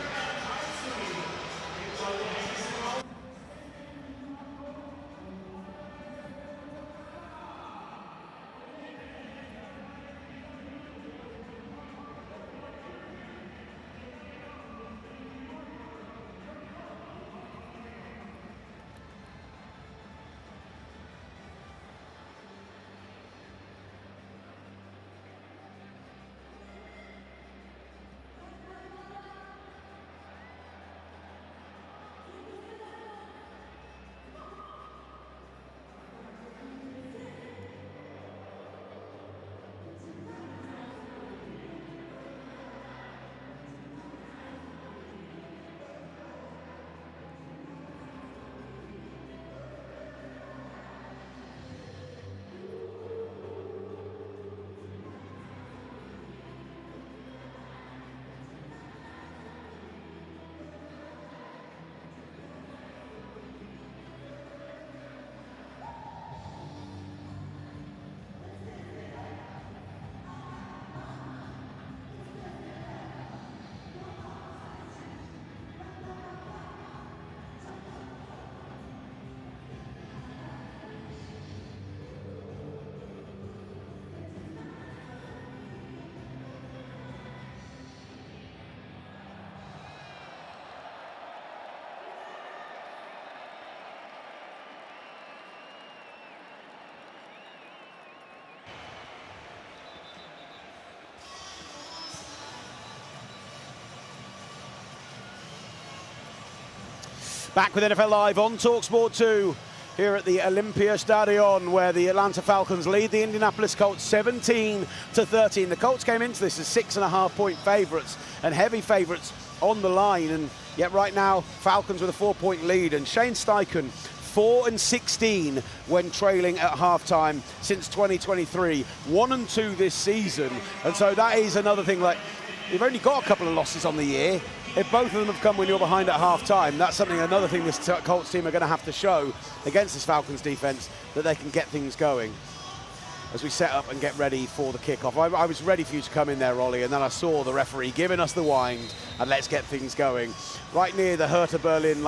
Back with NFL Live on TalkSport 2 here at the Olympiastadion, where the Atlanta Falcons lead the Indianapolis Colts 17-13. The Colts came into this as 6.5-point favourites and heavy favourites on the line, and yet right now Falcons with a 4-point lead. And Shane Steichen 4-16 when trailing at halftime since 2023, 1-2 this season, and so that is another thing. Like, you've only got a couple of losses on the year. If both of them have come when you're behind at half-time, that's another thing this Colts team are going to have to show against this Falcons defense, that they can get things going. As we set up and get ready for the kickoff, I was ready for you to come in there, Ollie, and then I saw the referee giving us the wind, and let's get things going. Right near the Hertha Berlin,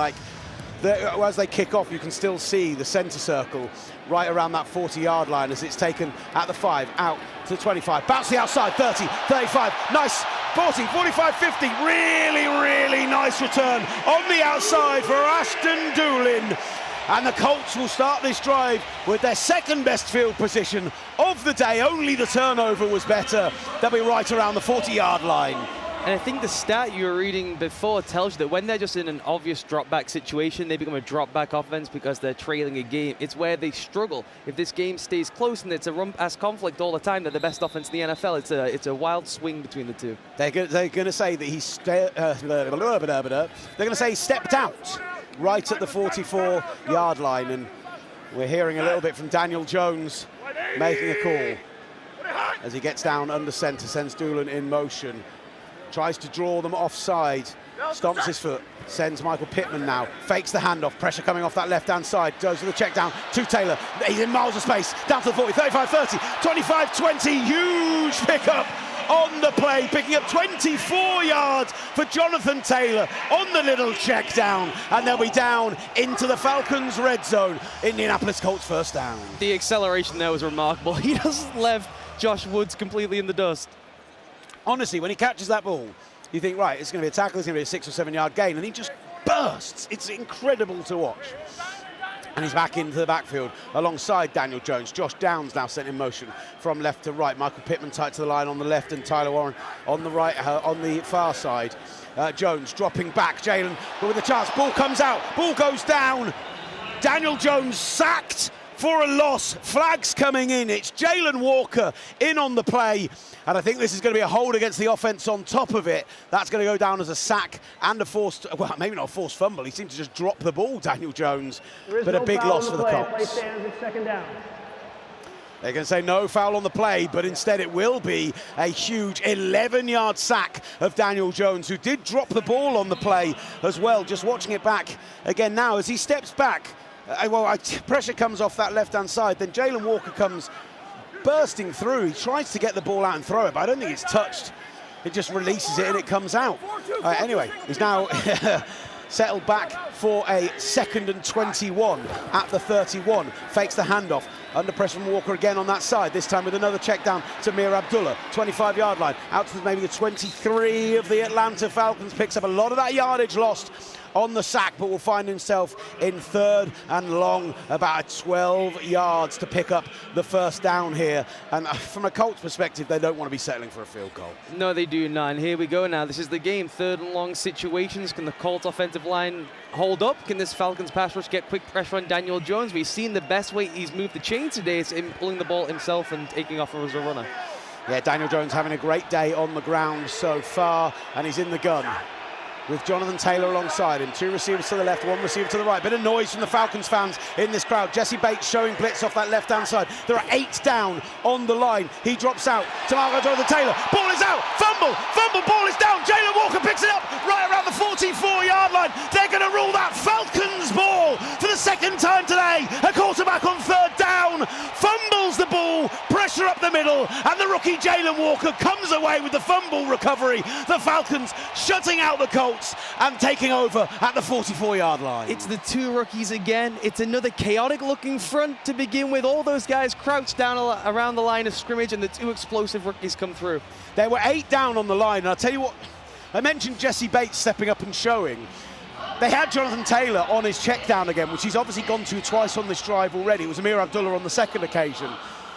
as they kick off, you can still see the centre circle right around that 40-yard line as it's taken at the 5, out to the 25, bounce the outside, 30, 35, nice, 40, 45, 50, really nice return on the outside for Ashton Doolin. And the Colts will start this drive with their second best field position of the day. Only the turnover was better. They'll be right around the 40-yard line. And I think the stat you were reading before tells you that when they're just in an obvious drop-back situation, they become a drop-back offense because they're trailing a game. It's where they struggle. If this game stays close and it's a run-pass conflict all the time, they're the best offense in the NFL. It's a wild swing between the two. They're going to say that they're going to say he stepped out right at the 44-yard line, and we're hearing a little bit from Daniel Jones making a call as he gets down under centre, sends Doolin in motion. Tries to draw them offside, stomps his foot, sends Michael Pittman now, fakes the handoff, pressure coming off that left-hand side, goes to the check down to Taylor. He's in miles of space, down to the 40, 35, 30, 25, 20, huge pickup on the play, picking up 24 yards for Jonathan Taylor on the little check down, and they'll be down into the Falcons' red zone. Indianapolis Colts first down. The acceleration there was remarkable. He just left Josh Woods completely in the dust. Honestly, when he catches that ball, you think, right, it's going to be a tackle, it's going to be a 6 or 7 yard gain, and he just bursts. It's incredible to watch. And he's back into the backfield alongside Daniel Jones. Josh Downs now sent in motion from left to right. Michael Pittman tight to the line on the left, and Tyler Warren on the right, on the far side. Jones dropping back. Jalen with a chance. Ball comes out. Ball goes down. Daniel Jones sacked for a loss. Flags coming in. It's Jalen Walker in on the play. And I think this is going to be a hold against the offense on top of it. That's going to go down as a sack and a forced, well, maybe not a forced fumble. He seemed to just drop the ball, Daniel Jones. But a big loss for the Colts. Play stands at second down. They're going to say no foul on the play, but instead it will be a huge 11-yard sack of Daniel Jones, who did drop the ball on the play as well. Just watching it back again now as he steps back. Pressure comes off that left-hand side. Then Jalen Walker comes bursting through. He tries to get the ball out and throw it, but I don't think it's touched. It just releases it and it comes out. Anyway, he's now settled back for a 2nd and 21 at the 31. Fakes the handoff. Under pressure from Walker again on that side, this time with another check down to Mir Abdullah, 25-yard line, out to maybe the 23 of the Atlanta Falcons. Picks up a lot of that yardage lost on the sack, but will find himself in 3rd and long, about 12 yards to pick up the first down here. And from a Colts perspective, they don't want to be settling for a field goal. No, they do not. And here we go now. This is the game. 3rd and long situations. Can the Colts offensive line hold up? Can this Falcons pass rush get quick pressure on Daniel Jones? We've seen the best way he's moved the chain today is him pulling the ball himself and taking off as a runner. Yeah, Daniel Jones having a great day on the ground so far, and he's in the gun with Jonathan Taylor alongside him. 2 receivers to the left, 1 receiver to the right. Bit of noise from the Falcons fans in this crowd. Jesse Bates showing blitz off that left-hand side. There are 8 down on the line. He drops out to Jonathan Taylor. Ball is out. Fumble. Ball is down. Jalen Walker picks it up right around the 44-yard line. They're going to rule that Falcons ball for the 2nd time today. A quarterback on 3rd down fumbles the ball. Pressure up the middle. And the rookie Jalen Walker comes away with the fumble recovery. The Falcons shutting out the Colts and taking over at the 44-yard line. It's the 2 rookies again. It's another chaotic-looking front to begin with. All those guys crouched down around the line of scrimmage, and the 2 explosive rookies come through. There were 8 down on the line, and I'll tell you what, I mentioned Jesse Bates stepping up and showing. They had Jonathan Taylor on his check down again, which he's obviously gone to twice on this drive already. It was Amir Abdullah on the 2nd occasion.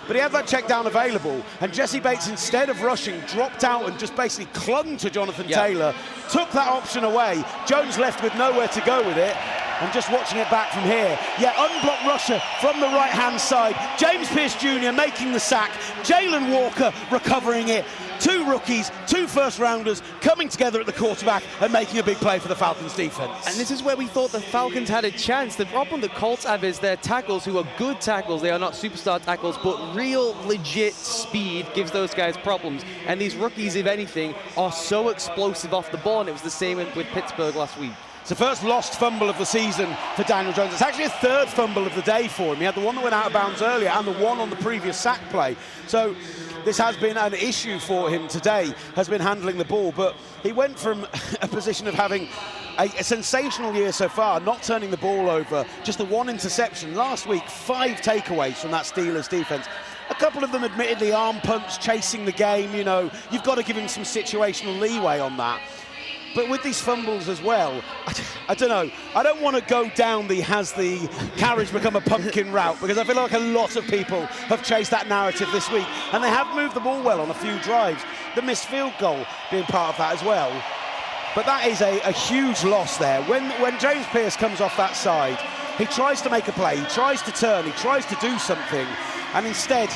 But he had that check down available, and Jesse Bates, instead of rushing, dropped out and just basically clung to Jonathan Taylor, took that option away. Jones left with nowhere to go with it, and just watching it back from here. Yeah, unblocked rusher from the right-hand side. James Pierce Jr. making the sack. Jalen Walker recovering it. 2 rookies, 2 first-rounders coming together at the quarterback and making a big play for the Falcons defense. And this is where we thought the Falcons had a chance. The problem the Colts have is their tackles, who are good tackles. They are not superstar tackles, but real legit speed gives those guys problems. And these rookies, if anything, are so explosive off the ball, and it was the same with Pittsburgh last week. It's the first lost fumble of the season for Daniel Jones. It's actually a 3rd fumble of the day for him. He had the one that went out of bounds earlier and the one on the previous sack play. So this has been an issue for him today, has been handling the ball. But he went from a position of having a sensational year so far, not turning the ball over, just the 1 interception. Last week, 5 takeaways from that Steelers defense. A couple of them admittedly arm punts, chasing the game, you know. You've got to give him some situational leeway on that. But with these fumbles as well, I don't know. I don't want to go down the has the carriage become a pumpkin route, because I feel like a lot of people have chased that narrative this week. And they have moved the ball well on a few drives. The missed field goal being part of that as well. But that is a huge loss there. When James Pierce comes off that side, he tries to make a play, he tries to turn, he tries to do something, and instead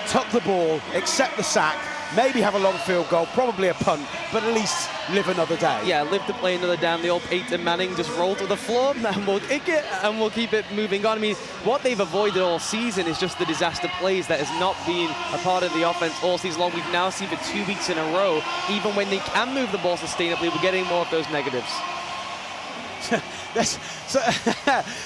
tuck the ball, accept the sack, maybe have a long field goal, probably a punt, but at least live another day. Yeah, live to play another down. The old Peyton Manning just roll to the floor and we'll kick it and we'll keep it moving on. I mean, what they've avoided all season is just the disaster plays that has not been a part of the offense all season long. We've now seen for 2 weeks in a row, even when they can move the ball sustainably, we're getting more of those negatives. That's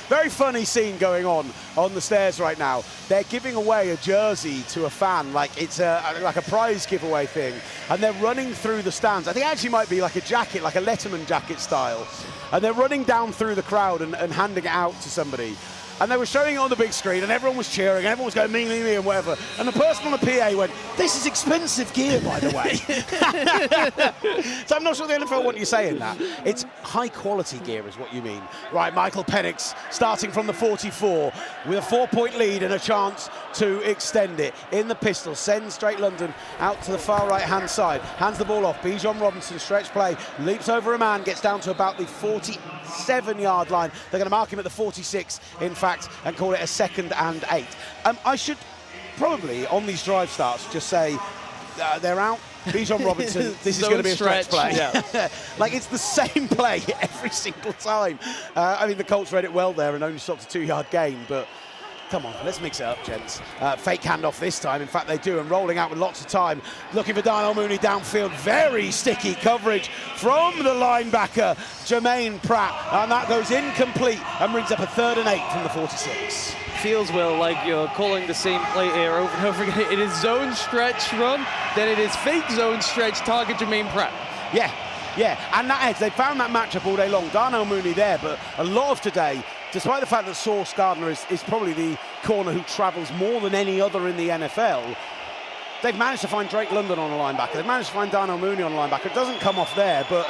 very funny scene going on the stairs right now. They're giving away a jersey to a fan, like it's like a prize giveaway thing, and they're running through the stands. I think it actually might be like a jacket, like a Letterman jacket style, and they're running down through the crowd and handing it out to somebody. And they were showing it on the big screen, and everyone was cheering, and everyone was going, me, and whatever. And the person on the PA went, this is expensive gear, by the way. So I'm not sure the NFL want you saying that. It's high-quality gear is what you mean. Right, Michael Penix starting from the 44 with a 4-point lead and a chance to extend it. In the pistol, sends Drake London out to the far right-hand side. Hands the ball off. Bijan Robinson, stretch play, leaps over a man, gets down to about the 47-yard line. They're going to mark him at the 46, in fact, and call it a 2nd and 8. I should probably, on these drive starts, just say they're out. Bijan Robinson, this is going to be a stretch play. Yeah. Like, it's the same play every single time. I mean, the Colts read it well there and only stopped a 2-yard gain, but come on, let's mix it up, gents. Fake handoff this time. In fact, they do, and rolling out with lots of time. Looking for Darnell Mooney downfield. Very sticky coverage from the linebacker, Jermaine Pratt. And that goes incomplete and brings up a 3rd and 8 from the 46. Feels, Will, like you're calling the same play here over and over again. It is zone stretch run, then it is fake zone stretch target Jermaine Pratt. Yeah, and that edge, they found that matchup all day long. Darnell Mooney there, but a lot of today, despite the fact that Sauce Gardner is probably the corner who travels more than any other in the NFL, they've managed to find Drake London on a linebacker. They've managed to find Darnell Mooney on a linebacker. It doesn't come off there, but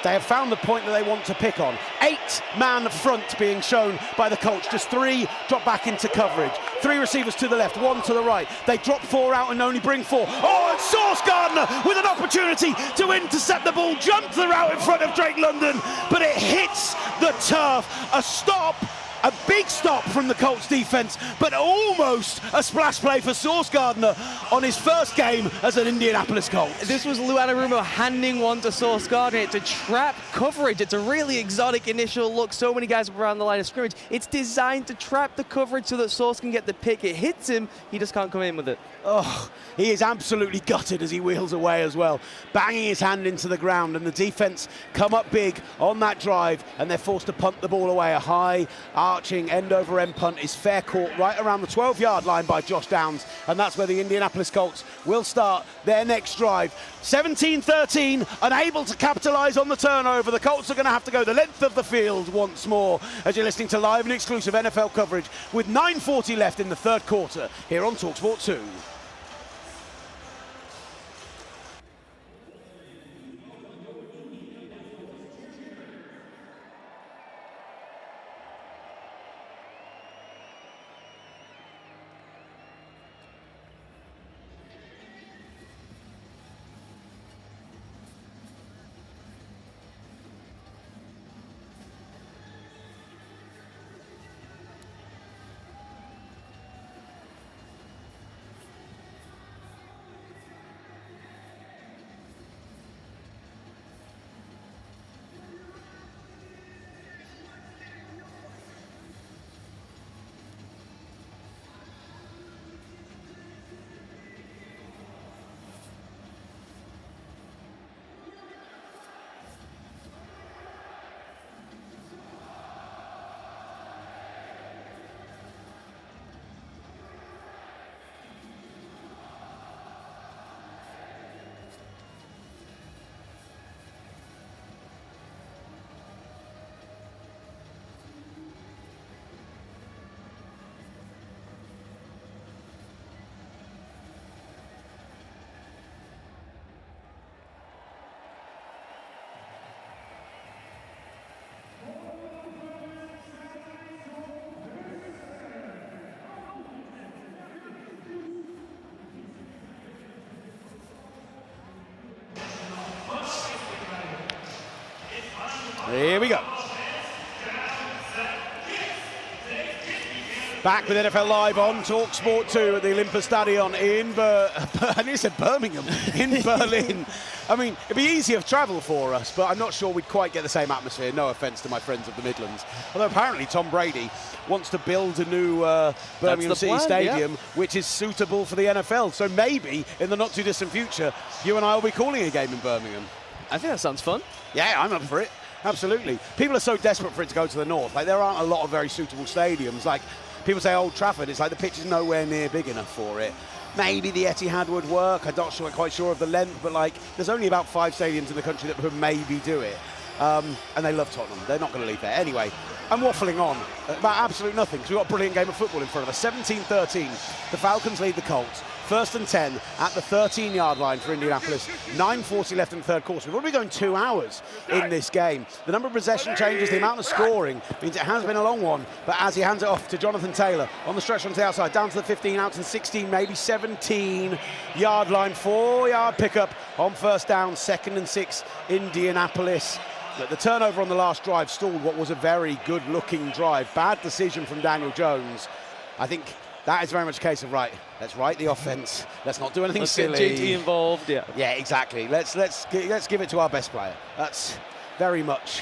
they have found the point that they want to pick on. 8-man front being shown by the Colts. Just 3 drop back into coverage. 3 receivers to the left, 1 to the right. They drop 4 out and only bring 4. Oh, and Sauce Gardner with an opportunity to intercept the ball. Jumps the route in front of Drake London, but it hits the turf. A stop. A big stop from the Colts defense, but almost a splash play for Sauce Gardner on his first game as an Indianapolis Colt. This was Lou Anarumo handing one to Sauce Gardner. It's a trap coverage. It's a really exotic initial look. So many guys around the line of scrimmage. It's designed to trap the coverage so that Sauce can get the pick. It hits him. He just can't come in with it. Oh, he is absolutely gutted as he wheels away as well, banging his hand into the ground, and the defense come up big on that drive, and they're forced to punt the ball away. A high arching end-over-end punt is fair caught right around the 12-yard line by Josh Downs, and that's where the Indianapolis Colts will start their next drive. 17-13, unable to capitalize on the turnover. The Colts are going to have to go the length of the field once more, as you're listening to live and exclusive NFL coverage with 9:40 left in the 3rd quarter here on TalkSport 2. Back with NFL Live on TalkSport 2 at the Olympiastadion in I nearly said Birmingham, in Berlin. I mean, it'd be easier travel for us, but I'm not sure we'd quite get the same atmosphere. No offence to my friends of the Midlands. Although apparently Tom Brady wants to build a new Birmingham City Stadium, which is suitable for the NFL. So maybe in the not too distant future, you and I will be calling a game in Birmingham. I think that sounds fun. Yeah, I'm up for it. Absolutely. People are so desperate for it to go to the north. Like, there aren't a lot of very suitable stadiums. Like, people say Old Trafford, it's like the pitch is nowhere near big enough for it. Maybe the Etihad would work. I'm not quite sure of the length, but like, there's only about 5 stadiums in the country that would maybe do it. And they love Tottenham. They're not going to leave there. Anyway, I'm waffling on about absolute nothing because we've got a brilliant game of football in front of us. 17-13. The Falcons lead the Colts. 1st and 10 at the 13-yard line for Indianapolis. 9:40 left in the third quarter. We've already been going 2 hours in this game. The number of possession changes, the amount of scoring means it has been a long one. But as he hands it off to Jonathan Taylor on the stretch onto the outside, down to the 15, out to the 16, maybe 17-yard line. 4-yard pickup on first down. 2nd and 6, Indianapolis. But the turnover on the last drive stalled what was a very good-looking drive. Bad decision from Daniel Jones. I think that is very much a case of, right, let's write the offense. Let's not do anything silly. Get JT involved, yeah. Yeah, exactly. Let's give it to our best player. That's very much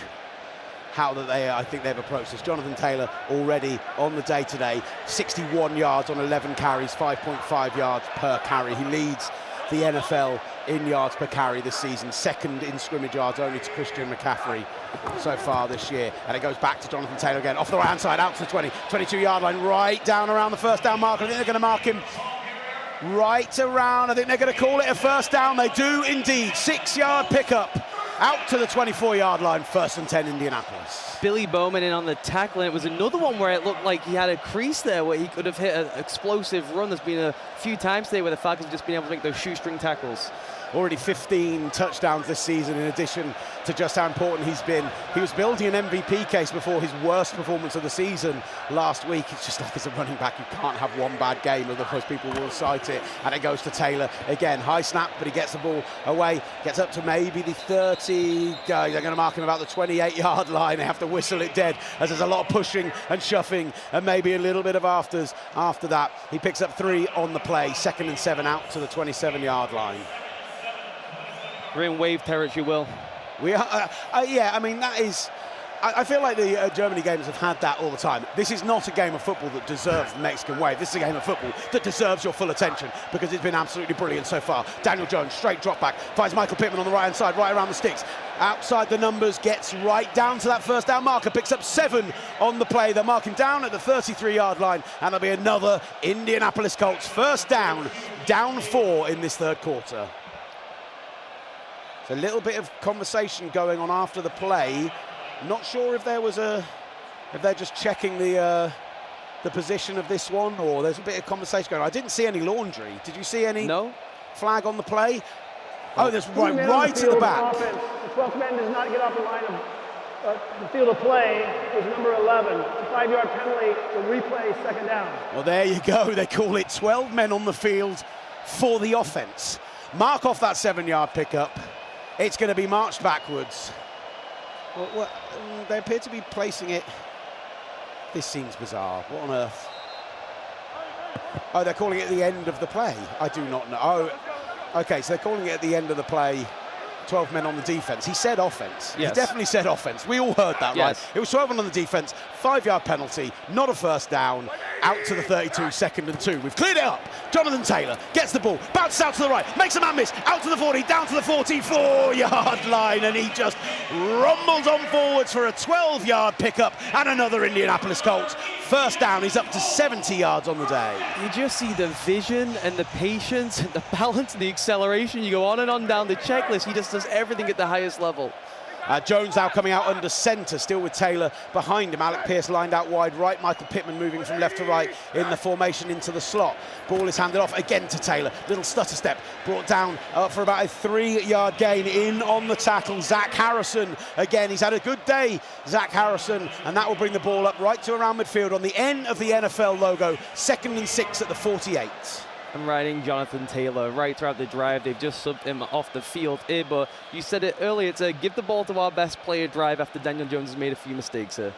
how I think they've approached this. Jonathan Taylor already on the day today. 61 yards on 11 carries, 5.5 yards per carry. He leads the NFL in yards per carry this season, 2nd in scrimmage yards only to Christian McCaffrey so far this year. And it goes back to Jonathan Taylor again, off the right hand side, out to the 22-yard line, right down around the first down marker. I think they're going to mark him right around. I think they're going to call it a first down. They do indeed. 6-yard pickup out to the 24-yard line. 1st and 10, Indianapolis. Billy Bowman in on the tackle, and it was another one where it looked like he had a crease there where he could have hit an explosive run. There's been a few times today where the Falcons have just been able to make those shoestring tackles. Already 15 touchdowns this season, in addition to just how important he's been. He was building an MVP case before his worst performance of the season last week. It's just like, as a running back, you can't have one bad game, otherwise people will cite it. And it goes to Taylor again. High snap, but he gets the ball away. Gets up to maybe the 30. They're going to mark him about the 28-yard line. They have to whistle it dead, as there's a lot of pushing and shuffing and maybe a little bit of afters after that. He picks up 3 on the play. 2nd and 7 out to the 27-yard line. We're in wave territory, Will. We are, yeah, I mean, that is... I feel like the Germany games have had that all the time. This is not a game of football that deserves the Mexican wave. This is a game of football that deserves your full attention because it's been absolutely brilliant so far. Daniel Jones, straight drop back, finds Michael Pittman on the right-hand side, right around the sticks. Outside the numbers, gets right down to that first down marker, picks up 7 on the play. They're marking down at the 33-yard line, and there'll be another Indianapolis Colts first down 4 in this third quarter. So a little bit of conversation going on after the play. Not sure if if they're just checking the position of this one, or there's a bit of conversation going on. I didn't see any laundry. Did you see any flag on the play? Oh, there's right to the back. The 12th man does not get off the line of the field of play. It was number 11. It's a 5-yard penalty to replay 2nd down. Well, there you go. They call it 12 men on the field for the offense. Mark off that 7-yard pickup. It's going to be marched backwards. Well, they appear to be placing it. This seems bizarre. What on earth? Oh, they're calling it at the end of the play. I do not know. Oh, okay, so they're calling it at the end of the play. 12 men on the defense. He said offense. Yes. He definitely said offense. We all heard that, right? It was 12 men on the defense, 5-yard penalty, not a first down, out to the 32, 2nd and 2. We've cleared it up. Jonathan Taylor gets the ball, bounces out to the right, makes a man miss, out to the 40, down to the 44-yard line, and he just rumbles on forwards for a 12-yard pickup and another Indianapolis Colts. First down, he's up to 70 yards on the day. You just see the vision and the patience and the balance and the acceleration. You go on and on down the checklist. He just does everything at the highest level. Jones now coming out under centre, still with Taylor behind him. Alec Pierce lined out wide right. Michael Pittman moving from left to right in the formation into the slot. Ball is handed off again to Taylor. Little stutter step brought down for about a 3-yard gain. In on the tackle, Zach Harrison. Again, he's had a good day, Zach Harrison, and that will bring the ball up right to around midfield on the end of the NFL logo. 2nd and 6 at the 48. And riding Jonathan Taylor right throughout the drive. They've just subbed him off the field here, but you said it earlier, it's a give the ball to our best player drive after Daniel Jones has made a few mistakes here.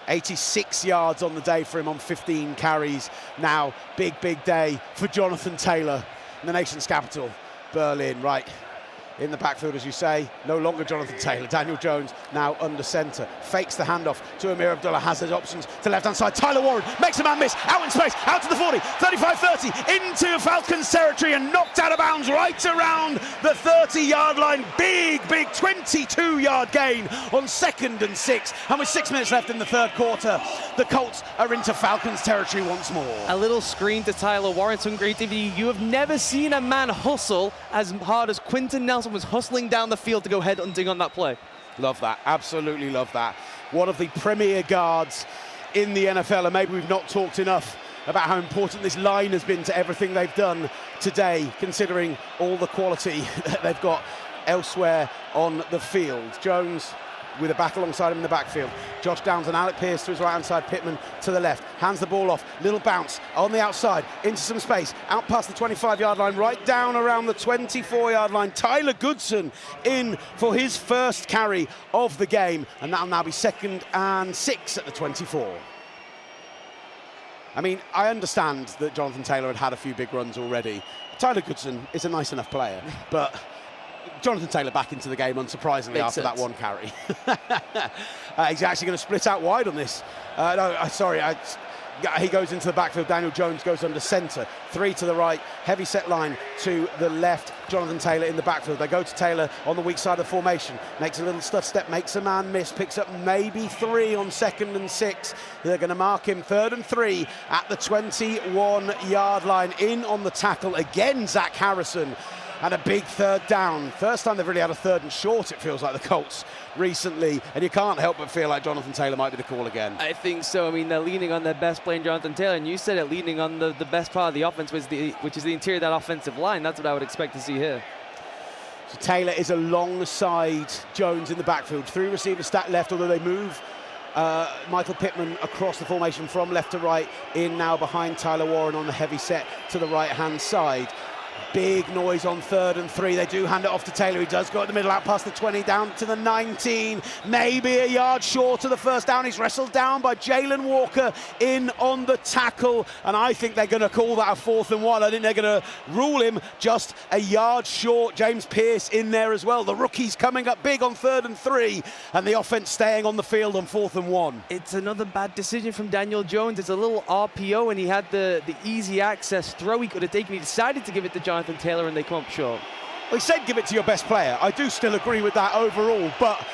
86 yards on the day for him on 15 carries. Now, big day for Jonathan Taylor in the nation's capital, Berlin. Right in the backfield, as you say, no longer Jonathan Taylor. Daniel Jones now under centre, fakes the handoff to Amir Abdullah, has his options to left-hand side. Tyler Warren makes a man miss, out in space, out to the 40, 35-30, into Falcons territory and knocked out of bounds right around the 30-yard line. Big 22-yard gain on 2nd and 6. And with 6 minutes left in the third quarter, the Colts are into Falcons territory once more. A little screen to Tyler Warren, some creativity. You have never seen a man hustle as hard as Quentin Nelson was hustling down the field to go headhunting on that play. Love that, absolutely love that. One of the premier guards in the NFL, and maybe we've not talked enough about how important this line has been to everything they've done today, considering all the quality that they've got elsewhere on the field. Jones with a back alongside him in the backfield. Josh Downs and Alec Pierce to his right-hand side, Pittman to the left. Hands the ball off, little bounce on the outside, into some space, out past the 25-yard line, right down around the 24-yard line. Tyler Goodson in for his first carry of the game, and that'll now be 2nd and 6 at the 24. I mean, I understand that Jonathan Taylor had a few big runs already. Tyler Goodson is a nice enough player, but Jonathan Taylor back into the game, unsurprisingly, after that one carry. He's actually going to split out wide on this. He goes into the backfield. Daniel Jones goes under centre. 3 to the right, heavy set line to the left. Jonathan Taylor in the backfield. They go to Taylor on the weak side of the formation. Makes a little stuff step, makes a man miss, picks up maybe 3 on 2nd and 6. They're going to mark him 3rd and 3 at the 21-yard line. In on the tackle again, Zach Harrison. And a big 3rd down. First time they've really had a 3rd and short, it feels like, the Colts recently. And you can't help but feel like Jonathan Taylor might be the call again. I think so. I mean, they're leaning on their best player, Jonathan Taylor. And you said it, leaning on the best part of the offense, which is the interior of that offensive line. That's what I would expect to see here. So Taylor is alongside Jones in the backfield. 3 receivers stacked left, although they move Michael Pittman across the formation from left to right, in now behind Tyler Warren on the heavy set to the right-hand side. Big noise on 3rd and 3. They do hand it off to Taylor. He does go at the middle, out past the 20, down to the 19. Maybe a yard short of the first down. He's wrestled down by Jalen Walker in on the tackle. And I think they're going to call that a 4th and 1. I think they're going to rule him just a yard short. James Pierce in there as well. The rookie's coming up big on 3rd and 3. And the offense staying on the field on 4th and 1. It's another bad decision from Daniel Jones. It's a little RPO, and he had the easy access throw he could have taken. He decided to give it to Jonathan Taylor, and they come up short. Well, he said give it to your best player. I do still agree with that overall, but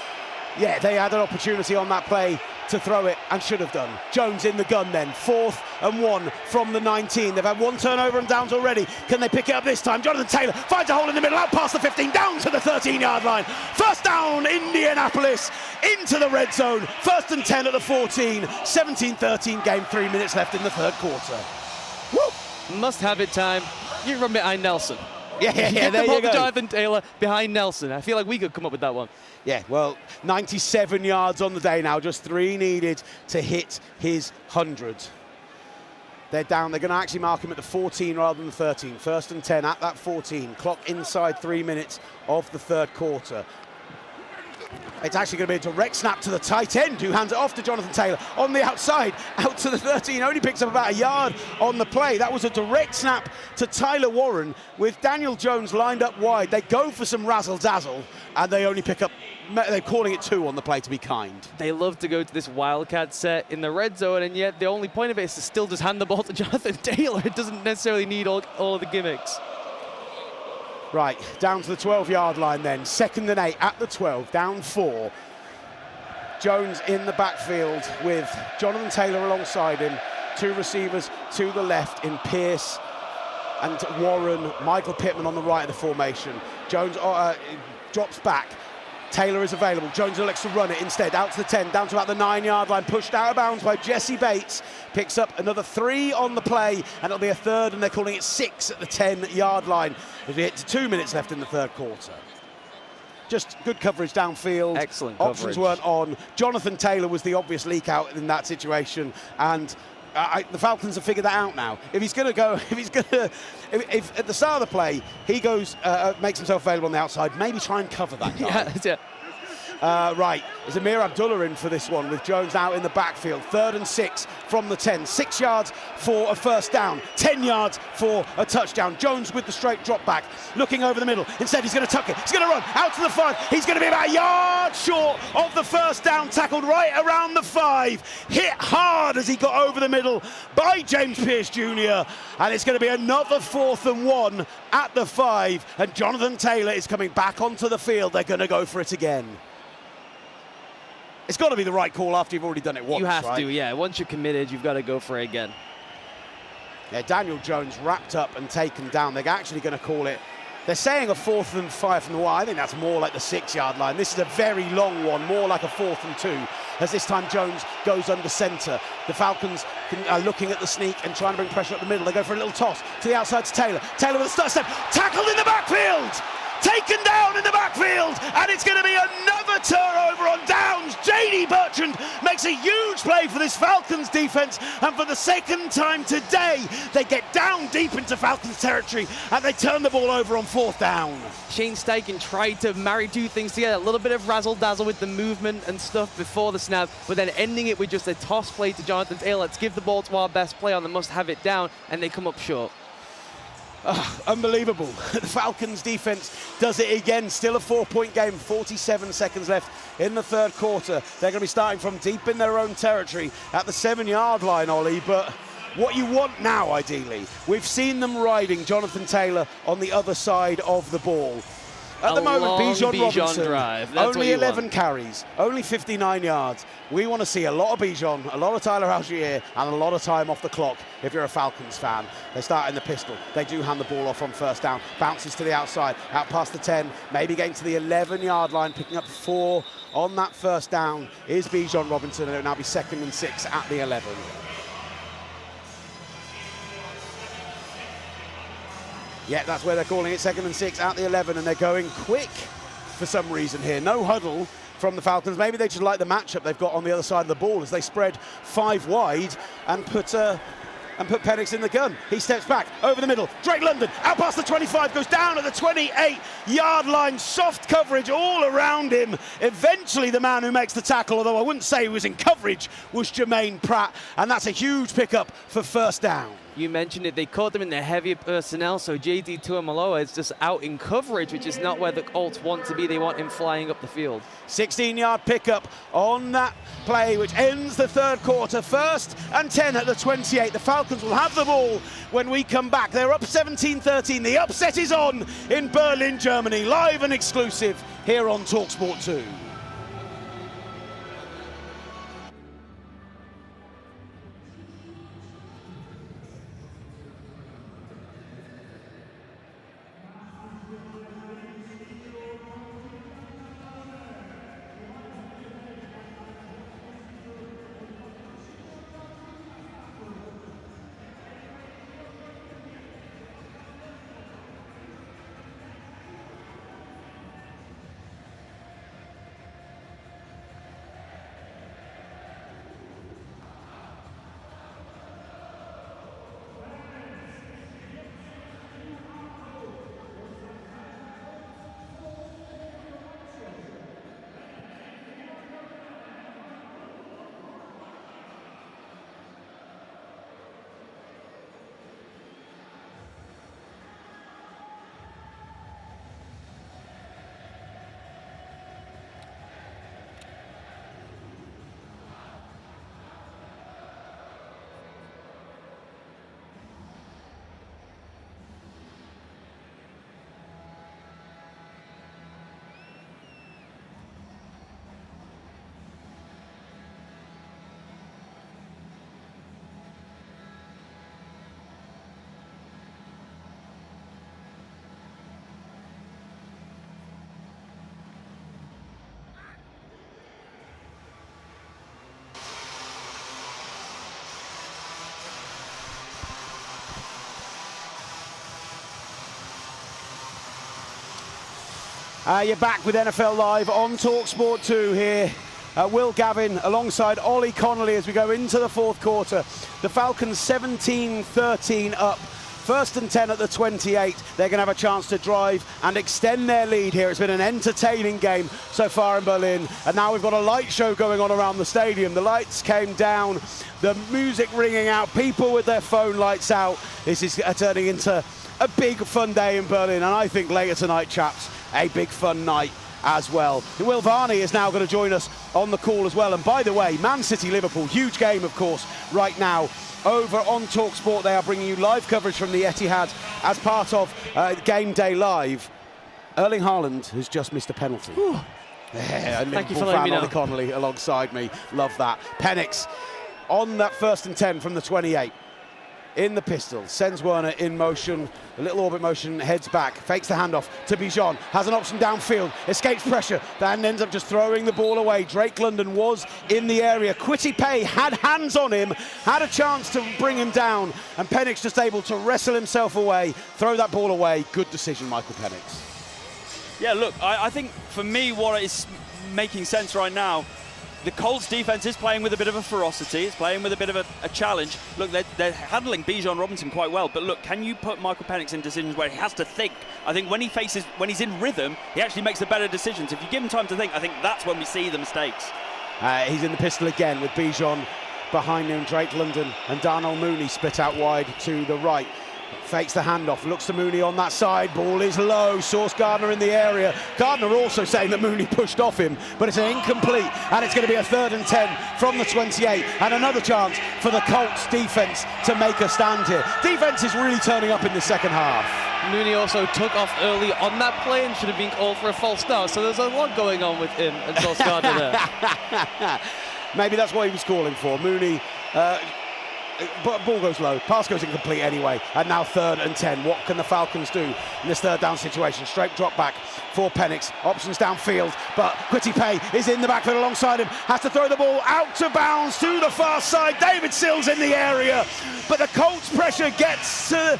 yeah, they had an opportunity on that play to throw it and should have done. Jones in the gun then, 4th and 1 from the 19. They've had 1 turnover and downs already. Can they pick it up this time? Jonathan Taylor finds a hole in the middle, out past the 15, down to the 13-yard line. First down, Indianapolis, into the red zone. 1st and 10 at the 14. 17-13 game, 3 minutes left in the third quarter. Woo! Must have it time. You run behind Nelson. Yeah, there you go. Jonathan Taylor behind Nelson. I feel like we could come up with that one. Yeah, well, 97 yards on the day now, just 3 needed to hit his 100. They're down. They're going to actually mark him at the 14 rather than the 13. 1st and 10 at that 14. Clock inside 3 minutes of the third quarter. It's actually going to be a direct snap to the tight end, who hands it off to Jonathan Taylor on the outside, out to the 13. Only picks up about a yard on the play. That was a direct snap to Tyler Warren with Daniel Jones lined up wide. They go for some razzle-dazzle, and they only pick up, they're calling it 2 on the play to be kind. They love to go to this wildcat set in the red zone, and yet the only point of it is to still just hand the ball to Jonathan Taylor. It doesn't necessarily need all of the gimmicks. Right, down to the 12-yard line then. 2nd and 8 at the 12, down 4. Jones in the backfield with Jonathan Taylor alongside him. 2 receivers to the left in Pierce and Warren. Michael Pittman on the right of the formation. Jones drops back. Taylor is available. Jones elects to run it instead. Out to the 10, down to about the 9-yard line. Pushed out of bounds by Jesse Bates. Picks up another 3 on the play, and it'll be a 3rd, and they're calling it 6 at the 10-yard line as we hit to 2 minutes left in the third quarter. Just good coverage downfield. Excellent Options coverage. weren't on. Jonathan Taylor was the obvious leak out in that situation, and the Falcons have figured that out now. If at the start of the play he goes, makes himself available on the outside, maybe try and cover that guy. Yeah. Right, is Amir Abdullah in for this one with Jones out in the backfield. 3rd and 6 from the 10. 6 yards for a first down, 10 yards for a touchdown. Jones with the straight drop back, looking over the middle. Instead, he's going to tuck it. He's going to run out to the 5. He's going to be about a yard short of the first down, tackled right around the 5. Hit hard as he got over the middle by James Pierce Jr. And it's going to be another 4th and 1 at the 5. And Jonathan Taylor is coming back onto the field. They're going to go for it again. It's got to be the right call after you've already done it once, You have right? to, yeah. Once you're committed, you've got to go for it again. Yeah, Daniel Jones wrapped up and taken down. They're actually going to call it. They're saying a 4th and 5 from the wide. I think that's more like the 6-yard line. This is a very long one, more like a 4th and 2, as this time Jones goes under centre. The Falcons are looking at the sneak and trying to bring pressure up the middle. They go for a little toss to the outside to Taylor. Taylor with a start step, tackled in the backfield! Taken down in the backfield, and it's going to be another turnover on downs. J.D. Bertrand makes a huge play for this Falcons defense, and for the second time today, they get down deep into Falcons territory, and they turn the ball over on 4th down. Shane Steichen tried to marry two things together, a little bit of razzle-dazzle with the movement and stuff before the snap, but then ending it with just a toss play to Jonathan Taylor. Let's give the ball to our best player on the must-have-it down, and they come up short. Unbelievable. The Falcons defense does it again. Still a 4-point game, 47 seconds left in the 3rd quarter. They're going to be starting from deep in their own territory at the 7-yard line, Ollie, but what you want now, ideally, we've seen them riding Jonathan Taylor on the other side of the ball. At the moment, Bijan Robinson, drive. That's only 11 carries, only 59 yards. We want to see a lot of Bijan, a lot of Tyler Algier, and a lot of time off the clock if you're a Falcons fan. They start in the pistol. They do hand the ball off on first down. Bounces to the outside, out past the 10, maybe getting to the 11-yard line, picking up 4 on that first down is Bijan Robinson, and it will now be 2nd and 6 at the 11. Yeah, that's where they're calling it, 2nd and 6 at the 11, and they're going quick for some reason here. No huddle from the Falcons. Maybe they just like the matchup they've got on the other side of the ball as they spread 5 wide and put Penix in the gun. He steps back over the middle. Drake London out past the 25, goes down at the 28-yard line. Soft coverage all around him. Eventually the man who makes the tackle, although I wouldn't say he was in coverage, was Jermaine Pratt, and that's a huge pickup for first down. You mentioned it, they caught them in their heavier personnel, so J.D. Tuamaloa is just out in coverage, which is not where the Colts want to be. They want him flying up the field. 16-yard pickup on that play, which ends the 3rd quarter. 1st and 10 at the 28. The Falcons will have the ball when we come back. They're up 17-13. The upset is on in Berlin, Germany. Live and exclusive here on TalkSport 2. You're back with NFL Live on TalkSport 2 here. Will Gavin alongside Ollie Connolly as we go into the 4th quarter. The Falcons 17-13 up First and 10 at the 28. They're going to have a chance to drive and extend their lead here. It's been an entertaining game so far in Berlin. And now we've got a light show going on around the stadium. The lights came down, the music ringing out, people with their phone lights out. This is turning into a big fun day in Berlin. And I think later tonight, chaps, a big fun night as well. Will Varney is now going to join us on the call as well. And by the way, Man City Liverpool, huge game of course right now over on TalkSport. They are bringing you live coverage from the Etihad as part of Game Day Live. Erling Haaland has just missed a penalty. Yeah, Thank you for Liverpool letting me fan know. Ollie Connolly alongside me, love that. Penix on that first and 10 from the 28. In the pistol, sends Werner in motion, a little orbit motion, heads back, fakes the handoff to Bijan, has an option downfield, escapes pressure, then ends up just throwing the ball away. Drake London was in the area. Kwity Paye had hands on him, had a chance to bring him down, and Penix just able to wrestle himself away, throw that ball away. Good decision, Michael Penix. Yeah, look, I think for me what is making sense right now, the Colts defense is playing with a bit of a ferocity. It's playing with a bit of a challenge. Look, they're handling Bijan Robinson quite well. But look, can you put Michael Penix in decisions where he has to think? I think when he's in rhythm, he actually makes the better decisions. If you give him time to think, I think that's when we see the mistakes. He's in the pistol again with Bijan behind him. Drake London and Darnell Mooney split out wide to the right. Fakes the handoff, looks to Mooney on that side, ball is low, Sauce Gardner in the area. Gardner also saying that Mooney pushed off him, but it's an incomplete, and it's going to be a 3rd and 10 from the 28, and another chance for the Colts defence to make a stand here. Defence is really turning up in the second half. Mooney also took off early on that play and should have been called for a false start, so there's a lot going on with him and Sauce Gardner there. Maybe that's what he was calling for. Mooney, but ball goes low, pass goes incomplete anyway, and now 3rd and 10. What can the Falcons do in this third down situation? Straight drop back for Penix, options downfield, but Kwity Paye is in the backfield alongside him, has to throw the ball out to bounds to the far side. David Sills in the area, but the Colts pressure gets to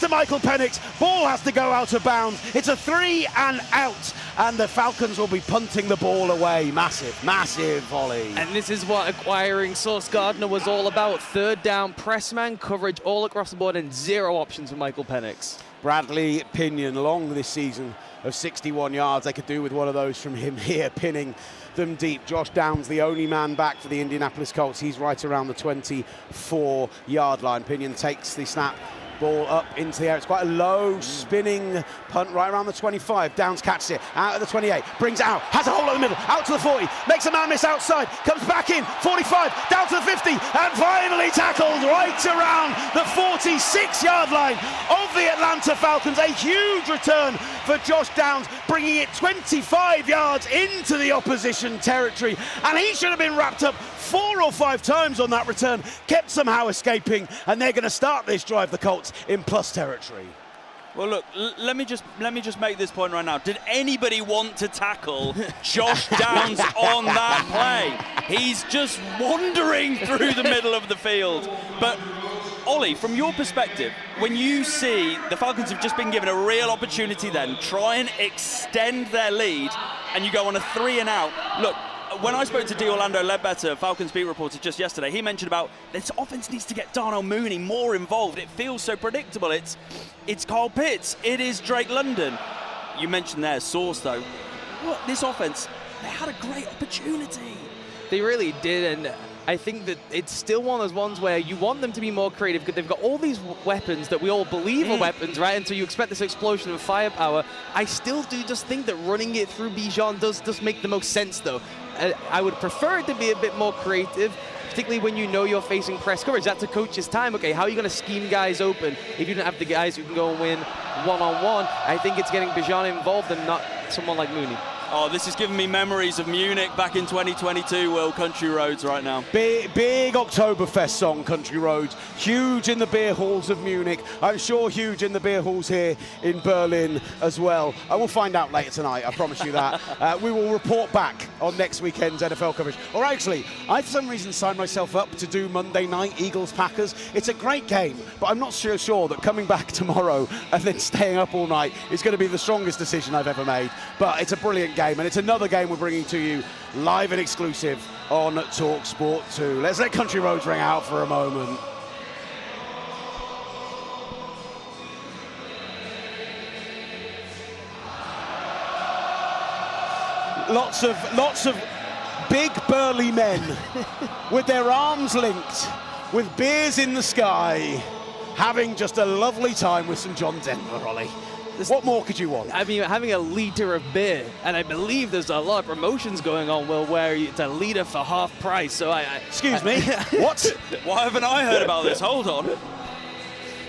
Michael Penix. Ball has to go out of bounds. It's a 3 and out, and the Falcons will be punting the ball away. Massive volley. And this is what acquiring Sauce Gardner was all about. 3rd down, press man coverage all across the board, and 0 options for Michael Penix. Bradley Pinion, long this season of 61 yards. They could do with one of those from him here, pinning them deep. Josh Downs, the only man back for the Indianapolis Colts. He's right around the 24-yard line. Pinion takes the snap. Ball up into the air. It's quite a low spinning punt right around the 25. Downs catches it out at the 28, brings it out, has a hole in the middle, out to the 40, makes a man miss outside, comes back in, 45, down to the 50, and finally tackled right around the 46-yard line of the Atlanta Falcons. A huge return for Josh Downs, bringing it 25 yards into the opposition territory, and he should have been wrapped up 4 or 5 times on that return, kept somehow escaping, and they're going to start this drive, the Colts, in plus territory. Well, look, let me just make this point right now. Did anybody want to tackle Josh Downs on that play? He's just wandering through the middle of the field. But Ollie, from your perspective, when you see the Falcons have just been given a real opportunity then, try and extend their lead, and you go on a 3 and out. Look, when I spoke to D. Orlando Ledbetter, Falcons beat reporter, just yesterday, he mentioned about this offense needs to get Darnell Mooney more involved. It feels so predictable. It's Kyle Pitts. It is Drake London. You mentioned there Sauce, though. Look, this offense, they had a great opportunity. They really did, and I think that it's still one of those ones where you want them to be more creative because they've got all these weapons that we all believe are weapons, right? And so you expect this explosion of firepower. I still do just think that running it through Bijan does make the most sense, though. I would prefer it to be a bit more creative, particularly when you know you're facing press coverage. That's a coach's time. Okay, how are you going to scheme guys open if you don't have the guys who can go and win one-on-one? I think it's getting Bijan involved and not someone like Mooney. Oh, this is giving me memories of Munich back in 2022, World Country Roads right now. Big Oktoberfest song, Country Roads. Huge in the beer halls of Munich. I'm sure huge in the beer halls here in Berlin as well. I will find out later tonight, I promise you that. We will report back on next weekend's NFL coverage. Or actually, I for some reason signed myself up to do Monday night Eagles-Packers. It's a great game, but I'm not sure that coming back tomorrow and then staying up all night is going to be the strongest decision I've ever made. But it's a brilliant game, and it's another game we're bringing to you live and exclusive on TalkSport 2. Let's let Country Roads ring out for a moment. lots of big burly men with their arms linked, with beers in the sky, having just a lovely time with some John Denver, Ollie. What more could you want? I mean, having a litre of beer, and I believe there's a lot of promotions going on, Will, where it's a litre for half price. So Excuse me, what? Why haven't I heard about this? Hold on.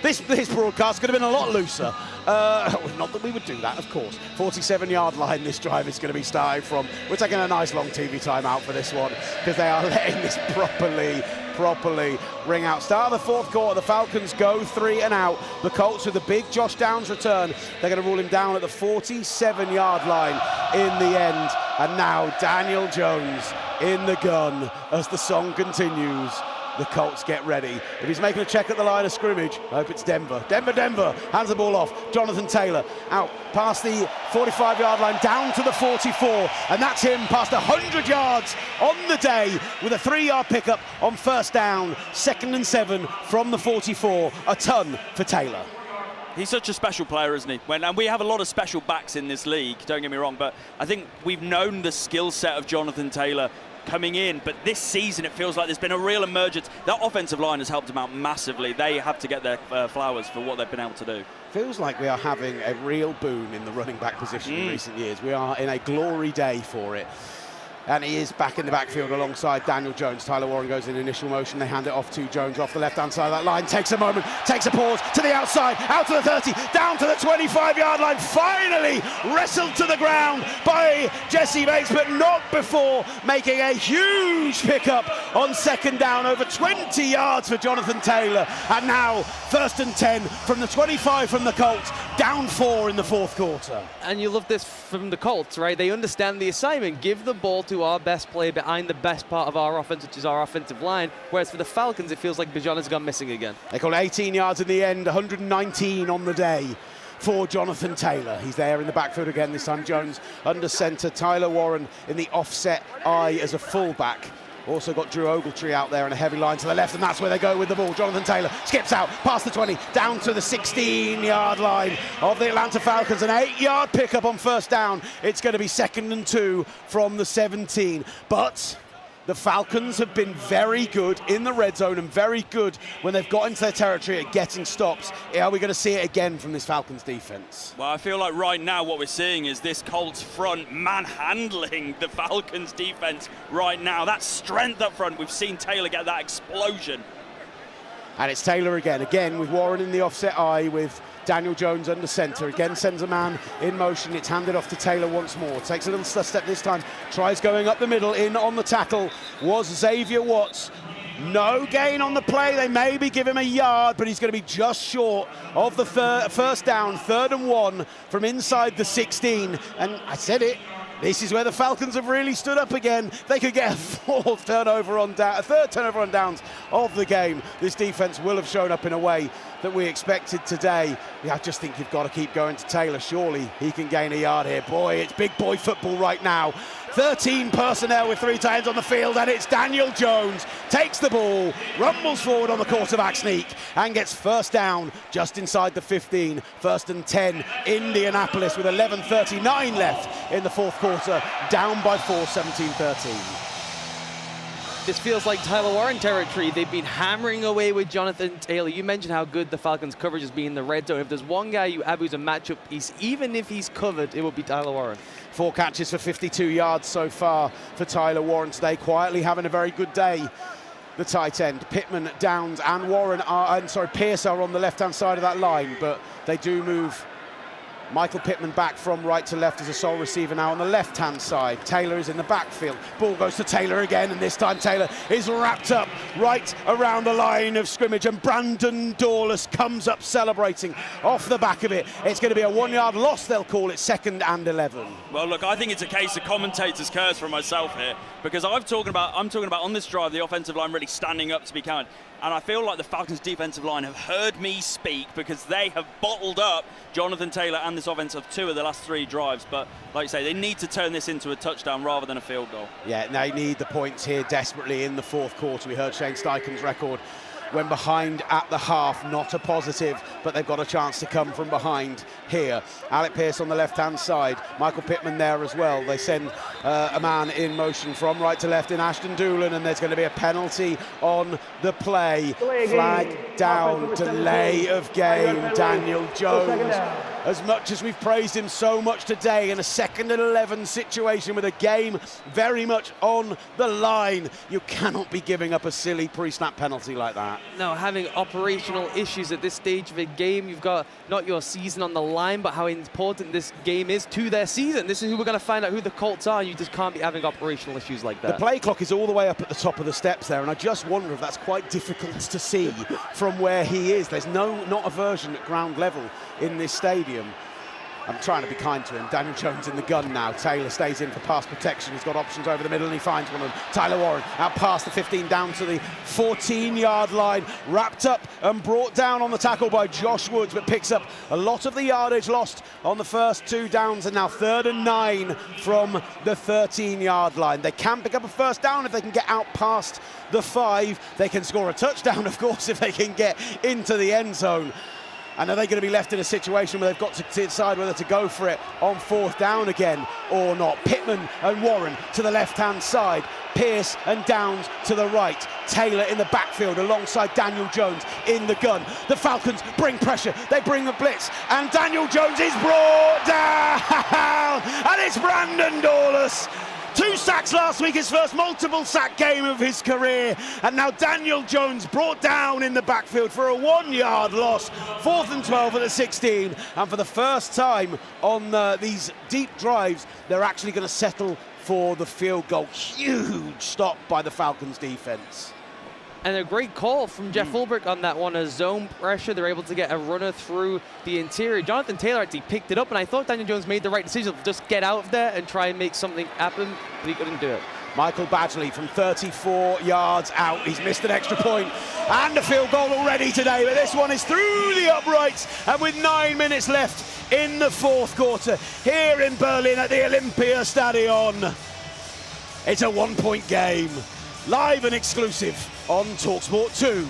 This broadcast could have been a lot looser. Not that we would do that, of course. 47-yard line this drive is going to be starting from. We're taking a nice long TV time out for this one because they are letting this properly ring out. Start of the fourth quarter, the Falcons go 3 and out. The Colts with a big Josh Downs return. They're going to rule him down at the 47-yard line in the end. And now Daniel Jones in the gun as the song continues. The Colts get ready. If he's making a check at the line of scrimmage, I hope it's Denver. Denver hands the ball off. Jonathan Taylor out past the 45-yard line, down to the 44, and that's him past 100 yards on the day with a 3-yard pickup on first down, 2nd and 7 from the 44. A ton for Taylor. He's such a special player, isn't he? And we have a lot of special backs in this league, don't get me wrong, but I think we've known the skill set of Jonathan Taylor coming in, but this season it feels like there's been a real emergence. That offensive line has helped them out massively. They have to get their flowers for what they've been able to do. Feels like we are having a real boom in the running back position in recent years. We are in a glory day for it. And he is back in the backfield alongside Daniel Jones. Tyler Warren goes in initial motion. They hand it off to Jones off the left-hand side of that line. Takes a moment, takes a pause, to the outside, out to the 30, down to the 25-yard line. Finally wrestled to the ground by Jesse Bates, but not before making a huge pickup on 2nd down. Over 20 yards for Jonathan Taylor. And now 1st and 10 from the 25 from the Colts. Down 4 in the fourth quarter. And you love this from the Colts, right? They understand the assignment. Give the ball to our best player behind the best part of our offense, which is our offensive line. Whereas for the Falcons, it feels like Bijan has gone missing again. They call 18 yards in the end, 119 on the day for Jonathan Taylor. He's there in the backfield again, this time Jones under centre. Tyler Warren in the offset eye as a fullback. Also got Drew Ogletree out there and a heavy line to the left, and that's where they go with the ball. Jonathan Taylor skips out past the 20, down to the 16-yard line of the Atlanta Falcons. An 8-yard pickup on first down. It's going to be 2nd and 2 from the 17. But the Falcons have been very good in the red zone and very good when they've got into their territory at getting stops. Are we going to see it again from this Falcons defense? Well, I feel like right now what we're seeing is this Colts front manhandling the Falcons defense right now. That strength up front, we've seen Taylor get that explosion. And it's Taylor again with Warren in the offset eye, with Daniel Jones under centre. Again sends a man in motion. It's handed off to Taylor once more. Takes a little step this time. Tries going up the middle. In on the tackle was Xavier Watts. No gain on the play. They maybe give him a yard, but he's going to be just short of the first down. 3rd and 1 from inside the 16. And I said it. This is where the Falcons have really stood up again. They could get a third turnover on downs of the game. This defense will have shown up in a way that we expected today. I just think you've got to keep going to Taylor. Surely he can gain a yard here. Boy, it's big boy football right now. 13 personnel with 3 tight ends on the field, and it's Daniel Jones. Takes the ball, rumbles forward on the quarterback sneak, and gets first down just inside the 15. 1st and 10, Indianapolis with 11:39 left in the fourth quarter. Down by 4, 17-13. This feels like Tyler Warren territory. They've been hammering away with Jonathan Taylor. You mentioned how good the Falcons' coverage has been in the red zone. If there's one guy you have who's a matchup piece, even if he's covered, it will be Tyler Warren. 4 catches for 52 yards so far for Tyler Warren today. Quietly having a very good day. The tight end, Pittman, Downs, and Pierce are on the left-hand side of that line, but they do move Michael Pittman back from right to left as a sole receiver now on the left-hand side. Taylor is in the backfield. Ball goes to Taylor again, and this time Taylor is wrapped up right around the line of scrimmage, and Brandon Dawless comes up celebrating off the back of it. It's going to be a 1-yard loss, they'll call it. 2nd and 11. Well, look, I think it's a case of commentator's curse for myself here, because I'm talking about on this drive the offensive line really standing up to be counted. And I feel like the Falcons' defensive line have heard me speak, because they have bottled up Jonathan Taylor and this offense of 2 of the last 3 drives. But like you say, they need to turn this into a touchdown rather than a field goal. Yeah, they need the points here desperately in the fourth quarter. We heard Shane Steichen's record when behind at the half. Not a positive, but they've got a chance to come from behind here. Alec Pearce on the left-hand side. Michael Pittman there as well. They send a man in motion from right to left in Ashton Doolan, and there's going to be a penalty on the play. Flag down, delay of game. Daniel Jones, as much as we've praised him so much today, in a 2nd and 11 situation with a game very much on the line, you cannot be giving up a silly pre-snap penalty like that. No, having operational issues at this stage of a game, you've got not your season on the line, but how important this game is to their season. This is who we're going to find out who the Colts are. You just can't be having operational issues like that. The play clock is all the way up at the top of the steps there, and I just wonder if that's quite difficult to see from where he is. There's not a version at ground level in this stadium. I'm trying to be kind to him. Daniel Jones in the gun now. Taylor stays in for pass protection. He's got options over the middle, and he finds one of them. Tyler Warren out past the 15 down to the 14-yard line. Wrapped up and brought down on the tackle by Josh Woods, but picks up a lot of the yardage lost on the first 2 downs, and now 3rd and 9 from the 13-yard line. They can pick up a first down if they can get out past the 5. They can score a touchdown, of course, if they can get into the end zone. And are they going to be left in a situation where they've got to decide whether to go for it on 4th down again or not? Pittman and Warren to the left-hand side. Pearce and Downs to the right. Taylor in the backfield alongside Daniel Jones in the gun. The Falcons bring pressure. They bring a blitz. And Daniel Jones is brought down. And it's Brandon Dawless. 2 sacks last week, his first multiple sack game of his career, and now Daniel Jones brought down in the backfield for a 1-yard loss. 4th and 12 at the 16, and for the first time on these deep drives, they're actually going to settle for the field goal. Huge stop by the Falcons defense. And a great call from Jeff Ulbrich on that one. A zone pressure. They're able to get a runner through the interior. Jonathan Taylor actually picked it up, and I thought Daniel Jones made the right decision. Just get out of there and try and make something happen, but he couldn't do it. Michael Badgley from 34 yards out. He's missed an extra point and a field goal already today, but this one is through the uprights, and with 9 minutes left in the 4th quarter here in Berlin at the Olympiastadion. It's a 1-point game. Live and exclusive on TalkSport 2.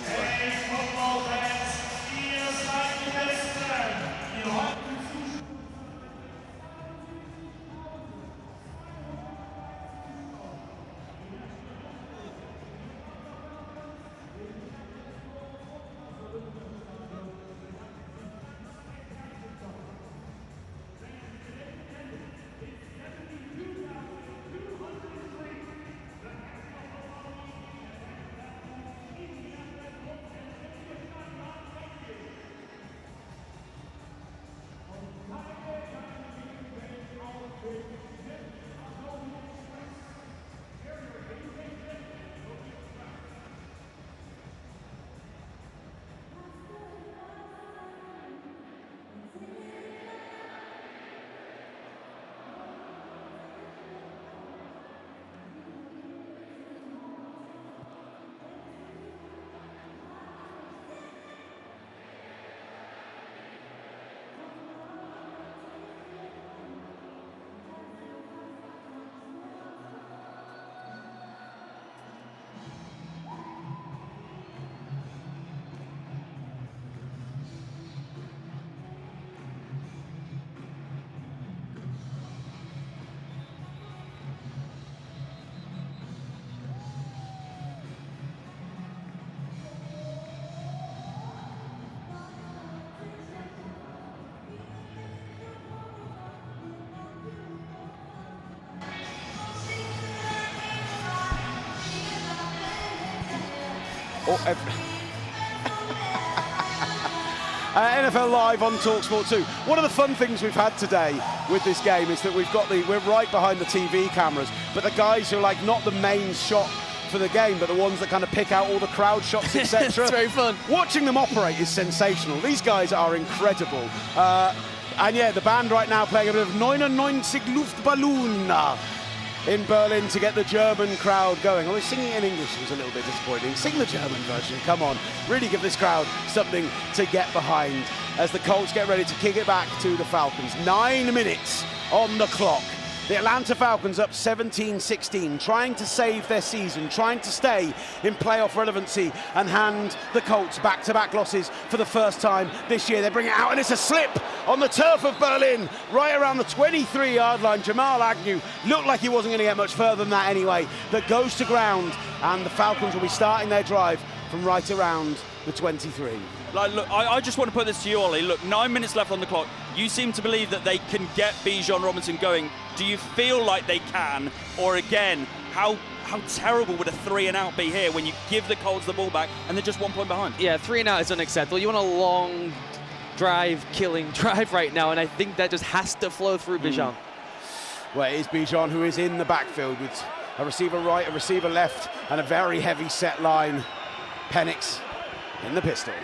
NFL Live on TalkSport 2. One of the fun things we've had today with this game is that we're right behind the TV cameras, but the guys who are like not the main shot for the game, but the ones that kind of pick out all the crowd shots, etc. It's very fun. Watching them operate is sensational. These guys are incredible. And yeah, the band right now playing a bit of 99 Luftballon in Berlin to get the German crowd going. Although singing in English was a little bit disappointing. Sing the German version, come on. Really give this crowd something to get behind as the Colts get ready to kick it back to the Falcons. 9 minutes on the clock The Atlanta Falcons up 17-16, trying to save their season, trying to stay in playoff relevancy and hand the Colts back-to-back losses for the first time this year. They bring it out and it's a slip on the turf of Berlin, right around the 23-yard line. Jamal Agnew looked like he wasn't going to get much further than that anyway. That goes to ground, and the Falcons will be starting their drive from right around the 23. Like, look, I just want to put this to you, Ollie. Look, 9 minutes left on the clock. You seem to believe that they can get Bijan Robinson going. Do you feel like they can? Or again, how terrible would a 3-and-out be here when you give the Colts the ball back and they're just 1 point behind? Yeah, 3-and-out is unacceptable. You want a long drive, killing drive right now, and I think that just has to flow through Bijan. Well, it is Bijan who is in the backfield with a receiver right, a receiver left, and a very heavy set line. Penix in the pistol.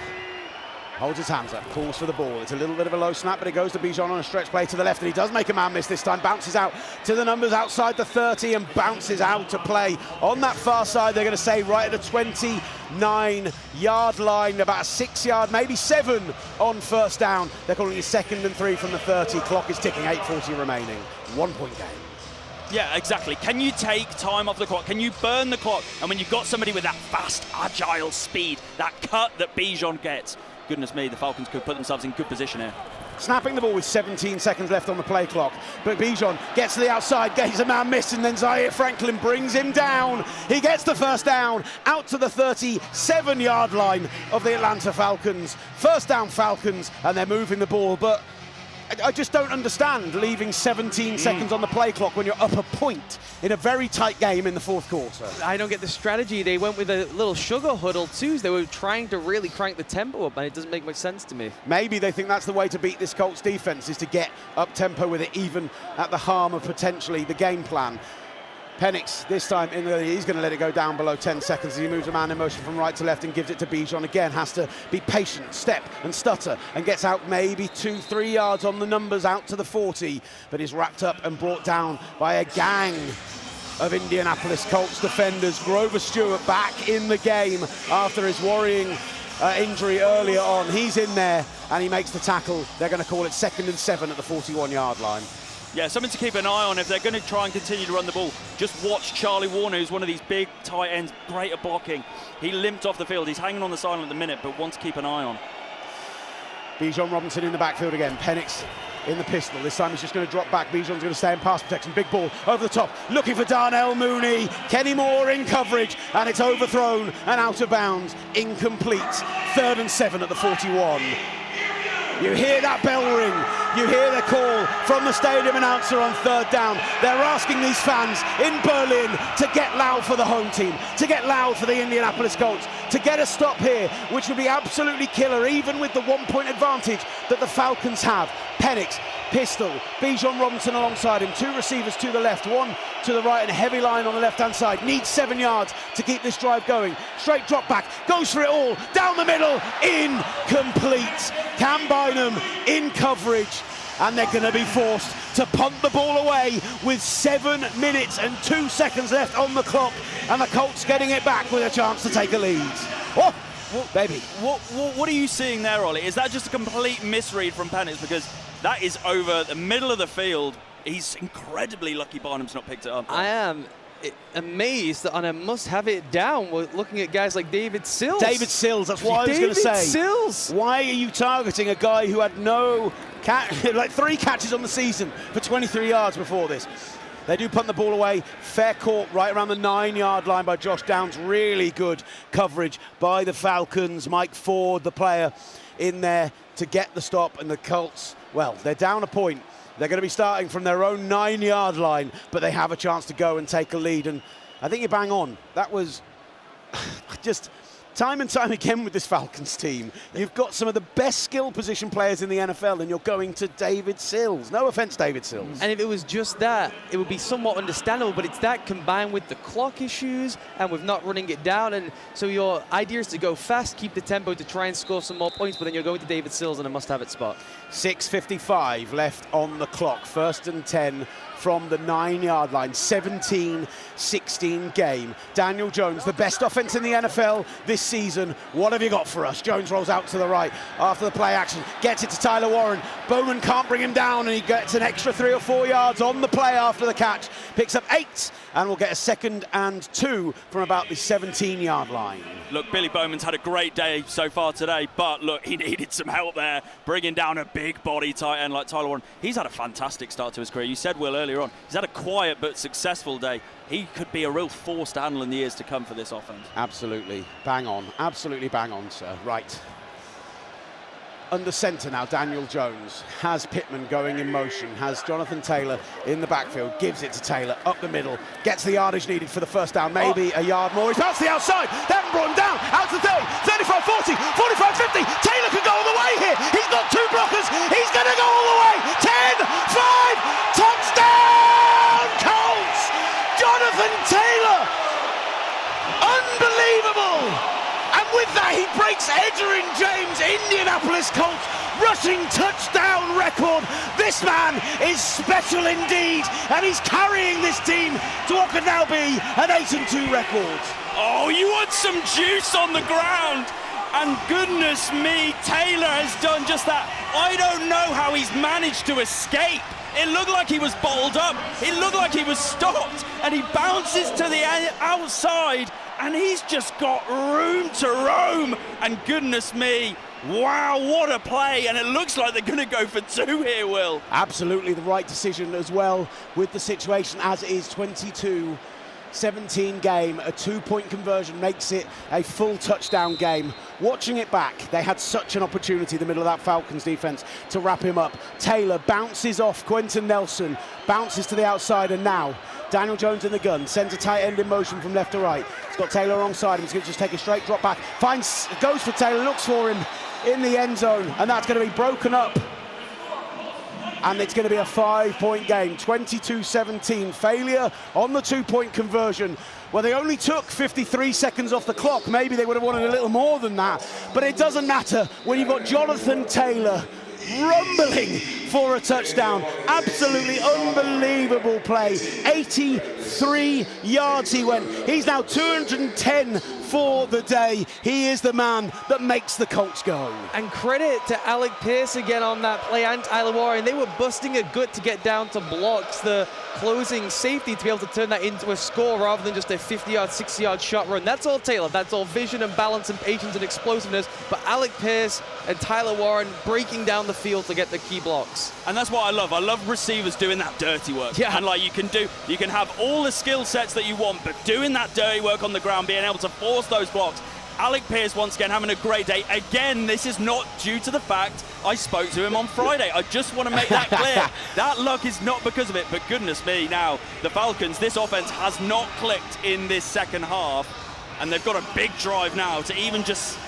Holds his hands up, calls for the ball. It's a little bit of a low snap, but it goes to Bijan on a stretch play to the left, and he does make a man miss this time. Bounces out to the numbers outside the 30 and bounces out to play. On that far side, they're going to say right at the 29-yard line, about a 6-yard, maybe 7 on first down. They're calling it 2nd and 3 from the 30. Clock is ticking, 8:40 remaining. 1 point game. Yeah, exactly. Can you take time off the clock? Can you burn the clock? And when you've got somebody with that fast, agile speed, that cut that Bijan gets, goodness me, the Falcons could put themselves in good position here. Snapping the ball with 17 seconds left on the play clock. But Bijan gets to the outside, gets a man missed, and then Zaire Franklin brings him down. He gets the first down out to the 37-yard line of the Atlanta Falcons. First down Falcons, and they're moving the ball, but I just don't understand leaving 17 seconds on the play clock when you're up a point in a very tight game in the fourth quarter. I don't get the strategy. They went with a little sugar huddle too. They were trying to really crank the tempo up, and it doesn't make much sense to me. Maybe they think that's the way to beat this Colts defense, is to get up tempo with it, even at the harm of potentially the game plan. Penix, this time, he's going to let it go down below 10 seconds as he moves a man in motion from right to left and gives it to Bijan again. Has to be patient, step and stutter, and gets out maybe 2-3 yards on the numbers out to the 40, but is wrapped up and brought down by a gang of Indianapolis Colts defenders. Grover Stewart back in the game after his worrying injury earlier on. He's in there and he makes the tackle. They're going to call it 2nd and 7 at the 41-yard line. Yeah, something to keep an eye on if they're going to try and continue to run the ball. Just watch Charlie Warner, who's one of these big tight ends, great at blocking. He limped off the field. He's hanging on the sideline at the minute, but one to keep an eye on. Bijan Robinson in the backfield again. Penix in the pistol. This time he's just going to drop back. Bijan's going to stay in pass protection. Big ball over the top. Looking for Darnell Mooney. Kenny Moore in coverage, and it's overthrown and out of bounds. Incomplete. 3rd and 7 at the 41. You hear that bell ring. You hear the call from the stadium announcer on 3rd down. They're asking these fans in Berlin to get loud for the home team, to get loud for the Indianapolis Colts, to get a stop here, which would be absolutely killer, even with the 1 point advantage that the Falcons have. Penix, pistol, Bijan Robinson alongside him, 2 receivers to the left, 1 to the right, and a heavy line on the left-hand side. Needs 7 yards to keep this drive going. Straight drop back, goes for it all, down the middle, incomplete. Cam Bynum in coverage, and they're going to be forced to punt the ball away with 7 minutes and 2 seconds left on the clock, and the Colts getting it back with a chance to take a lead. Oh, baby. What are you seeing there, Ollie? Is that just a complete misread from Penix? Because that is over the middle of the field. He's incredibly lucky Barnum's not picked it up. I am amazed that, and I must have it down, we're looking at guys like David Sills. David Sills, that's what I was going to say. David Sills! Why are you targeting a guy who had no like 3 catches on the season for 23 yards before this? They do punt the ball away. Fair caught right around the 9-yard line by Josh Downs. Really good coverage by the Falcons. Mike Ford, the player, in there to get the stop. And the Colts, well, they're down a point. They're going to be starting from their own 9-yard line, but they have a chance to go and take a lead. And I think you're bang on. That was just time and time again with this Falcons team. You've got some of the best skill position players in the NFL, and you're going to David Sills. No offense, David Sills. And if it was just that, it would be somewhat understandable, but it's that combined with the clock issues and with not running it down. And so your idea is to go fast, keep the tempo to try and score some more points, but then you're going to David Sills in a must-have-it spot. 6:55 left on the clock. 1st and 10 from the 9-yard line. 17-16 game. Daniel Jones, the best offense in the NFL this season. What have you got for us? Jones rolls out to the right after the play action, gets it to Tyler Warren. Bowman can't bring him down, and he gets an extra 3 or 4 yards on the play after the catch. Picks up 8 and will get a 2nd and 2 from about the 17-yard line. Look, Billy Bowman's had a great day so far today, but look, he needed some help there, bringing down a big body tight end like Tyler Warren. He's had a fantastic start to his career. You said, Will, earlier on, he's had a quiet but successful day. He could be a real force to handle in the years to come for this offense. Absolutely. Bang on. Absolutely bang on, sir. Right. Under centre now, Daniel Jones has Pittman going in motion, has Jonathan Taylor in the backfield, gives it to Taylor up the middle, gets the yardage needed for the first down, maybe a yard more. He's bounced the outside, they haven't brought him down, out to 30, 35, 40, 45, 50. Taylor could go all the way here. He's got 2 blockers, he's going to go all the way. 10, 5, touchdown Colts! Jonathan Taylor! Unbelievable! And with that, he breaks Edgerrin James' Indianapolis Colts rushing touchdown record. This man is special indeed, and he's carrying this team to what could now be an 8-2 record. Oh, you want some juice on the ground? And goodness me, Taylor has done just that. I don't know how he's managed to escape. It looked like he was balled up. It looked like he was stopped, and he bounces to the outside, and he's just got room to roam. And goodness me, wow, what a play. And it looks like they're going to go for 2 here, Will. Absolutely the right decision as well with the situation as it is. 22-17 game, a 2-point conversion makes it a full touchdown game. Watching it back, they had such an opportunity in the middle of that Falcons defense to wrap him up. Taylor bounces off Quentin Nelson, bounces to the outside, and now Daniel Jones in the gun, sends a tight end in motion from left to right. He's got Taylor alongside him, he's going to just take a straight drop back, goes for Taylor, looks for him in the end zone, and that's going to be broken up. And it's going to be a 5-point game, 22-17. Failure on the 2-point conversion. Well, they only took 53 seconds off the clock. Maybe they would have wanted a little more than that. But it doesn't matter when you've got Jonathan Taylor rumbling for a touchdown. Absolutely unbelievable play. 83 yards he went. He's now 210 for the day. He is the man that makes the Colts go. And credit to Alec Pierce again on that play, and Tyler Warren. They were busting a gut to get down to blocks, the closing safety, to be able to turn that into a score rather than just a 50-yard, 60-yard shot run. That's all Taylor. That's all vision and balance and patience and explosiveness. But Alec Pierce and Tyler Warren breaking down the field to get the key blocks. And that's what I love. I love receivers doing that dirty work. Yeah. And like you can have all the skill sets that you want, but doing that dirty work on the ground, being able to force those blocks. Alec Pierce once again having a great day. Again, this is not due to the fact I spoke to him on Friday. I just want to make that clear. That luck is not because of it, but goodness me, now the Falcons, this offense has not clicked in this second half, and they've got a big drive now to even just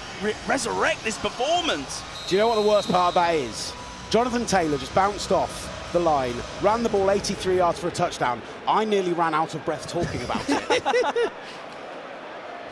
resurrect this performance. Do you know what the worst part of that is? Jonathan Taylor just bounced off the line, ran the ball 83 yards for a touchdown. I nearly ran out of breath talking about it.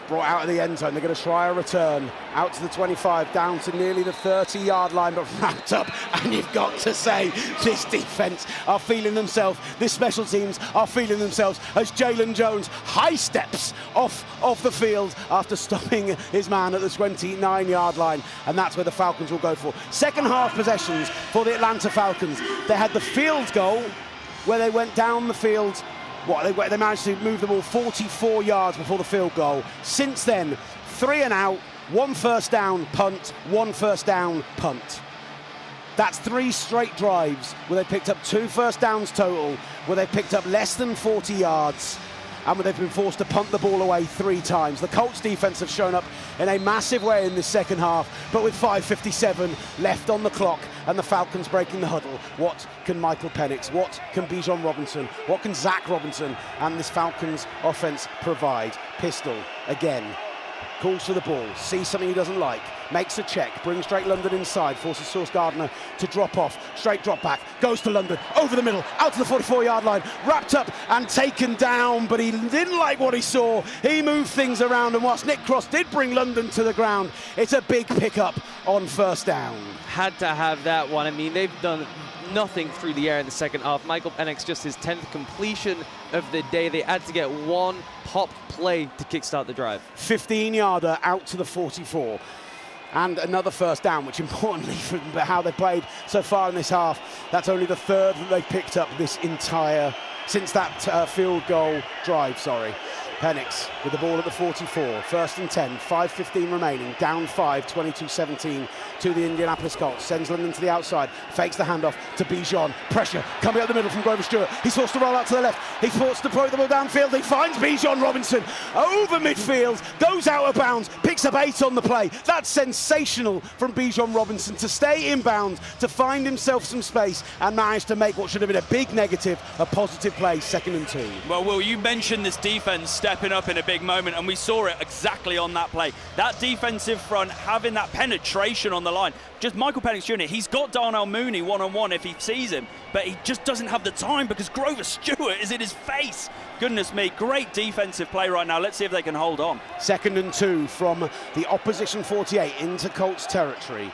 Brought out of the end zone. They're going to try a return out to the 25, down to nearly the 30-yard line, but wrapped up. And you've got to say, this defense are feeling themselves. This special teams are feeling themselves as Jalen Jones high steps off the field after stopping his man at the 29-yard line. And that's where the Falcons will go for. Second half possessions for the Atlanta Falcons. They had the field goal where they went down the field. They managed to move the ball 44 yards before the field goal. Since then, 3 and out, 1 first down punt, 1 first down punt. That's 3 straight drives where they picked up 2 first downs total, where they picked up less than 40 yards, and where they've been forced to punt the ball away 3 times. The Colts defense have shown up in a massive way in this second half, but with 5:57 left on the clock and the Falcons breaking the huddle, what can Michael Penix, what can Bijan Robinson, what can Zach Robinson and this Falcons offense provide? Pistol again. Calls for the ball, sees something he doesn't like, makes a check, brings Drake London inside, forces Sauce Gardner to drop off, straight drop back, goes to London, over the middle, out to the 44-yard line, wrapped up and taken down, but he didn't like what he saw. He moved things around, and whilst Nick Cross did bring London to the ground, it's a big pickup on first down. Had to have that one. I mean, they've done nothing through the air in the second half. Michael Penix just his 10th completion of the day. They had to get one pop play to kickstart the drive. 15-yarder out to the 44. And another first down, which importantly, from how they played so far in this half, that's only the third that they've picked up this entire, since that field goal drive, Penix with the ball at the 44, first and 10, 5:15 remaining, down 5, 22-17 to the Indianapolis Colts. Sends London to the outside, fakes the handoff to Bijan. Pressure coming up the middle from Grover Stewart. He's forced to roll out to the left. He's forced to throw the ball downfield. He finds Bijan Robinson over midfield, goes out of bounds, picks up 8 on the play. That's sensational from Bijan Robinson to stay inbound, to find himself some space and manage to make what should have been a big negative, a positive play, 2nd and 2. Well, Will, you mentioned this defense stepping up in a big moment, and we saw it exactly on that play. That defensive front having that penetration on the line. Just Michael Penix Jr., he's got Darnell Mooney one-on-one if he sees him, but he just doesn't have the time because Grover Stewart is in his face. Goodness me, great defensive play right now. Let's see if they can hold on. 2nd and 2 from the opposition 48 into Colts territory.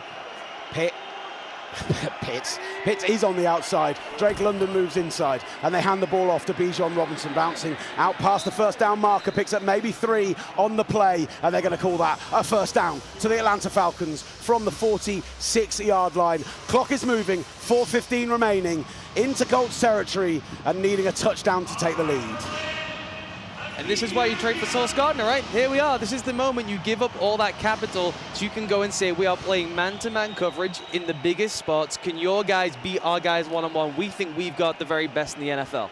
Pitts is on the outside. Drake London moves inside, and they hand the ball off to Bijan Robinson, bouncing out past the first down marker, picks up maybe 3 on the play, and they're going to call that a first down to the Atlanta Falcons from the 46-yard line. Clock is moving, 4:15 remaining into Colts territory, and needing a touchdown to take the lead. And this is why you trade for Sauce Gardner, right? Here we are. This is the moment you give up all that capital so you can go and say, we are playing man-to-man coverage in the biggest spots. Can your guys beat our guys one-on-one? We think we've got the very best in the NFL.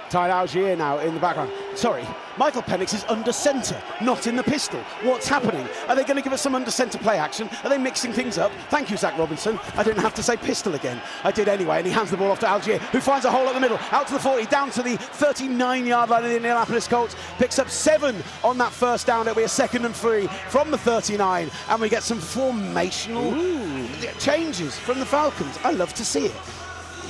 Tyler Algier now in the background. Sorry, Michael Penix is under centre, not in the pistol. What's happening? Are they going to give us some under centre play action? Are they mixing things up? Thank you, Zach Robinson. I didn't have to say pistol again. I did anyway, and he hands the ball off to Algier, who finds a hole at the middle, out to the 40, down to the 39-yard line of the Indianapolis Colts. Picks up 7 on that first down. It'll be a 2nd and 3 from the 39, and we get some formational changes from the Falcons. I love to see it.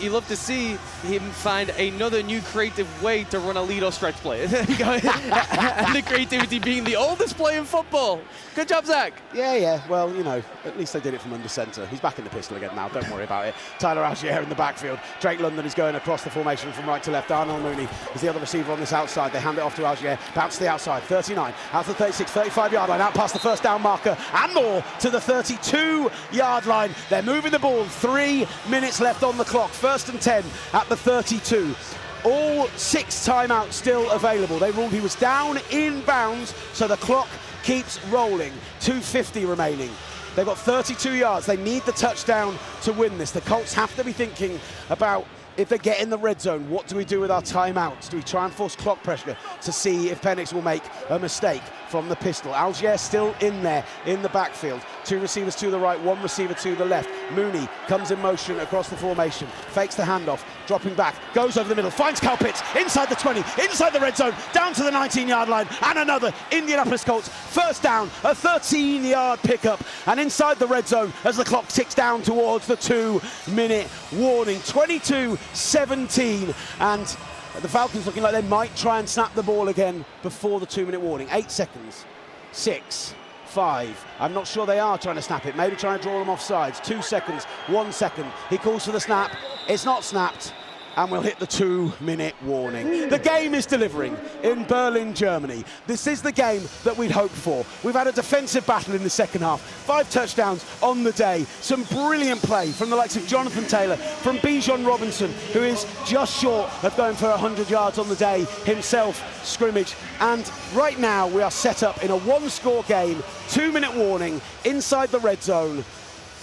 You love to see him find another new creative way to run a lead or stretch play. And the creativity being the oldest play in football. Good job, Zach. Yeah. Well, you know, at least they did it from under centre. He's back in the pistol again now. Don't worry about it. Tyler Algier in the backfield. Drake London is going across the formation from right to left. Darnell Mooney is the other receiver on this outside. They hand it off to Algier. Bounce to the outside. 39. Out to the 36, 35-yard line. Out past the first down marker. And more to the 32-yard line. They're moving the ball. 3 minutes left on the clock. 1st and 10 at the 32. All 6 timeouts still available. They ruled he was down in bounds, so the clock keeps rolling. 2:50 remaining. They've got 32 yards. They need the touchdown to win this. The Colts have to be thinking about, if they get in the red zone, what do we do with our timeouts? Do we try and force clock pressure to see if Penix will make a mistake from the pistol? Algier still in there in the backfield. 2 receivers to the right, 1 receiver to the left. Mooney comes in motion across the formation, fakes the handoff, dropping back, goes over the middle, finds Kyle Pitts inside the 20, inside the red zone, down to the 19-yard line, and another Indianapolis Colts first down, a 13-yard pickup, and inside the red zone as the clock ticks down towards the 2-minute warning. 22-17, and the Falcons looking like they might try and snap the ball again before the 2-minute warning. 8 seconds. 6, 5. I'm not sure they are trying to snap it. Maybe trying to draw them off sides. 2 seconds. 1 second. He calls for the snap. It's not snapped. And we'll hit the 2-minute warning. The game is delivering in Berlin, Germany. This is the game that we'd hoped for. We've had a defensive battle in the second half. 5 touchdowns on the day. Some brilliant play from the likes of Jonathan Taylor, from Bijan Robinson, who is just short of going for 100 yards on the day himself, scrimmage. And right now we are set up in a 1-score game, 2-minute warning, inside the red zone.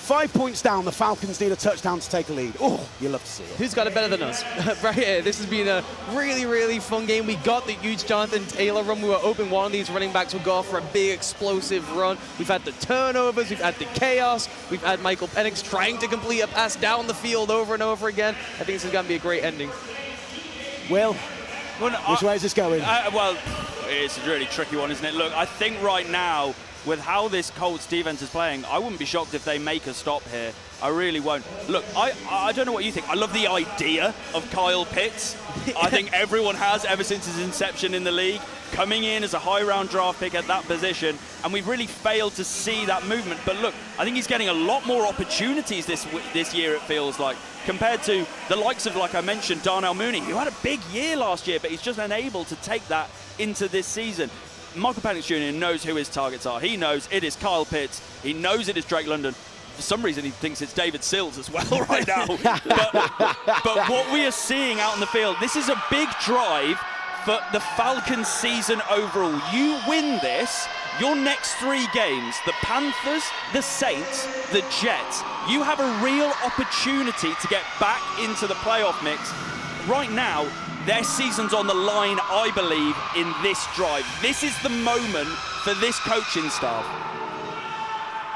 5 points down, the Falcons need a touchdown to take a lead. Oh, you love to see it. Who's got it better than us? Right here, this has been a really, really fun game. We got the huge Jonathan Taylor run. We were hoping one of these running backs would go off for a big explosive run. We've had the turnovers, we've had the chaos, we've had Michael Penix trying to complete a pass down the field over and over again. I think this is going to be a great ending. Will, which way is this going? Well, it's a really tricky one, isn't it? Look, I think right now with how this Colts defense is playing, I wouldn't be shocked if they make a stop here. I really won't. Look, I don't know what you think. I love the idea of Kyle Pitts. I think everyone has ever since his inception in the league, coming in as a high-round draft pick at that position, and we've really failed to see that movement. But look, I think he's getting a lot more opportunities this year, it feels like, compared to the likes of, like I mentioned, Darnell Mooney, who had a big year last year, but he's just unable to take that into this season. Michael Penix Jr. knows who his targets are. He knows it is Kyle Pitts. He knows it is Drake London. For some reason, he thinks it's David Sills as well right now. but what we are seeing out in the field, this is a big drive for the Falcons season overall. You win this, your next 3 games, the Panthers, the Saints, the Jets, you have a real opportunity to get back into the playoff mix. Right now, their season's on the line, I believe, in this drive. This is the moment for this coaching staff.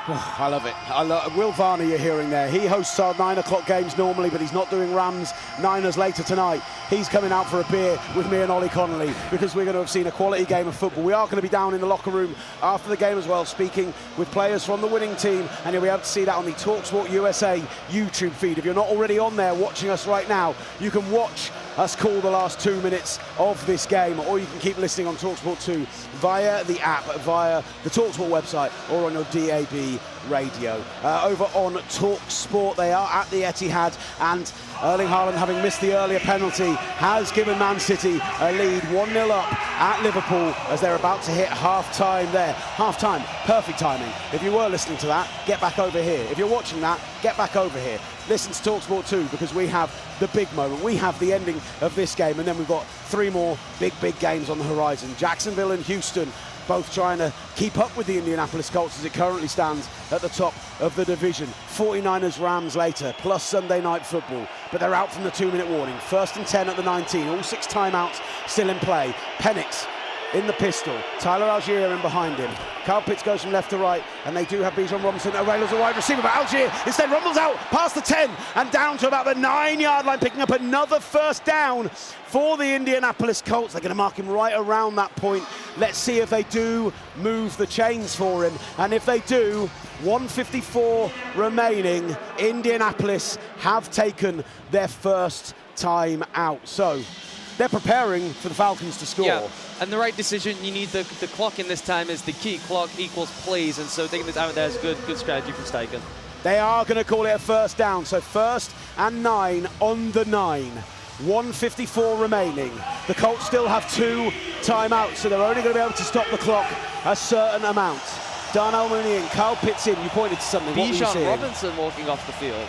Oh, I love it. Will Varney, you're hearing there. He hosts our 9 o'clock games normally, but he's not doing Rams Niners later tonight. He's coming out for a beer with me and Ollie Connolly because we're going to have seen a quality game of football. We are going to be down in the locker room after the game as well, speaking with players from the winning team, and you'll be able to see that on the TalkSport USA YouTube feed. If you're not already on there watching us right now, you can watch us call the last 2 minutes of this game, or you can keep listening on TalkSport 2 via the app, via the TalkSport website, or on your DAB radio. Over on TalkSport, they are at the Etihad, and Erling Haaland, having missed the earlier penalty, has given Man City a lead 1-0 up at Liverpool as they're about to hit half-time there. Half-time, perfect timing. If you were listening to that, get back over here. If you're watching that, get back over here. Listen to TalkSport 2 because we have the big moment. We have the ending of this game, and then we've got 3 more big games on the horizon. Jacksonville and Houston both trying to keep up with the Indianapolis Colts as it currently stands at the top of the division. 49ers Rams later, plus Sunday Night Football, but they're out from the 2-minute warning. 1st and 10 at the 19, all 6 timeouts still in play. Penix in the pistol, Tyler Algier in behind him. Kyle Pitts goes from left to right, and they do have Bijan Robinson available as a wide receiver, but Algier instead rumbles out past the 10 and down to about the 9-yard line, picking up another first down for the Indianapolis Colts. They're going to mark him right around that point. Let's see if they do move the chains for him, and if they do, 1:54 remaining. Indianapolis have taken their first time out, so they're preparing for the Falcons to score. Yeah, and the right decision. You need the clock in this time is the key. Clock equals plays, and so taking this out there is good strategy from Steichen. They are going to call it a first down, so 1st and 9 on the 9. 1:54 remaining. The Colts still have 2 timeouts, so they're only going to be able to stop the clock a certain amount. Darnell Mooney in, Kyle Pitts in. You pointed to something. Bijan Robinson walking off the field.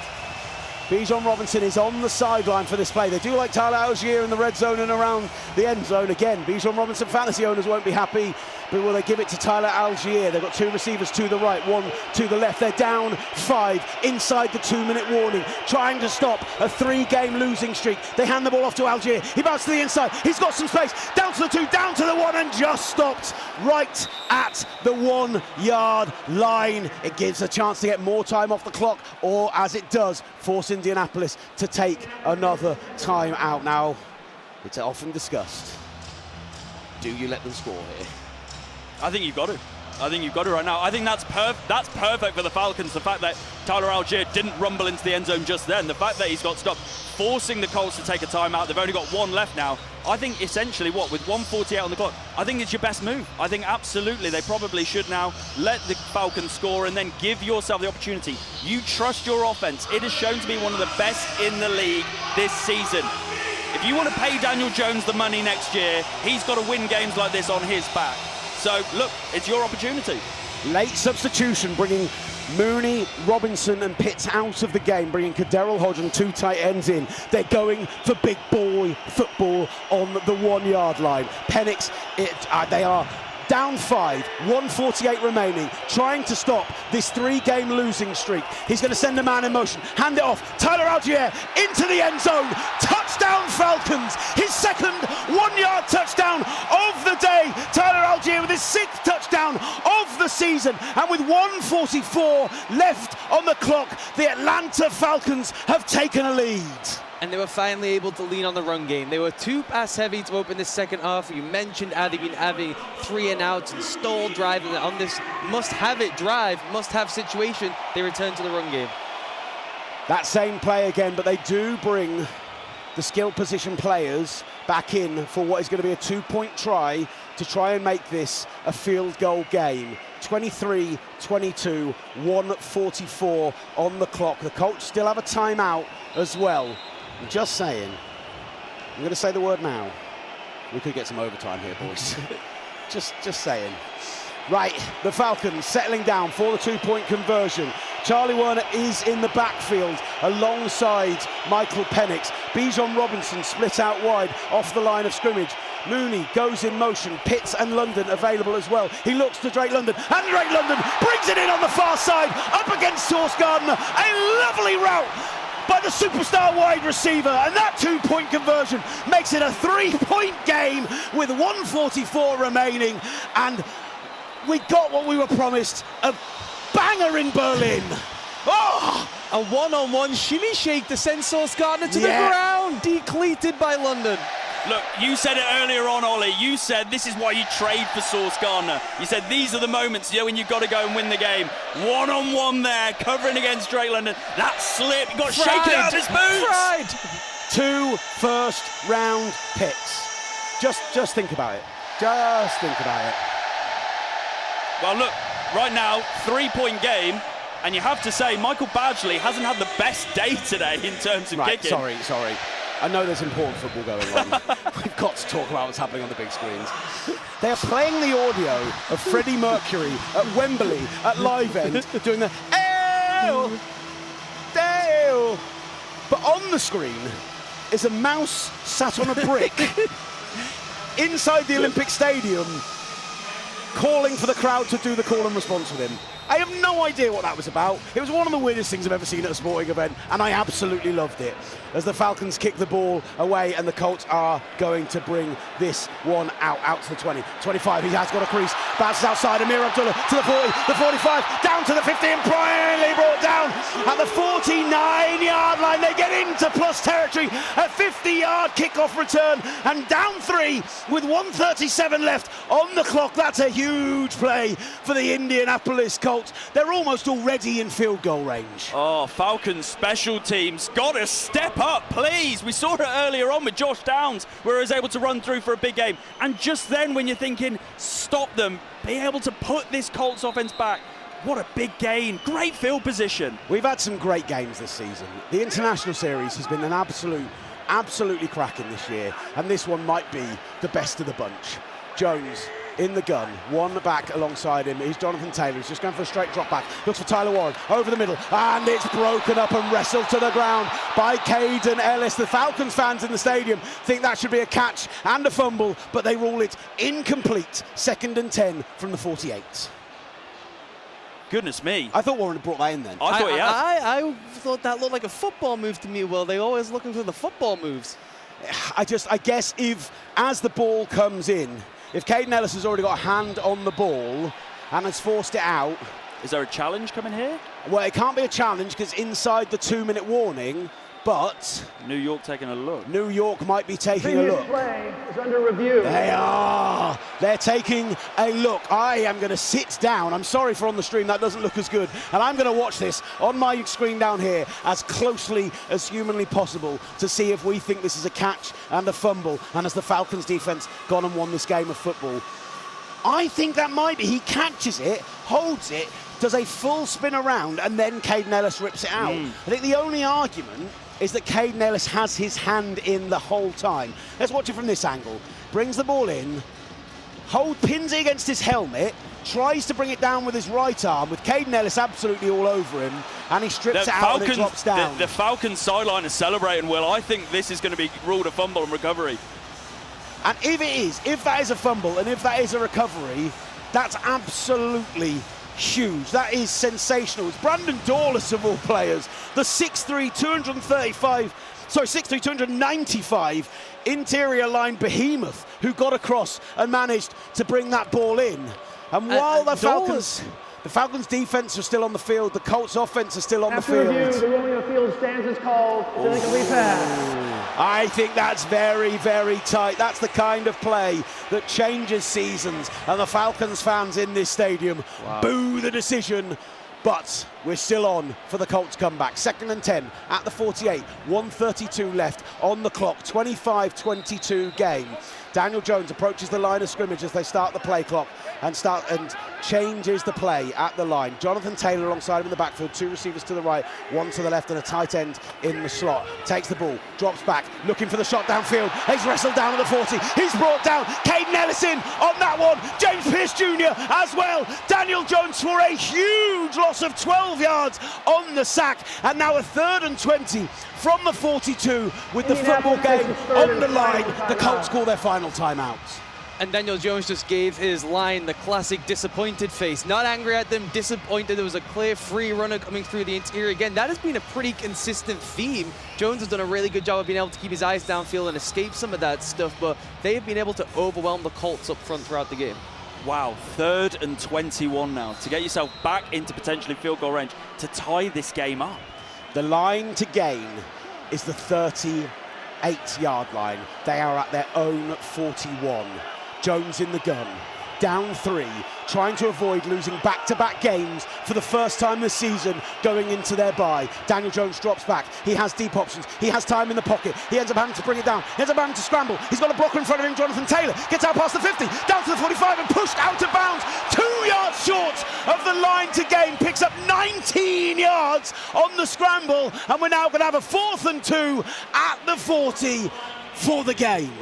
Bijan Robinson is on the sideline for this play. They do like Tyler Algier in the red zone and around the end zone. Again, Bijan Robinson fantasy owners won't be happy, but will they give it to Tyler Algier? They've got 2 receivers to the right, 1 to the left. They're down 5 inside the 2-minute warning, trying to stop a 3-game losing streak. They hand the ball off to Algier. He bounces to the inside. He's got some space. Down to the 2, down to the 1, and just stopped right at the 1-yard line. It gives a chance to get more time off the clock, or as it does, force Indianapolis to take another time out. Now, it's often discussed. Do you let them score here? I think you've got to. I think you've got to right now. I think that's perfect for the Falcons. The fact that Tyler Algier didn't rumble into the end zone just then. The fact that he's got stopped, forcing the Colts to take a timeout. They've only got 1 left now. I think essentially with 1:48 on the clock, I think it's your best move. I think absolutely they probably should now let the Falcons score and then give yourself the opportunity. You trust your offense. It has shown to be one of the best in the league this season. If you want to pay Daniel Jones the money next year, he's got to win games like this on his back. So, look, it's your opportunity. Late substitution, bringing Mooney, Robinson and Pitts out of the game, bringing Kaderil Hodge and 2 tight ends in. They're going for big boy football on the 1-yard line. Penix, they are down 5, 1:48 remaining, trying to stop this 3-game losing streak. He's going to send a man in motion, hand it off, Tyler Algier into the end zone. Touchdown Falcons, his 2nd 1-yard touchdown of the day. Tyler Algier with his 6th touchdown of the season, and with 1:44 left on the clock, the Atlanta Falcons have taken a lead. And they were finally able to lean on the run game. They were too pass heavy to open this second half. You mentioned having 3 and outs and stall driving on this must-have it drive, must-have situation. They return to the run game. That same play again, but they do bring the skilled position players back in for what is going to be a 2-point try to try and make this a field goal game. 23-22, 1:44 on the clock. The Colts still have a timeout as well. I'm just saying. I'm going to say the word now. We could get some overtime here, boys. just saying. Right, the Falcons settling down for the 2-point conversion. Charlie Werner is in the backfield alongside Michael Penix. Bijan Robinson split out wide off the line of scrimmage. Mooney goes in motion. Pitts and London available as well. He looks to Drake London, and Drake London brings it in on the far side, up against Sauce Gardner. A lovely route by the superstar wide receiver, and that 2-point conversion makes it a 3-point game with 1:44 remaining, and we got what we were promised, a banger in Berlin. Oh! A one-on-one shimmy shake to send Sauce Gardner to the ground, decleated by London. Look, you said it earlier on, Ollie. You said this is why you trade for Sauce Gardner. You said these are the moments, when you've got to go and win the game. One-on-one there, covering against Drake London. That slip, got shaken out of his boots. 2 first-round picks. Just think about it. Just think about it. Well, look, right now, 3-point game, and you have to say Michael Badgley hasn't had the best day today in terms of kicking. Sorry. I know there's important football going on. We've got to talk about what's happening on the big screens. They are playing the audio of Freddie Mercury at Wembley at Live End doing the "Ew, Dale." But on the screen is a mouse sat on a brick inside the Olympiastadion calling for the crowd to do the call and response with him. I have no idea what that was about. It was one of the weirdest things I've ever seen at a sporting event, and I absolutely loved it. As the Falcons kick the ball away, and the Colts are going to bring this one out to the 20. 25, he has got a crease. Bounces outside, Amir Abdullah to the 40, the 45, down to the 50, and finally brought down at the 49-yard line. They get into plus territory. A 50-yard kickoff return, and down 3 with 1:37 left on the clock. That's a huge play for the Indianapolis Colts. They're almost already in field goal range. Oh, Falcons special teams, got to step up, please. We saw it earlier on with Josh Downs, where he was able to run through for a big game. And just then, when you're thinking, stop them, be able to put this Colts offense back. What a big gain. Great field position. We've had some great games this season. The International Series has been an absolutely cracking this year. And this one might be the best of the bunch. Jones in the gun, one back alongside him is Jonathan Taylor. He's just going for a straight drop back, looks for Tyler Warren over the middle, and it's broken up and wrestled to the ground by Caden Ellis. The Falcons fans in the stadium think that should be a catch and a fumble, but they rule it incomplete. 2nd and 10 from the 48. Goodness me. I thought Warren had brought that in then. I thought he had. I thought that looked like a football move to me. Well, they're always looking for the football moves. I guess if, as the ball comes in, if Caden Ellis has already got a hand on the ball and has forced it out... Is there a challenge coming here? Well, it can't be a challenge because inside the 2-minute warning, but... New York taking a look. New York might be taking a Previous look. play is under review. They are. They're taking a look. I am going to sit down. I'm sorry for on the stream, that doesn't look as good. And I'm going to watch this on my screen down here as closely as humanly possible to see if we think this is a catch and a fumble. And as the Falcons defense gone and won this game of football, I think that might be. He catches it, holds it, does a full spin around, and then Caden Ellis rips it out. I think the only argument is that Caden Ellis has his hand in the whole time. Let's watch it from this angle. Brings the ball in, pins it against his helmet, tries to bring it down with his right arm, with Caden Ellis absolutely all over him, and he strips it out and it drops down. The Falcons sideline is celebrating well. I think this is going to be ruled a fumble and recovery. And if that is a fumble and if that is a recovery, that's absolutely huge. That is sensational. It's Brandon Dawless of all players, the 6'3", 295 interior line behemoth who got across and managed to bring that ball in. And while the Falcons The Falcons' defense are still on the field. The Colts' offense are still on After the review, field. the ruling of the field stance is called. It's an incomplete pass. I think that's very, very tight. That's the kind of play that changes seasons. And the Falcons fans in this stadium boo the decision. But we're still on for the Colts comeback. 2nd and 10 at the 48. 1:32 left on the clock. 25-22 game. Daniel Jones approaches the line of scrimmage as they start the play clock and changes the play at the line. Jonathan Taylor alongside him in the backfield. 2 receivers to the right, 1 to the left, and a tight end in the slot. Takes the ball, drops back, looking for the shot downfield. He's wrestled down at the 40. He's brought down. Caden Ellison on that one. James Pierce Jr. as well. Daniel Jones for a huge loss of 12 yards on the sack. And now a 3rd and 20 from the 42 with the football game on the line. The Colts call their final timeout. And Daniel Jones just gave his line the classic disappointed face. Not angry at them, disappointed. There was a clear free runner coming through the interior. Again, that has been a pretty consistent theme. Jones has done a really good job of being able to keep his eyes downfield and escape some of that stuff, but they have been able to overwhelm the Colts up front throughout the game. Wow, 3rd and 21 now to get yourself back into potentially field goal range to tie this game up. The line to gain is the 38-yard line. They are at their own 41. Jones in the gun, down 3, trying to avoid losing back-to-back games for the first time this season going into their bye. Daniel Jones drops back. He has deep options. He has time in the pocket. He ends up having to bring it down. He ends up having to scramble. He's got a blocker in front of him, Jonathan Taylor. Gets out past the 50, down to the 45 and pushed out of bounds. 2 yards short of the line to gain. Picks up 19 yards on the scramble. And we're now going to have a 4th and 2 at the 40 for the game.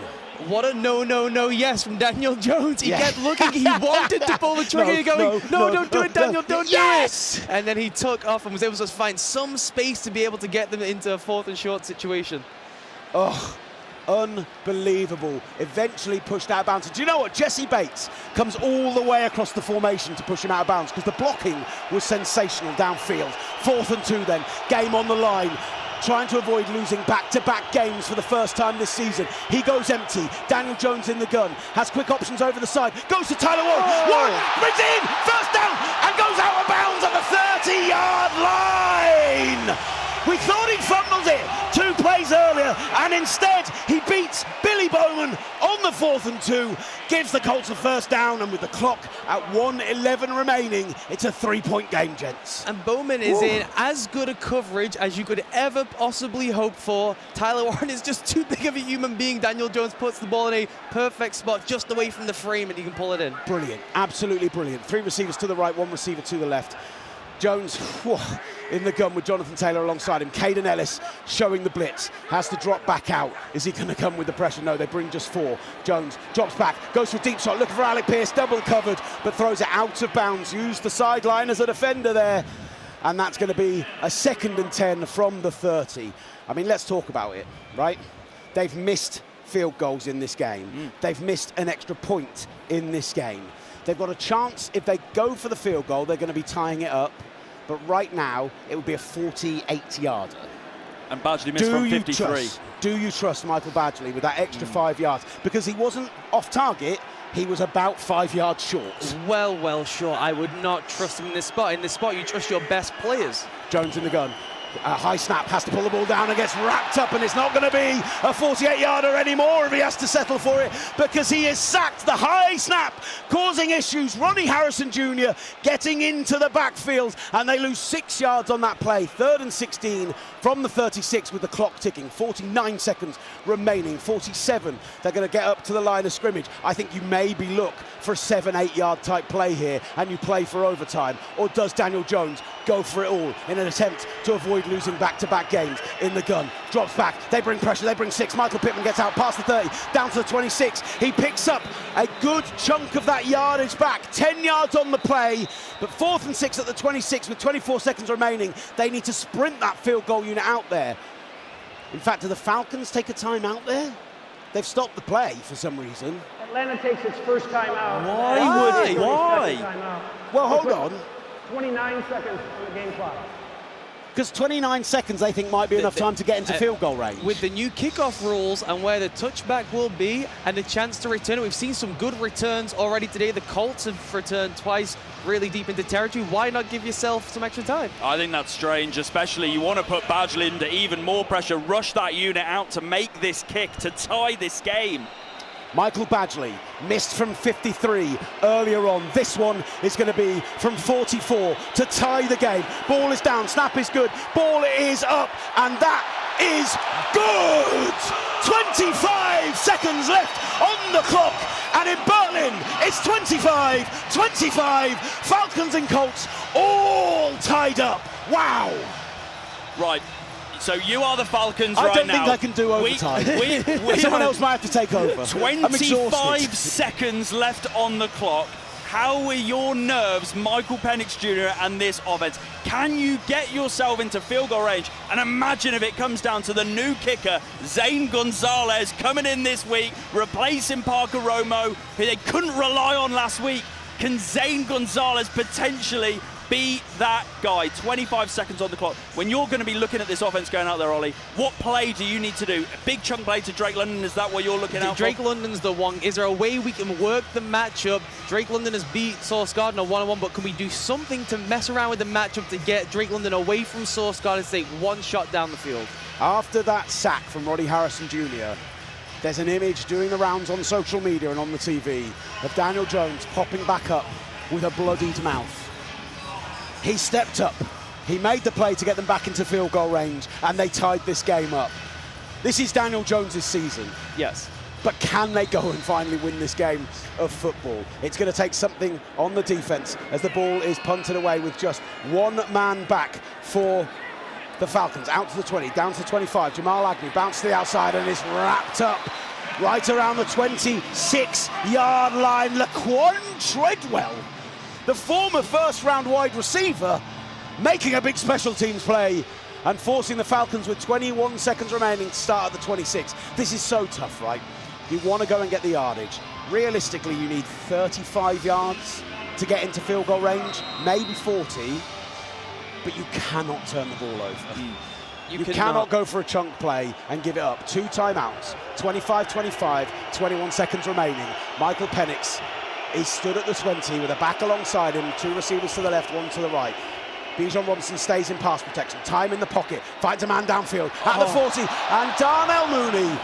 What a no yes from Daniel Jones. He kept looking, he wanted to pull the trigger, No, don't do it, Daniel, don't do it. And then he took off and was able to find some space to be able to get them into a 4th and short situation. Oh, unbelievable. Eventually pushed out of bounds. Do you know what? Jesse Bates comes all the way across the formation to push him out of bounds because the blocking was sensational downfield. 4th and 2 then. Game on the line. Trying to avoid losing back-to-back games for the first time this season. He goes empty. Daniel Jones in the gun. Has quick options over the side. Goes to Tyler Warren. Warren brings it in. First down and goes out of bounds at the 30-yard line. We thought he'd fumbled it 2 plays earlier, and instead he beats Billy Bowman on the 4th and 2, gives the Colts a first down, and with the clock at 1:11 remaining, it's a 3-point game, gents. And Bowman is in as good a coverage as you could ever possibly hope for. Tyler Warren is just too big of a human being. Daniel Jones puts the ball in a perfect spot just away from the frame, and he can pull it in. Brilliant, absolutely brilliant. 3 receivers to the right, 1 receiver to the left. Jones in the gun with Jonathan Taylor alongside him. Caden Ellis showing the blitz. Has to drop back out. Is he going to come with the pressure? No, they bring just 4. Jones drops back, goes for a deep shot, looking for Alec Pierce, double covered, but throws it out of bounds. Used the sideline as a defender there. And that's going to be a 2nd and 10 from the 30. I mean, let's talk about it, right? They've missed field goals in this game. They've missed an extra point in this game. They've got a chance, if they go for the field goal, they're going to be tying it up. But right now, it would be a 48-yarder. And Badgley missed from 53. Do you trust Michael Badgley with that extra 5 yards? Because he wasn't off target, he was about 5 yards short. Well short. I would not trust him in this spot. In this spot, you trust your best players. Jones in the gun. A high snap, has to pull the ball down and gets wrapped up, and it's not going to be a 48-yarder anymore if he has to settle for it, because he is sacked. The high snap causing issues. Ronnie Harrison Jr. getting into the backfield, and they lose 6 yards on that play. 3rd and 16 from the 36 with the clock ticking. 49 seconds remaining. 47. They're going to get up to the line of scrimmage. I think you maybe look for a 7-8 yard type play here, and you play for overtime. Or does Daniel Jones go for it all in an attempt to avoid losing back-to-back games? In the gun, drops back, they bring pressure, they bring 6. Michael Pittman gets out past the 30, down to the 26. He picks up a good chunk of that yardage back. 10 yards on the play, but 4th and 6 at the 26 with 24 seconds remaining. They need to sprint that field goal unit out there. In fact, do the Falcons take a time out there? They've stopped the play for some reason. Atlanta takes its first timeout. Why? Well, hold on. 29 seconds on the game clock. Because 29 seconds, they think, might be enough time to get into field goal range. With the new kickoff rules and where the touchback will be and the chance to return it, we've seen some good returns already today. The Colts have returned twice really deep into territory. Why not give yourself some extra time? I think that's strange, especially you want to put Badgley under even more pressure, rush that unit out to make this kick, to tie this game. Michael Badgley missed from 53 earlier on. This one is going to be from 44 to tie the game. Ball is down, snap is good, ball is up, and that is good! 25 seconds left on the clock, and in Berlin, it's 25-25. Falcons and Colts all tied up. Wow! Right. So you are the Falcons I right don't now. think I can do overtime. We Someone else might have to take over. 25 seconds left on the clock. How are your nerves, Michael Penix Jr. and this offense? Can you get yourself into field goal range? And imagine if it comes down to the new kicker, Zane Gonzalez, coming in this week, replacing Parker Romo, who they couldn't rely on last week. Can Zane Gonzalez potentially be that guy? 25 seconds on the clock. When you're going to be looking at this offense going out there, Ollie, what play do you need to do? A big chunk play to Drake London, is that what you're looking out Drake for? London's the one. Is there a way we can work the matchup? Drake London has beat Sauce Gardner one-on-one, but can we do something to mess around with the matchup to get Drake London away from Sauce Gardner and take one shot down the field? After that sack from Roddy Harrison Jr., there's an image doing the rounds on social media and on the TV of Daniel Jones popping back up with a bloodied mouth. He stepped up, he made the play to get them back into field goal range, and they tied this game up. This is Daniel Jones' season. Yes. But can they go and finally win this game of football? It's going to take something on the defense as the ball is punted away with just one man back for the Falcons. Out to the 20, down to the 25. Jamal Agnew bounced to the outside and is wrapped up right around the 26-yard line. Laquan Treadwell, the former first-round wide receiver, making a big special teams play and forcing the Falcons with 21 seconds remaining to start at the 26. This is so tough, right? You want to go and get the yardage. Realistically, you need 35 yards to get into field goal range, maybe 40, but you cannot turn the ball over. You cannot go for a chunk play and give it up. 2 timeouts, 25-25, 21 seconds remaining. Michael Penix, he stood at the 20 with a back alongside him, 2 receivers to the left, 1 to the right. Bijan Robinson stays in pass protection, time in the pocket, finds a man downfield at the 40, and Darnell Mooney,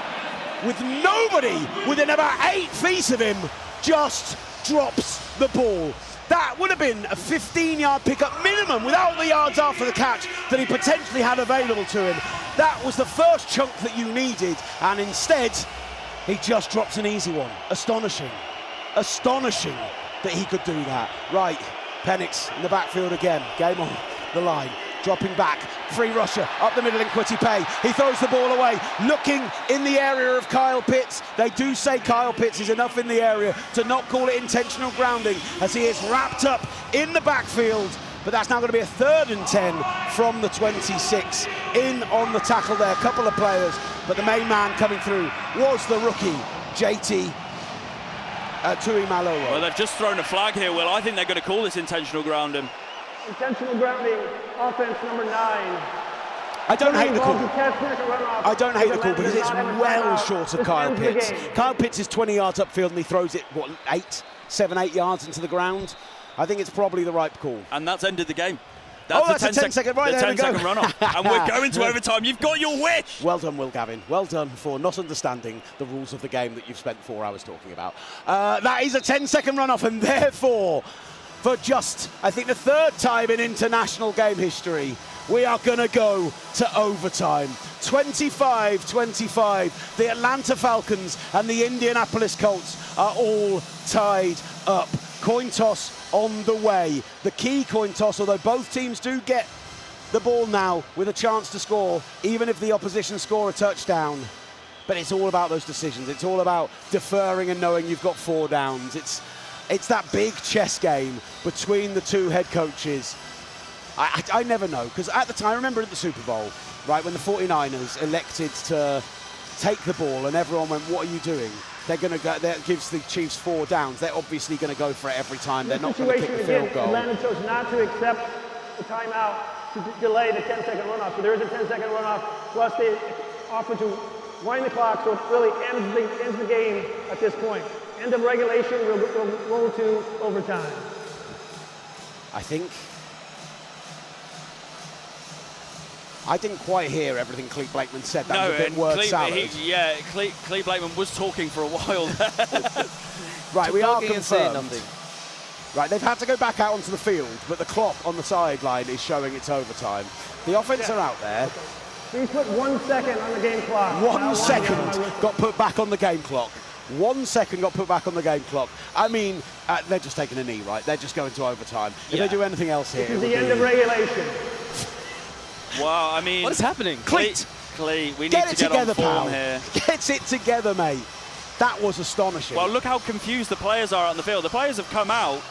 with nobody within about 8 feet of him, just drops the ball. That would have been a 15-yard pickup minimum without the yards after the catch that he potentially had available to him. That was the first chunk that you needed, and instead, he just drops an easy one. Astonishing. Astonishing that he could do that. Right, Penix in the backfield again. Game on the line. Dropping back, free rusher, up the middle in Kwity Paye. He throws the ball away, looking in the area of Kyle Pitts. They do say Kyle Pitts is enough in the area to not call it intentional grounding as he is wrapped up in the backfield. But that's now going to be a 3rd and 10 from the 26. In on the tackle there, a couple of players, but the main man coming through was the rookie, JT Tuimaloa. Well, they've just thrown a flag here, Will. I think they're going to call this intentional grounding. Intentional grounding, offense number 9. I don't hate the call. I don't hate the call because it's well short of Kyle Pitts. Kyle Pitts is 20 yards upfield and he throws it, what, 8 yards into the ground? I think it's probably the right call. And that's ended the game. That's a 10-second right there. 10-second run-off. And we're going to overtime. You've got your wish. Well done, Will Gavin. Well done for not understanding the rules of the game that you've spent 4 hours talking about. That is a 10-second run-off, and therefore, for just, I think, the 3rd time in international game history, we are going to go to overtime. 25-25. The Atlanta Falcons and the Indianapolis Colts are all tied up. Coin toss on the way. The key coin toss, although both teams do get the ball now with a chance to score, even if the opposition score a touchdown. But it's all about those decisions. It's all about deferring and knowing you've got 4 downs. It's that big chess game between the 2 head coaches. I never know, because at the time, I remember at the Super Bowl, right, when the 49ers elected to take the ball and everyone went, what are you doing? They're going to go, that gives the Chiefs 4 downs. They're obviously going to go for it every time. They're not going to kick the field goal. Atlanta chose not to accept the timeout to delay the 10-second runoff. So there is a 10-second runoff, plus they offer to wind the clock so it really ends the game at this point. End of regulation, we'll roll to overtime. I didn't quite hear everything Clete Blakeman said. That No, was a bit word salad. Clete Blakeman was talking for a while there. Right, we are Talking and saying confirmed. nothing. Right, they've had to go back out onto the field, but the clock on the sideline is showing it's overtime. The offense are out there. Please put 1 second on the game clock. 1 second got put back on the game clock. 1 second got put back on the game clock. I mean, they're just taking a knee, right? They're just going to overtime. If they do anything else here, This is the end of regulation. Wow, I mean... What is happening? Clete, we need get to it get together, on form pal. here. Get it together, mate. That was astonishing. Well, look how confused the players are on the field. The players have come out,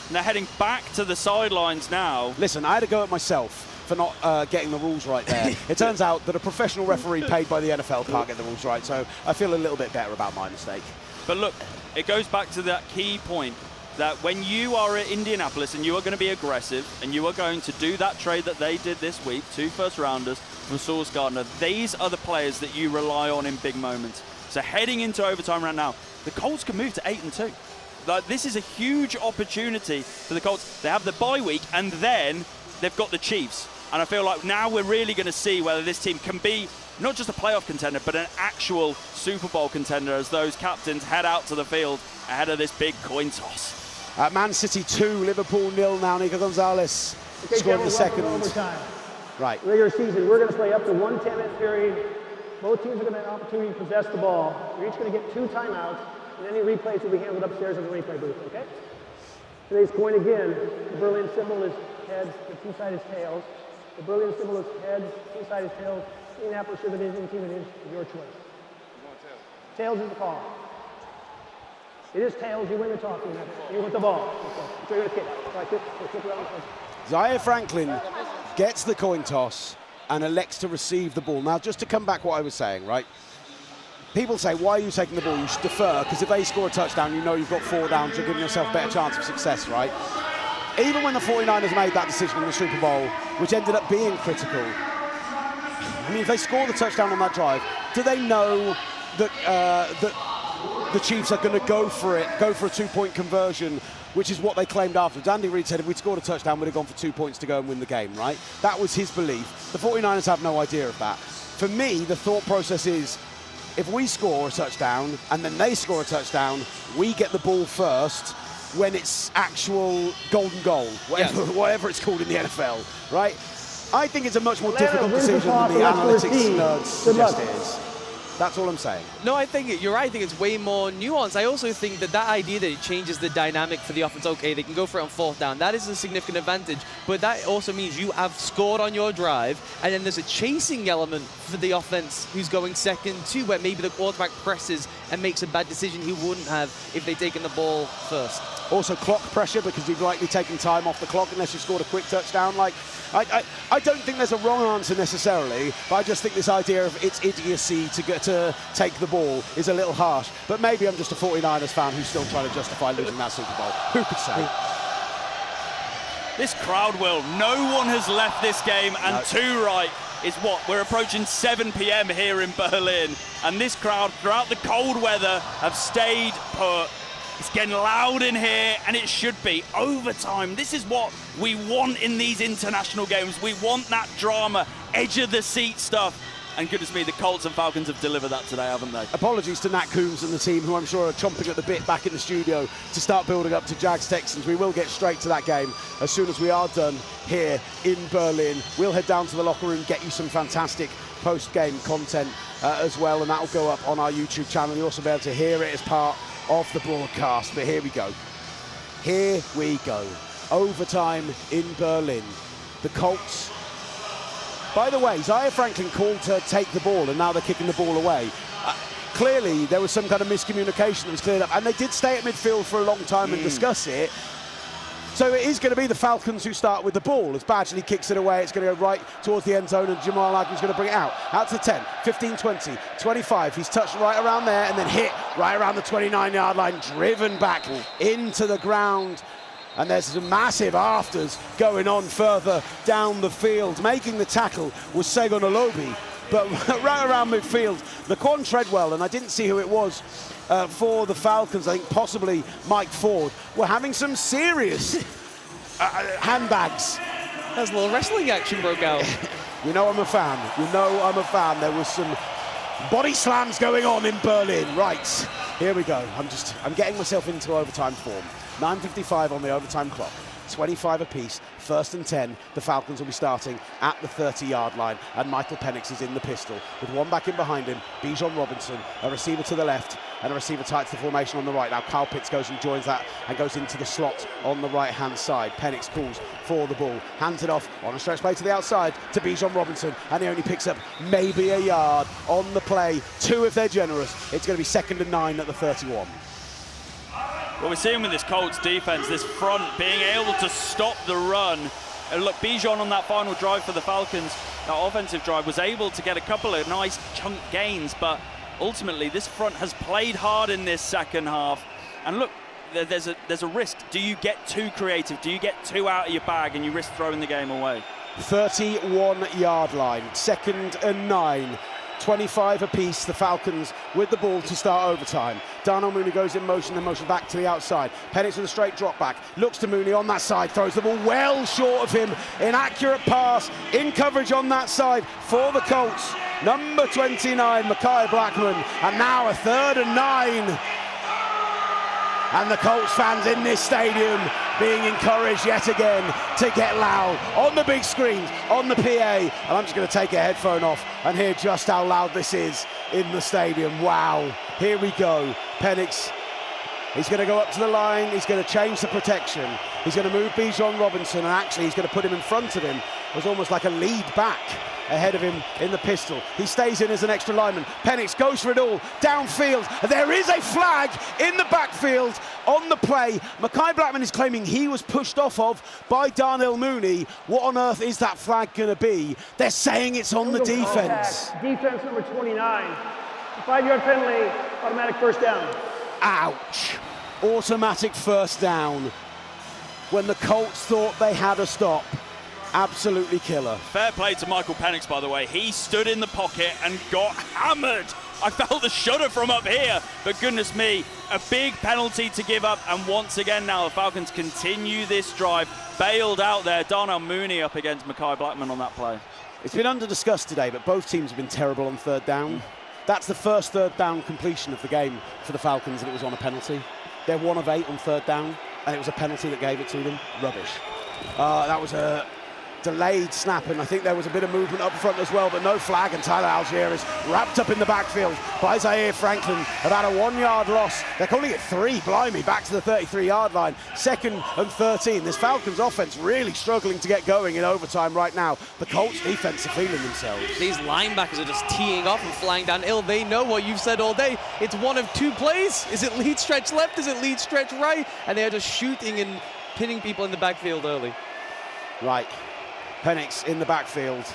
and they're heading back to the sidelines now. Listen, I had to go at myself for not getting the rules right there. It turns out that a professional referee paid by the NFL can't get the rules right, so I feel a little bit better about my mistake. But look, it goes back to that key point that when you are at Indianapolis and you are going to be aggressive and you are going to do that trade that they did this week, 2 first-rounders from Sauce Gardner, these are the players that you rely on in big moments. So heading into overtime right now, the Colts can move to 8-2. Like, this is a huge opportunity for the Colts. They have the bye week and then they've got the Chiefs. And I feel like now we're really going to see whether this team can be not just a playoff contender, but an actual Super Bowl contender as those captains head out to the field ahead of this big coin toss. Man City 2, Liverpool 0 now. Nico Gonzalez scored the second. Overtime. Right. Regular season, we're going to play up to 1 10-minute period. Both teams are going to have an opportunity to possess the ball. We're each going to get 2 timeouts, and any replays will be handled upstairs in the replay booth, okay? Today's coin again, the Berlin symbol is heads, the 2 side is tails. The Berlin symbol is heads, 2 side is tails. Indianapolis should have been team, it is your choice. Tails is the call. It is tails, you win the toss. You want the ball. So you're going to kick. Like this, kick around the front. Zaire Franklin gets the coin toss and elects to receive the ball. Now, just to come back what I was saying, right? People say, why are you taking the ball? You should defer, because if they score a touchdown, you know you've got 4 downs, you're giving yourself a better chance of success, right? Even when the 49ers made that decision in the Super Bowl, which ended up being critical, I mean, if they score the touchdown on that drive, do they know that that the Chiefs are going to go for it, go for a 2-point conversion, which is what they claimed afterwards? Andy Reid said if we'd scored a touchdown, we'd have gone for 2 points to go and win the game, right? That was his belief. The 49ers have no idea of that. For me, the thought process is, if we score a touchdown and then they score a touchdown, we get the ball first when it's actual golden goal, whatever it's called in the NFL, right? I think it's a much more difficult decision than the analytics nerds suggest it is. That's all I'm saying. No, I think you're right. I think it's way more nuanced. I also think that idea that it changes the dynamic for the offense. Okay, they can go for it on 4th down. That is a significant advantage. But that also means you have scored on your drive, and then there's a chasing element for the offense who's going second too, where maybe the quarterback presses and makes a bad decision he wouldn't have if they'd taken the ball first. Also clock pressure, because you've likely taken time off the clock unless you scored a quick touchdown. Like, I don't think there's a wrong answer necessarily, but I just think this idea of it's idiocy to get to take the ball is a little harsh. But maybe I'm just a 49ers fan who's still trying to justify losing that Super Bowl. Who could say? This crowd will. No one has left this game, and too right. Is what? We're approaching 7 p.m. here in Berlin, and this crowd, throughout the cold weather, have stayed put. It's getting loud in here, and it should be. Overtime. This is what we want in these international games. We want that drama, edge-of-the-seat stuff. And goodness me, the Colts and Falcons have delivered that today, haven't they? Apologies to Nat Coombs and the team, who I'm sure are chomping at the bit back in the studio to start building up to Jags-Texans. We will get straight to that game as soon as we are done here in Berlin. We'll head down to the locker room, get you some fantastic post-game content as well, and that will go up on our YouTube channel. You'll also be able to hear it as part of the broadcast. But here we go. Here we go. Overtime in Berlin. The Colts. By the way, Zaire Franklin called to take the ball, and now they're kicking the ball away. Clearly, there was some kind of miscommunication that was cleared up, and they did stay at midfield for a long time and discuss it. So it is going to be the Falcons who start with the ball. As Badgley kicks it away, it's going to go right towards the end zone, and Jamal Adams going to bring it out to 10, 15, 20, 25. He's touched right around there and then hit right around the 29-yard line, driven back into the ground And there's some massive afters going on further down the field. Making the tackle was Segun Olobi, but right around midfield, Laquan Treadwell, and I didn't see who it was for the Falcons, I think possibly Mike Ford, were having some serious handbags. There's a little wrestling action broke out. You know I'm a fan. You know I'm a fan. There was some body slams going on in Berlin. Right, here we go. I'm getting myself into overtime form. 9:55 on the overtime clock. 25 apiece, 1st and 10. The Falcons will be starting at the 30-yard line, and Michael Penix is in the pistol with one back in behind him, Bijan Robinson, a receiver to the left and a receiver tight to the formation on the right. Now Kyle Pitts goes and joins that and goes into the slot on the right-hand side. Penix calls for the ball, hands it off on a stretch play to the outside to Bijan Robinson, and he only picks up maybe a yard on the play. 2 if they're generous. It's going to be 2nd and 9 at the 31. What we're seeing with this Colts defense, this front being able to stop the run. And look, Bijan on that final drive for the Falcons, that offensive drive, was able to get a couple of nice chunk gains, but ultimately this front has played hard in this second half. And look, there's a risk. Do you get too creative? Do you get too out of your bag and you risk throwing the game away? 31-yard line, 2nd and 9. 25 apiece, the Falcons with the ball to start overtime. Darnell Mooney goes in motion, then motion back to the outside. Penix with a straight drop back, looks to Mooney on that side, throws the ball well short of him. Inaccurate pass, in coverage on that side for the Colts. Number 29, Mekhi Blackman, and now a 3rd and 9. And the Colts fans in this stadium being encouraged yet again to get loud on the big screens, on the PA. And I'm just going to take a headphone off and hear just how loud this is in the stadium. Wow, here we go. Penix, he's going to go up to the line, he's going to change the protection. He's going to move Bijan Robinson, and actually he's going to put him in front of him. It was almost like a lead back ahead of him in the pistol. He stays in as an extra lineman. Penix goes for it all, downfield. There is a flag in the backfield on the play. Mekhi Blackman is claiming he was pushed off of by Darnell Mooney. What on earth is that flag going to be? They're saying it's on the defense. Defense number 29. 5-yard penalty, automatic first down. Ouch. Automatic first down. When the Colts thought they had a stop. Absolutely killer. Fair play to Michael Penix, by the way. He stood in the pocket and got hammered. I felt the shudder from up here, but goodness me, a big penalty to give up. And once again now the Falcons continue this drive. Bailed out there. Darnell Mooney up against Mekhi Blackman on that play. It's been under-discussed today, but both teams have been terrible on 3rd down. That's the first 3rd down completion of the game for the Falcons, and it was on a penalty. They're 1 of 8 on 3rd down, and it was a penalty that gave it to them. Rubbish. That was a delayed snap, and I think there was a bit of movement up front as well, but no flag, and Tyler Algier is wrapped up in the backfield by Zaire Franklin. About a 1-yard loss. They're calling it 3, blimey, back to the 33-yard line. 2nd and 13. This Falcons offense really struggling to get going in overtime right now. The Colts defense are feeling themselves. These linebackers are just teeing off and flying downhill. They know what you've said all day. It's one of 2 plays. Is it lead stretch left? Is it lead stretch right? And they're just shooting and pinning people in the backfield early. Right. Penix in the backfield,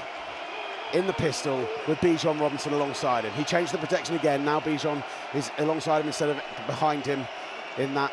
in the pistol, with Bijan Robinson alongside him. He changed the protection again. Now Bijan is alongside him instead of behind him in that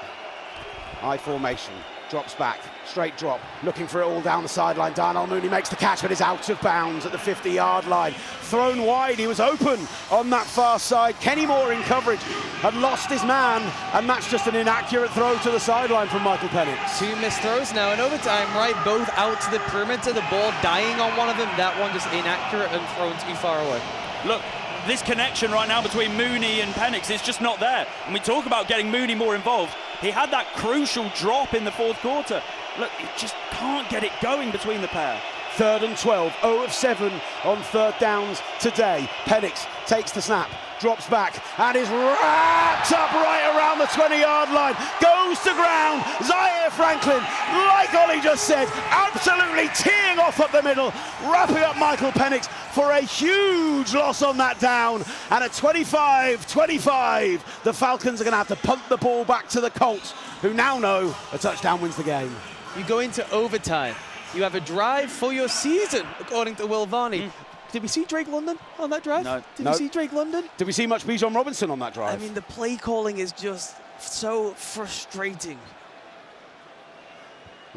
I formation. Drops back, straight drop, looking for it all down the sideline. Darnell Mooney makes the catch, but is out of bounds at the 50-yard line. Thrown wide, he was open on that far side. Kenny Moore in coverage had lost his man, and that's just an inaccurate throw to the sideline from Michael Penix. 2 missed throws now in overtime, right? Both out to the perimeter, the ball dying on one of them. That one just inaccurate and thrown too far away. Look, this connection right now between Mooney and Penix is just not there. And we talk about getting Mooney more involved. He had that crucial drop in the 4th quarter. Look, he just can't get it going between the pair. 3rd and 12, 0 of 7 on 3rd downs today. Penix takes the snap, drops back, and is wrapped up right around the 20-yard line. Goes to ground. Zaire Franklin, like Ollie just said, absolutely teeing off up the middle, wrapping up Michael Penix for a huge loss on that down. And at 25-25, the Falcons are going to have to punt the ball back to the Colts, who now know a touchdown wins the game. You go into overtime. You have a drive for your season, according to Will Varney. Did we see Drake London on that drive? No. Did we see Drake London? Did we see much Bijan Robinson on that drive? I mean, the play calling is just so frustrating.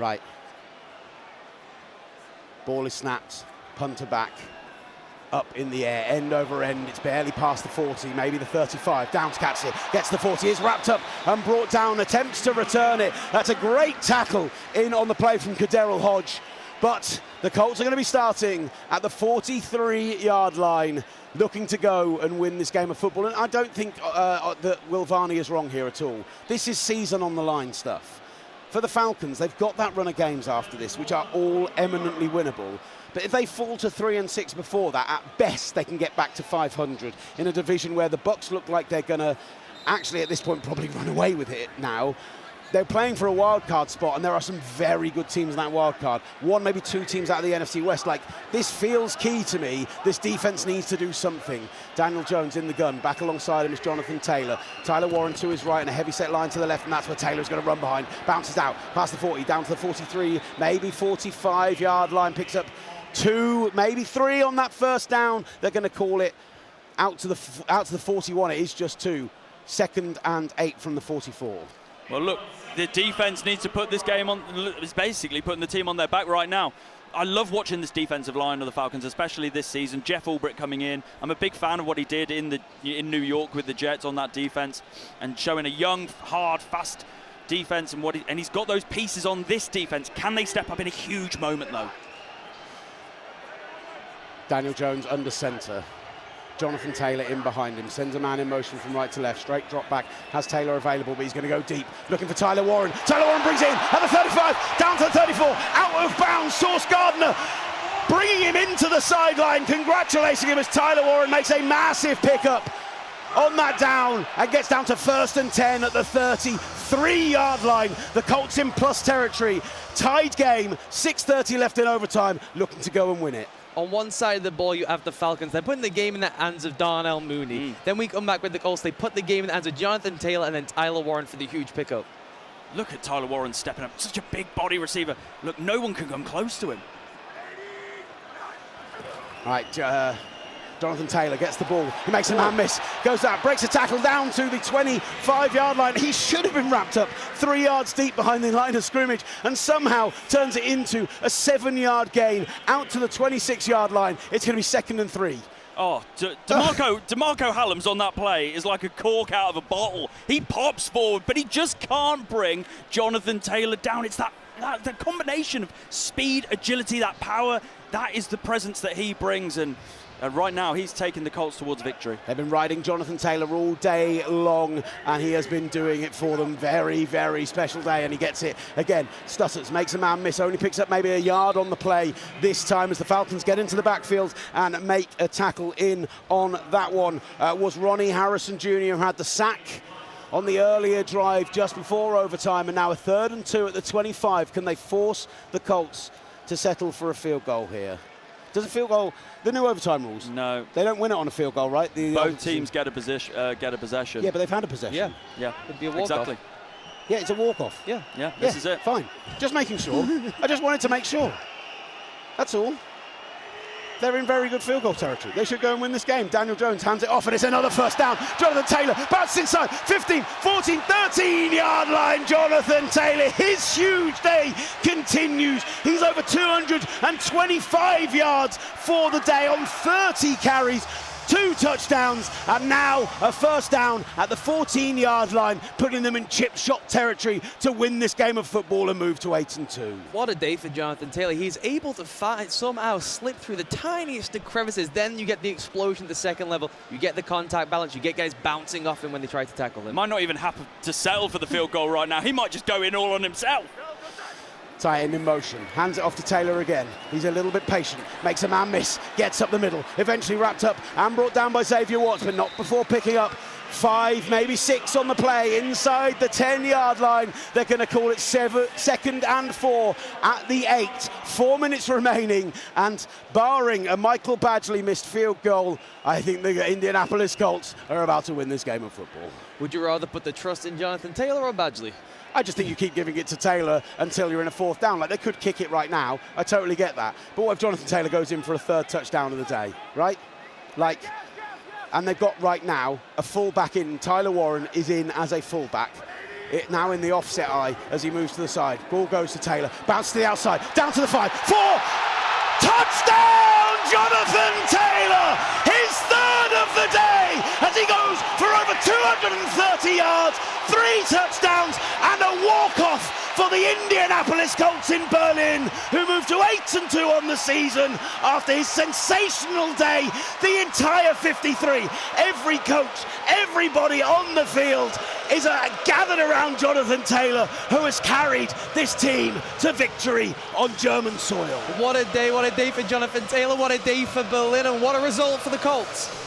Right. Ball is snapped, punter back, up in the air, end over end. It's barely past the 40, maybe the 35. Downs catches it, gets the 40, is wrapped up and brought down, attempts to return it. That's a great tackle in on the play from Kaderrell Hodge. But the Colts are going to be starting at the 43-yard line, looking to go and win this game of football. And I don't think that Will Varney is wrong here at all. This is season on the line stuff. For the Falcons, they've got that run of games after this, which are all eminently winnable. But if they fall to 3-6 before that, at best they can get back to 500 in a division where the Bucs look like they're going to actually at this point probably run away with it now. They're playing for a wild card spot, and there are some very good teams in that wild card. One, maybe two teams out of the NFC West. Like, this feels key to me. This defense needs to do something. Daniel Jones in the gun. Back alongside him is Jonathan Taylor. Tyler Warren to his right and a heavy-set line to the left, and that's where Taylor's going to run behind. Bounces out past the 40, down to the 43, maybe 45-yard line. Picks up 2, maybe 3 on that first down. They're going to call it out to the 41. It is just 2. 2nd and 8 from the 44. Well, look, the defense needs to put this game on. It's basically putting the team on their back right now. I love watching this defensive line of the Falcons, especially this season. Jeff Ulbrich coming in. I'm a big fan of what he did in New York with the Jets on that defense, and showing a young, hard, fast defense, and he's got those pieces on this defense. Can they step up in a huge moment, though? Daniel Jones under center. Jonathan Taylor in behind him, sends a man in motion from right to left, straight drop back, has Taylor available, but he's going to go deep, looking for Tyler Warren. Tyler Warren brings it in at the 35, down to the 34, out of bounds. Sauce Gardner bringing him into the sideline, congratulating him as Tyler Warren makes a massive pickup on that down and gets down to 1st and 10 at the 33-yard line. The Colts in plus territory, tied game, 6:30 left in overtime, looking to go and win it. On one side of the ball, you have the Falcons. They're putting the game in the hands of Darnell Mooney. Then we come back with the Colts. They put the game in the hands of Jonathan Taylor and then Tyler Warren for the huge pickup. Look at Tyler Warren stepping up. Such a big body receiver. Look, no one can come close to him. All right, Jonathan Taylor gets the ball. He makes a man miss. Goes out, breaks a tackle down to the 25-yard line. He should have been wrapped up 3 yards deep behind the line of scrimmage and somehow turns it into a 7-yard gain out to the 26-yard line. It's going to be 2nd and 3. Oh, DeMarco Hallams on that play is like a cork out of a bottle. He pops forward, but he just can't bring Jonathan Taylor down. It's that combination of speed, agility, that power. That is the presence that he brings, and right now he's taking the Colts towards victory. They've been riding Jonathan Taylor all day long, and he has been doing it for them. Very, very special day, and he gets it again. Stutters, makes a man miss, only picks up maybe a yard on the play this time as the Falcons get into the backfield and make a tackle in on that one. Was Ronnie Harrison Jr. who had the sack on the earlier drive just before overtime, and now a 3rd and 2 at the 25. Can they force the Colts to settle for a field goal here? Does a field goal, the new overtime rules? No. They don't win it on a field goal, right? Both teams get a possession. Yeah, but they've had a possession. Yeah. It'd be a walk-off. Exactly. Yeah, it's a walk-off. Yeah, this is it. Fine. Just making sure. I just wanted to make sure. That's all. They're in very good field goal territory. They should go and win this game. Daniel Jones hands it off, and it's another first down. Jonathan Taylor bounces inside. 15, 14, 13-yard line. Jonathan Taylor, his huge day continues. He's over 225 yards for the day on 30 carries. 2 touchdowns, and now a first down at the 14-yard line, putting them in chip shot territory to win this game of football and move to 8-2. What a day for Jonathan Taylor. He's able to somehow slip through the tiniest of crevices. Then you get the explosion at the second level. You get the contact balance. You get guys bouncing off him when they try to tackle him. Might not even happen to settle for the field goal right now. He might just go in all on himself. Tight end in motion, hands it off to Taylor again. He's a little bit patient, makes a man miss, gets up the middle, eventually wrapped up and brought down by Xavier Watts, but not before picking up 5, maybe 6 on the play inside the 10-yard line. They're going to call it 2nd and 4 at the 8. 4 minutes remaining, and barring a Michael Badgley missed field goal, I think the Indianapolis Colts are about to win this game of football. Would you rather put the trust in Jonathan Taylor or Badgley? I just think you keep giving it to Taylor until you're in a 4th down. Like, they could kick it right now. I totally get that. But what if Jonathan Taylor goes in for a 3rd touchdown of the day, right? Like, and they've got right now a fullback in. Tyler Warren is in as a fullback. it now in the offset eye as he moves to the side. Ball goes to Taylor, bounce to the outside, down to the 5, 4, touchdown, Jonathan Taylor, his third of the day, as he goes for over 230 yards, 3 touchdowns, and a walk-off for the Indianapolis Colts in Berlin, who moved to 8-2 on the season after his sensational day. The entire 53, every coach, everybody on the field is gathered around Jonathan Taylor, who has carried this team to victory on German soil. What a day for Jonathan Taylor, what a day for Berlin, and what a result for the Colts.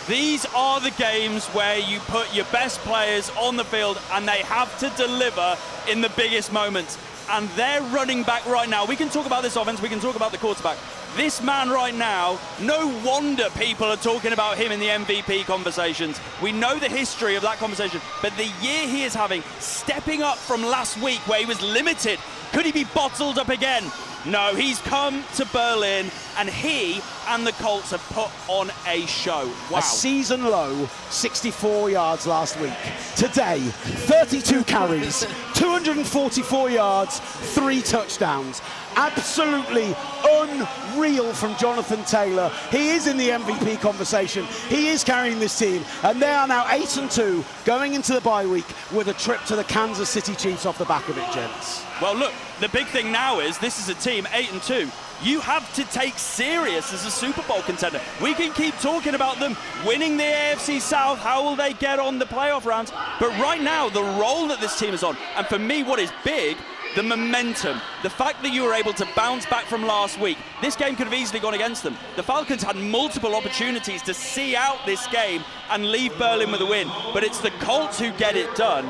These are the games where you put your best players on the field and they have to deliver in the biggest moments. And they're running back right now. We can talk about this offense, we can talk about the quarterback. This man right now, no wonder people are talking about him in the MVP conversations. We know the history of that conversation, but the year he is having, stepping up from last week where he was limited, could he be bottled up again? No, he's come to Berlin and he and the Colts have put on a show. Wow. A season low 64 yards last week. Today, 32 carries, 244 yards, 3 touchdowns. Absolutely unreal from Jonathan Taylor. He is in the MVP conversation. He is carrying this team, and they are now 8-2 going into the bye week with a trip to the Kansas City Chiefs off the back of it, gents. Well, look, the big thing now is this is a team 8-2. You have to take serious as a Super Bowl contender. We can keep talking about them winning the AFC South. How will they get on the playoff rounds? But right now, the role that this team is on, and for me, what is big, the momentum, the fact that you were able to bounce back from last week. This game could have easily gone against them. The Falcons had multiple opportunities to see out this game and leave Berlin with a win, but it's the Colts who get it done.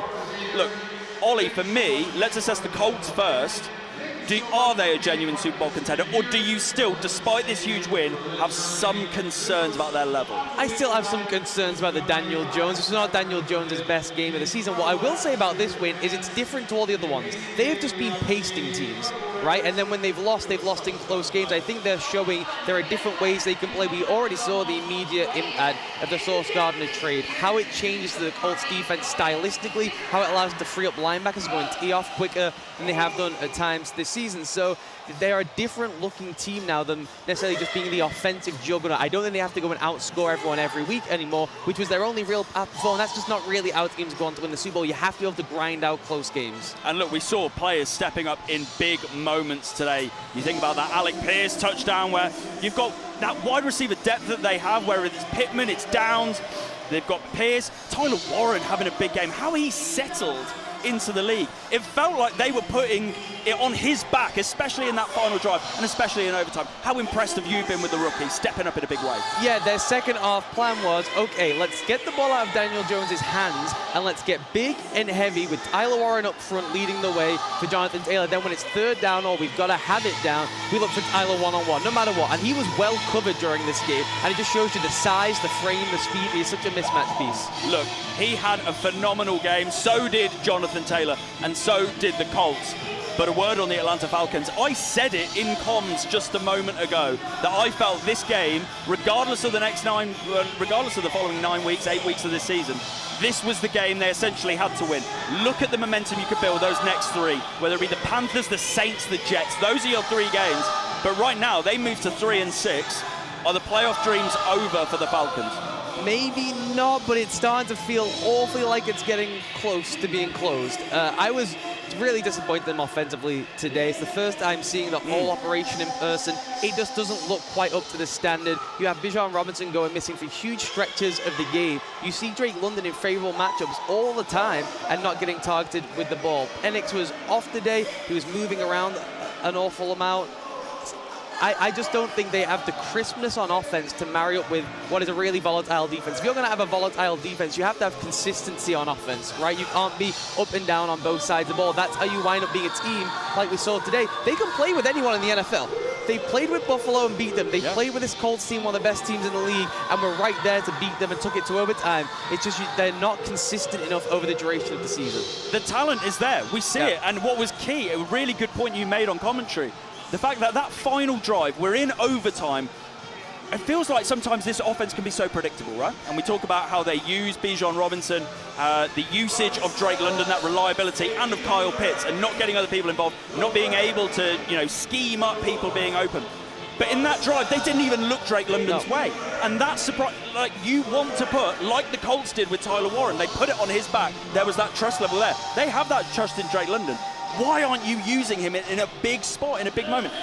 Look, Ollie, for me, let's assess the Colts first. Are they a genuine Super Bowl contender, or do you still, despite this huge win, have some concerns about their level? I still have some concerns about the Daniel Jones. This is not Daniel Jones' best game of the season. What I will say about this win is it's different to all the other ones. They have just been pasting teams, right? And then when they've lost in close games. I think they're showing there are different ways they can play. We already saw the immediate impact of the Sauce Gardner trade, how it changes the Colts defense stylistically, how it allows them to free up linebackers going tee off quicker than they have done at times this season. So they are a different looking team now than necessarily just being the offensive juggernaut. I don't think they have to go and outscore everyone every week anymore, which was their only real path before, and that's just not really how teams go on to win the Super Bowl. You have to be able to grind out close games. And look, we saw players stepping up in big moments today. You think about that Alec Pierce touchdown where you've got that wide receiver depth that they have, where it's Pittman, it's Downs, they've got Pierce, Tyler Warren having a big game. How he settled into the league. It felt like they were putting it on his back, especially in that final drive and especially in overtime. How impressed have you been with the rookie stepping up in a big way? Yeah, their second half plan was, okay, let's get the ball out of Daniel Jones' hands and let's get big and heavy with Tyler Warren up front leading the way for Jonathan Taylor. Then when it's third down or we've got to have it down, we look for Tyler one-on-one, no matter what. And he was well covered during this game, and it just shows you the size, the frame, the speed. He's such a mismatch piece. Look, he had a phenomenal game. So did Jonathan Taylor, and so did the Colts. But a word on the Atlanta Falcons. I said it in comms just a moment ago that I felt this game, regardless of the following 9 weeks, 8 weeks of this season, this was the game they essentially had to win. Look at the momentum you could build those next 3, whether it be the Panthers, the Saints, the Jets. Those are your 3 games. But right now, they move to 3-6. Are the playoff dreams over for the Falcons? Maybe not, but it's starting to feel awfully like it's getting close to being closed. I was really disappointed in them offensively today. It's the first time seeing the whole operation in person. It just doesn't look quite up to the standard. You have Bijan Robinson going missing for huge stretches of the game. You see Drake London in favorable matchups all the time and not getting targeted with the ball. Penix was off today. He was moving around an awful amount. I just don't think they have the crispness on offense to marry up with what is a really volatile defense. If you're going to have a volatile defense, you have to have consistency on offense, right? You can't be up and down on both sides of the ball. That's how you wind up being a team like we saw today. They can play with anyone in the NFL. They played with Buffalo and beat them. They played with this Colts team, one of the best teams in the league, and were right there to beat them and took it to overtime. It's just they're not consistent enough over the duration of the season. The talent is there. We see it. And what was key, a really good point you made on commentary, the fact that that final drive, we're in overtime, it feels like sometimes this offense can be so predictable, right? And we talk about how they use Bijan Robinson, the usage of Drake London, that reliability, and of Kyle Pitts, and not getting other people involved, not being able to, scheme up people being open. But in that drive, they didn't even look Drake London's way. And that's surprising. Like, you want to put, like the Colts did with Tyler Warren, they put it on his back. There was that trust level there. They have that trust in Drake London. Why aren't you using him in a big spot, in a big moment?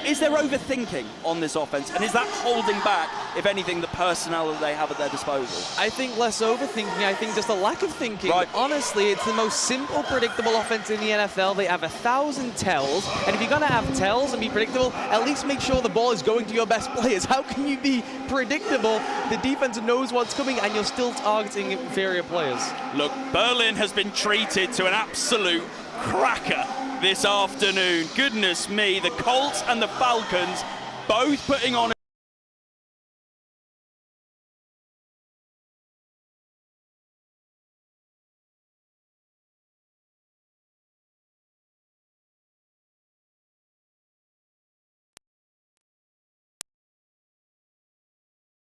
Is there overthinking on this offense? And is that holding back, if anything, the personnel that they have at their disposal? I think less overthinking. I think just a lack of thinking. Right. Honestly, it's the most simple, predictable offense in the NFL. They have 1,000 tells. And if you're going to have tells and be predictable, at least make sure the ball is going to your best players. How can you be predictable? The defense knows what's coming, and you're still targeting inferior players. Look, Berlin has been treated to an absolute cracker this afternoon. Goodness me, the Colts and the Falcons both putting on